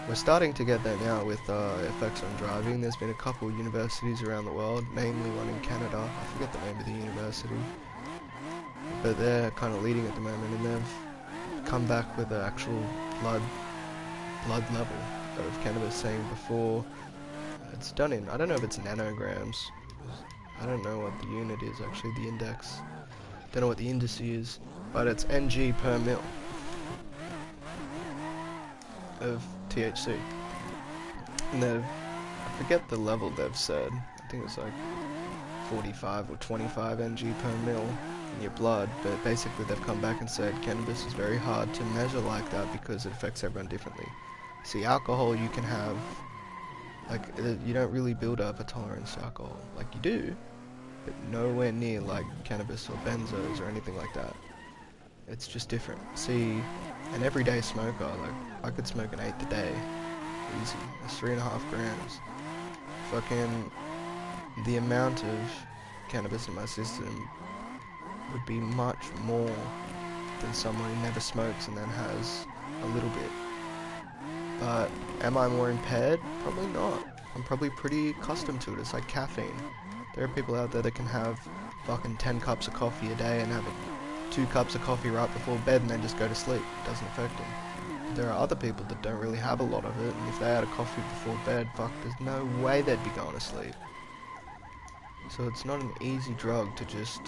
We're starting to get that now with effects on driving. There's been a couple universities around the world, namely one in Canada. I forget the name of the university, but they're kind of leading at the moment, and they've come back with an actual blood level of cannabis, saying before it's done in, I don't know if it's nanograms, I don't know what the unit is actually, the index, don't know what the index is, but it's ng per mil of THC, and I forget the level they've said, I think it's like 45 or 25 ng per mil in your blood, but basically they've come back and said cannabis is very hard to measure like that because it affects everyone differently. See, alcohol you can have, like, you don't really build up a tolerance to alcohol, like you do, but nowhere near like cannabis or benzos or anything like that. It's just different. See, an everyday smoker, like, I could smoke an 8th a day, easy, that's 3.5 grams. Fucking, the amount of cannabis in my system would be much more than someone who never smokes and then has a little bit. But am I more impaired? Probably not. I'm probably pretty accustomed to it. It's like caffeine. There are people out there that can have fucking 10 cups of coffee a day and have 2 cups of coffee right before bed and then just go to sleep. It doesn't affect them. There are other people that don't really have a lot of it, and if they had a coffee before bed, fuck, there's no way they'd be going to sleep. So it's not an easy drug to just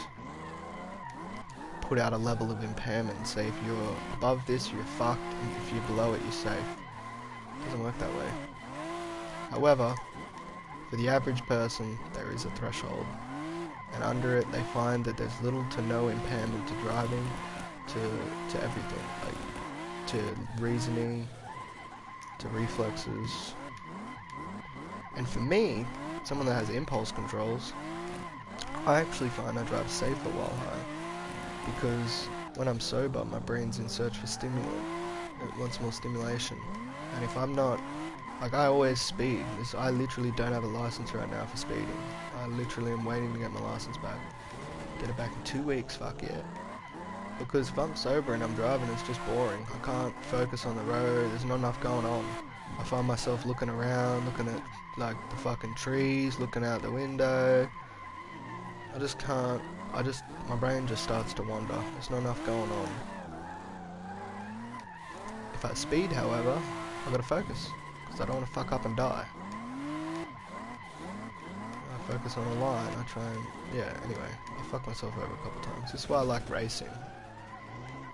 put out a level of impairment. Say if you're above this, you're fucked, and if you're below it, you're safe. It doesn't work that way. However, for the average person, there is a threshold, and under it, they find that there's little to no impairment to driving, to everything, like to reasoning, to reflexes. And for me, someone that has impulse controls, I actually find I drive safer while high, because when I'm sober, my brain's in search for stimulant. It wants more stimulation. And if I'm not, like, I always speed. I literally don't have a license right now for speeding. I literally am waiting to get my license back. Get it back in 2 weeks, fuck yeah. Because if I'm sober and I'm driving, it's just boring. I can't focus on the road, there's not enough going on. I find myself looking around, looking at, like, the fucking trees, looking out the window. I just can't, my brain just starts to wander. There's not enough going on. If I speed, however, I've got to focus, because I don't want to fuck up and die. I focus on a line, I try and, yeah, anyway, I fuck myself over a couple times. This is why I like racing,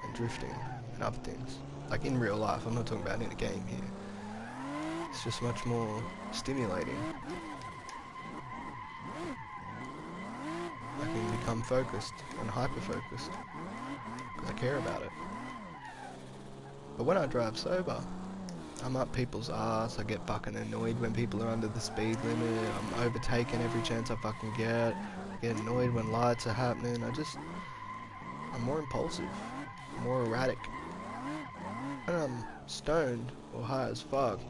and drifting, and other things. Like in real life, I'm not talking about in a game here. It's just much more stimulating. I can become focused and hyper-focused, because I care about it. But when I drive sober, I'm up people's arse, I get fucking annoyed when people are under the speed limit, I'm overtaking every chance I fucking get, I get annoyed when lights are happening, I'm more impulsive, more erratic. When I'm stoned or high as fuck,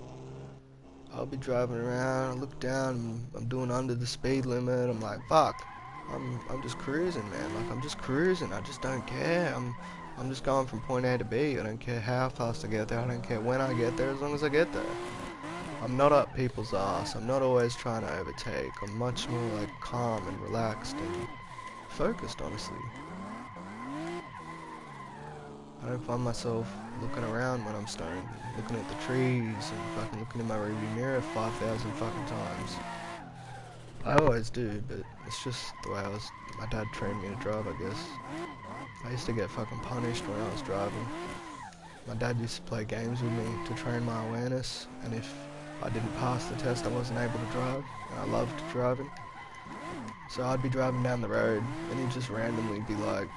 I'll be driving around, I look down, I'm doing under the speed limit, I'm like, fuck, I'm just cruising, man, like I'm just cruising, I just don't care, I'm just going from point A to B. I don't care how fast I get there. I don't care when I get there, as long as I get there. I'm not up people's ass. I'm not always trying to overtake. I'm much more like calm and relaxed and focused, honestly. I don't find myself looking around when I'm stoned, looking at the trees and fucking looking in my rearview mirror 5,000 fucking times. I always do, but it's just the way my dad trained me to drive, I guess. I used to get fucking punished when I was driving. My dad used to play games with me to train my awareness, and if I didn't pass the test, I wasn't able to drive, and I loved driving. So I'd be driving down the road, and he'd just randomly be like,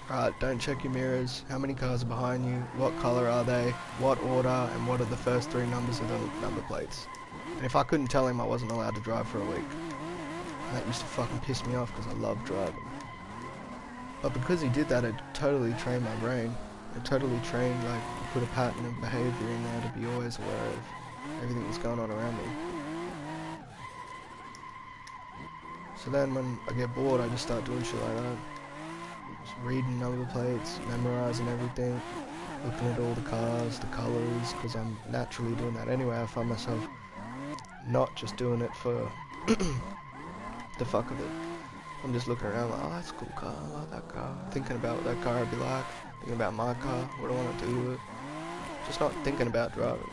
alright, don't check your mirrors, how many cars are behind you, what colour are they, what order, and what are the first 3 numbers of the number plates. And if I couldn't tell him, I wasn't allowed to drive for a week. And that used to fucking piss me off because I loved driving. But because he did that, it totally trained my brain. It totally trained, like, put a pattern of behaviour in there to be always aware of everything that's going on around me. So then when I get bored, I just start doing shit like that. Just reading number plates, memorising everything, looking at all the cars, the colours, because I'm naturally doing that anyway. I find myself not just doing it for the fuck of it. I'm just looking around like, oh, that's a cool car, I like that car. Thinking about what that car would be like, thinking about my car, what do I want to do with it. Just not thinking about driving.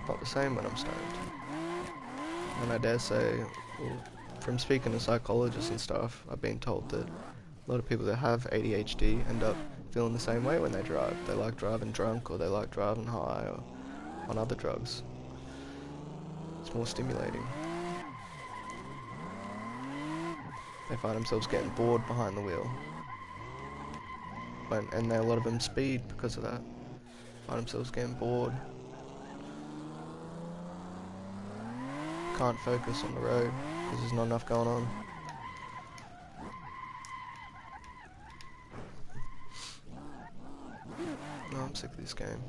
Not the same when I'm stoned. And I dare say, well, from speaking to psychologists and stuff, I've been told that a lot of people that have ADHD end up feeling the same way when they drive. They like driving drunk, or they like driving high, or on other drugs. It's more stimulating. They find themselves getting bored behind the wheel. And a lot of them speed because of that. Find themselves getting bored. Can't focus on the road because there's not enough going on. No, I'm sick of this game.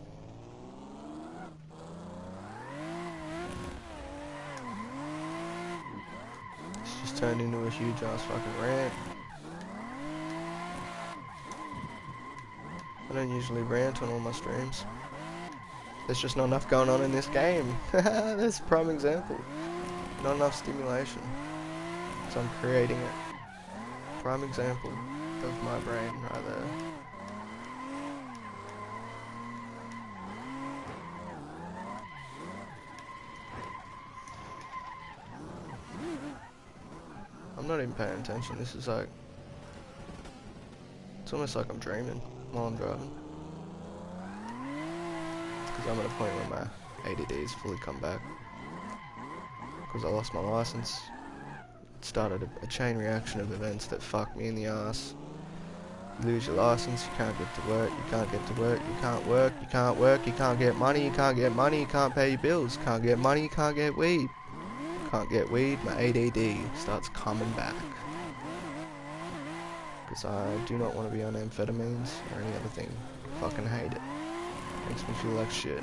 It's just turned into a huge ass fucking rant. I don't usually rant on all my streams. There's just not enough going on in this game. That's a prime example. Not enough stimulation. So I'm creating it. Prime example of my brain right there. I'm not even paying attention. This is like, it's almost like I'm dreaming while I'm driving. It's because I'm at a point where my ADD's fully come back. Because I lost my license. It started a chain reaction of events that fucked me in the ass. You lose your license, you can't get to work, you can't get to work, you can't work, you can't work, you can't get money, you can't get money, you can't pay your bills, can't get money, you can't get weed. Can't get weed, my ADD starts coming back. Because I do not want to be on amphetamines or any other thing. Fucking hate it. Makes me feel like shit.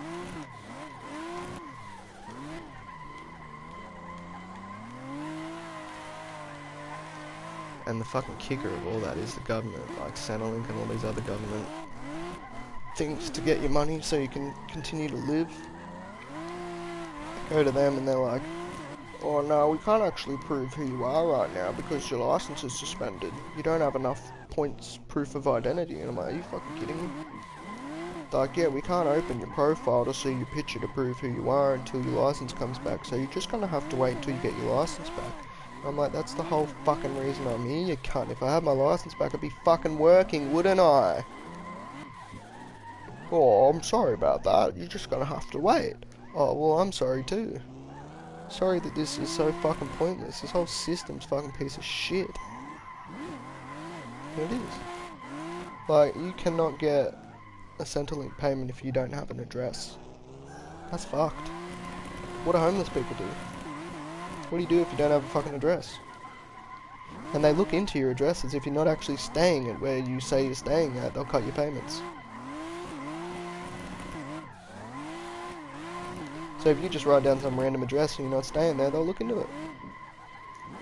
And the fucking kicker of all that is the government, like Centrelink and all these other government things to get your money so you can continue to live. Go to them and they're like, oh no, we can't actually prove who you are right now because your license is suspended. You don't have enough points proof of identity. And I'm like, are you fucking kidding me? They're like, yeah, we can't open your profile to see your picture to prove who you are until your license comes back. So you're just gonna have to wait until you get your license back. And I'm like, that's the whole fucking reason I'm here, you cunt. If I had my license back, I'd be fucking working, wouldn't I? Oh, I'm sorry about that. You're just gonna have to wait. Oh, well, I'm sorry too. Sorry that this is so fucking pointless. This whole system's fucking piece of shit. It is. Like, you cannot get a Centrelink payment if you don't have an address. That's fucked. What do homeless people do? What do you do if you don't have a fucking address? And they look into your address as if you're not actually staying at where you say you're staying at. They'll cut your payments. So if you just write down some random address and you're not staying there, they'll look into it.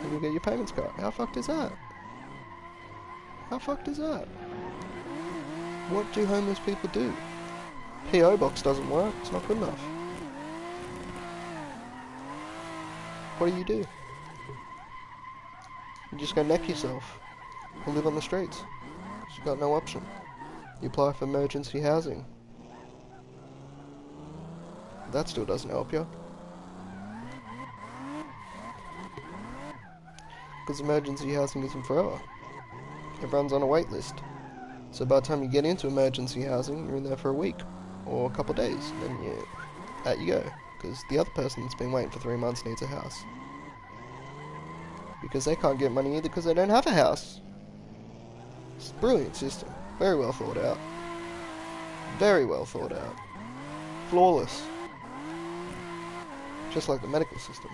And you'll get your payments cut. How fucked is that? How fucked is that? What do homeless people do? P.O. box doesn't work. It's not good enough. What do? You just go neck yourself. Or live on the streets. You've got no option. You apply for emergency housing. That still doesn't help you. because emergency housing isn't forever. Everyone's on a wait list. So by the time you get into emergency housing, you're in there for a week or a couple of days. Then out you go, because the other person that's been waiting for 3 months needs a house. Because they can't get money either because they don't have a house. It's a brilliant system. Very well thought out. Very well thought out. Flawless. Just like the medical system.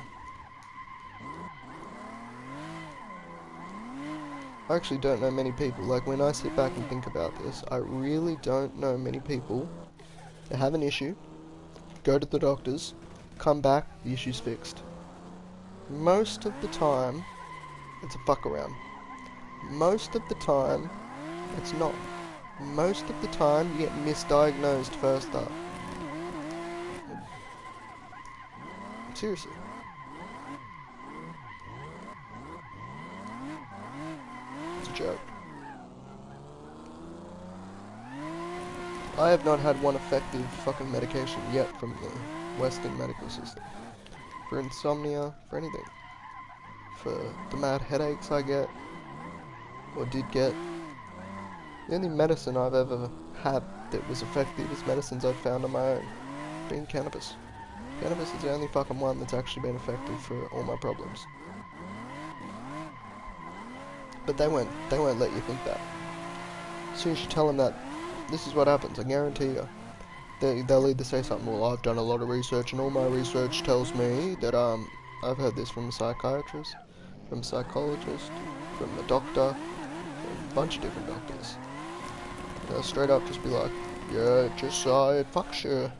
I actually don't know many people, like when I sit back and think about this, I really don't know many people that have an issue, go to the doctors, come back, the issue's fixed. Most of the time, it's a fuck around. Most of the time, it's not. Most of the time, you get misdiagnosed first up. Seriously. It's a joke. I have not had one effective fucking medication yet from the Western medical system. For insomnia, for anything. For the mad headaches I get, or did get. The only medicine I've ever had that was effective is medicines I've found on my own, being cannabis. Cannabis is the only fucking one that's actually been effective for all my problems. But they won't let you think that. As soon as you tell them that, this is what happens, I guarantee you. They'll either say something, well, I've done a lot of research and all my research tells me that, I've heard this from a psychiatrist, from a psychologist, from a doctor, from a bunch of different doctors. They'll straight up just be like, yeah, just it fucks you.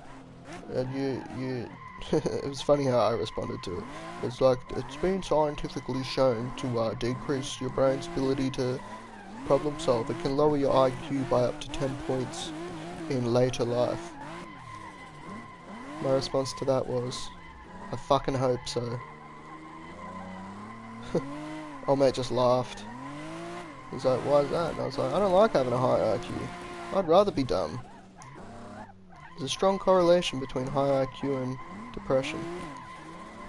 And you it was funny how I responded to it. It's like, it's been scientifically shown to decrease your brain's ability to problem solve. It can lower your IQ by up to 10 points in later life. My response to that was, I fucking hope so. Old mate just laughed. He's like, why is that? And I was like, I don't like having a high IQ. I'd rather be dumb. There's a strong correlation between high IQ and depression.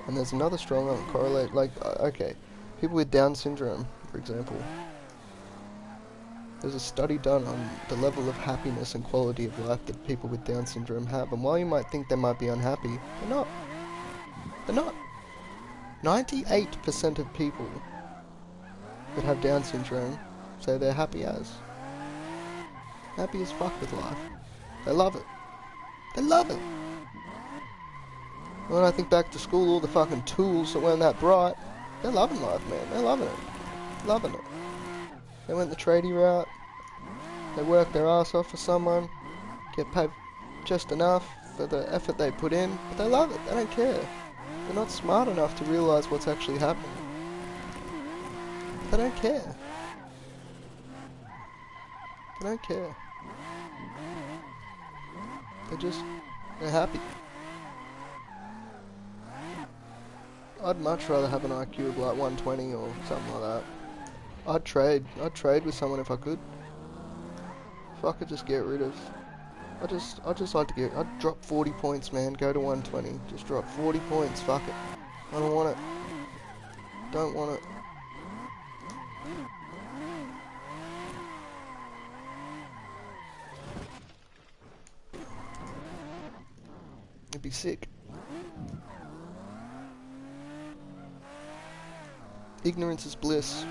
And there's another strong correlate, like, okay, people with Down syndrome, for example. There's a study done on the level of happiness and quality of life that people with Down syndrome have. And while you might think they might be unhappy, they're not. They're not. 98% of people that have Down syndrome say they're happy as. Happy as fuck with life. They love it. They love it. When I think back to school, all the fucking tools that weren't that bright, they're loving life, man. They're loving it. Loving it. They went the tradie route. They worked their ass off for someone. Get paid just enough for the effort they put in. But they love it. They don't care. They're not smart enough to realise what's actually happening. They don't care. They don't care. They're happy. I'd much rather have an IQ of like 120 or something like that. I'd trade with someone if I could. If I could just get rid of... I'd just like to get... I'd drop 40 points, man. Go to 120. Just drop 40 points. Fuck it. I don't want it. Don't want it. It'd be sick. Ignorance is bliss.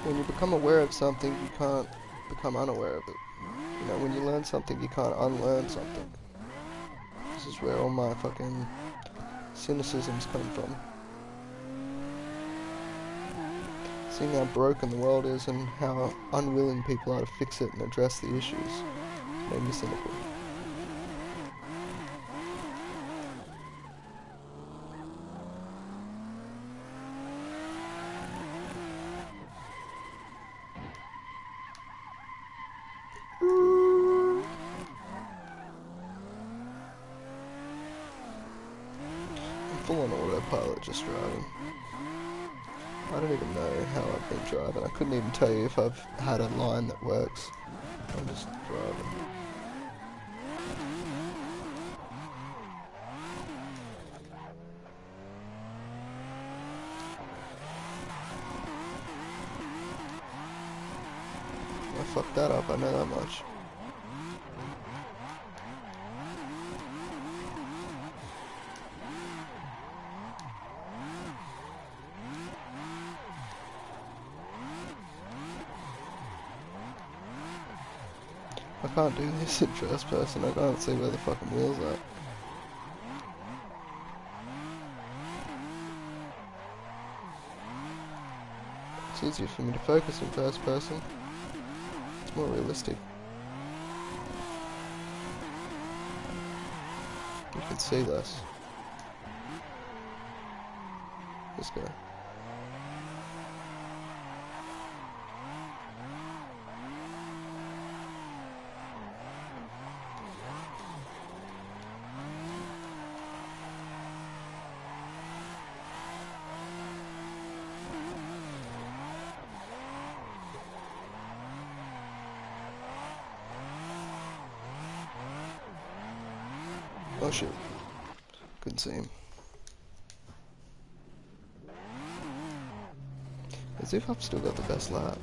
When you become aware of something, you can't become unaware of it. You know, when you learn something, you can't unlearn something. This is where all my fucking cynicisms come from. Seeing how broken the world is and how unwilling people are to fix it and address the issues made me cynical. Full on autopilot just driving. I don't even know how I've been driving. I couldn't even tell you if I've had a line that works. I'm just driving. fuck that up, I know that much. I can't do this in first person, I can't see where the fucking wheel's at. It's easier for me to focus in first person. It's more realistic. You can see less. This guy. Oh shit. Couldn't see him. As if I've still got the best lap.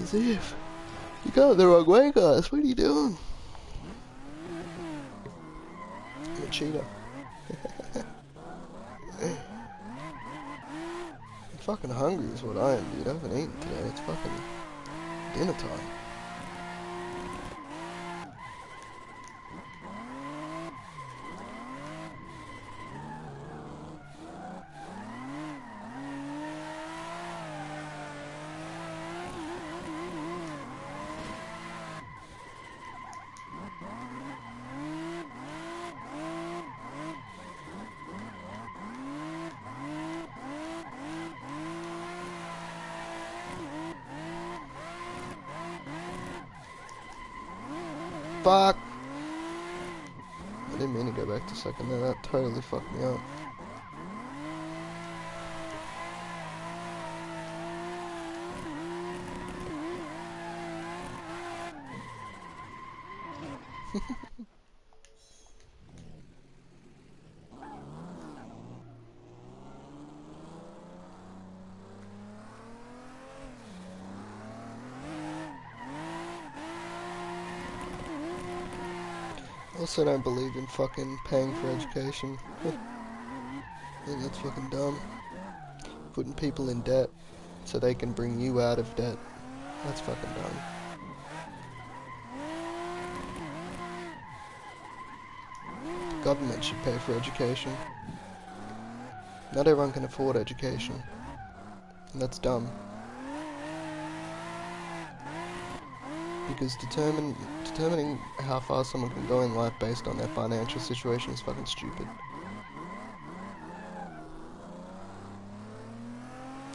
As if. You got it the wrong way, guys. What are you doing? I'm a cheater. I'm fucking hungry is what I am, dude. I haven't eaten today. It's fucking dinner time. Fuck! I didn't mean to go back to second there, that totally fucked me up. Also don't believe in fucking paying for education. I think that's fucking dumb. Putting people in debt so they can bring you out of debt. That's fucking dumb. The government should pay for education. Not everyone can afford education. And that's dumb. Because determining how far someone can go in life based on their financial situation is fucking stupid.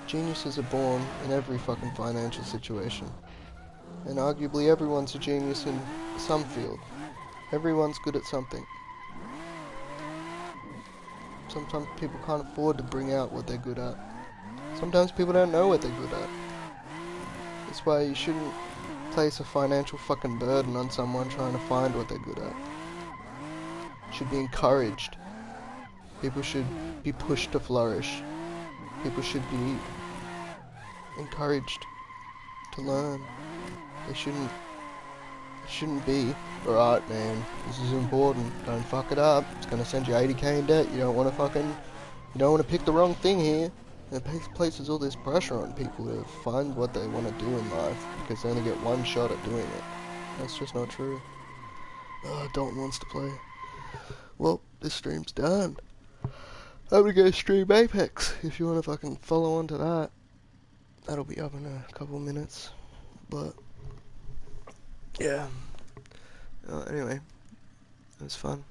Geniuses are born in every fucking financial situation. And arguably everyone's a genius in some field. Everyone's good at something. Sometimes people can't afford to bring out what they're good at. Sometimes people don't know what they're good at. That's why you shouldn't place a financial fucking burden on someone trying to find what they're good at. Should be encouraged. People should be pushed to flourish. People should be encouraged to learn. They shouldn't be, alright man, this is important, don't fuck it up, it's gonna send you 80k in debt, you don't wanna pick the wrong thing here. It places all this pressure on people to find what they want to do in life because they only get one shot at doing it. That's just not true. Dalton wants to play. Well, this stream's done. I'm gonna go stream Apex if you want to fucking follow on to that. That'll be up in a couple minutes. But, yeah. Anyway, it was fun.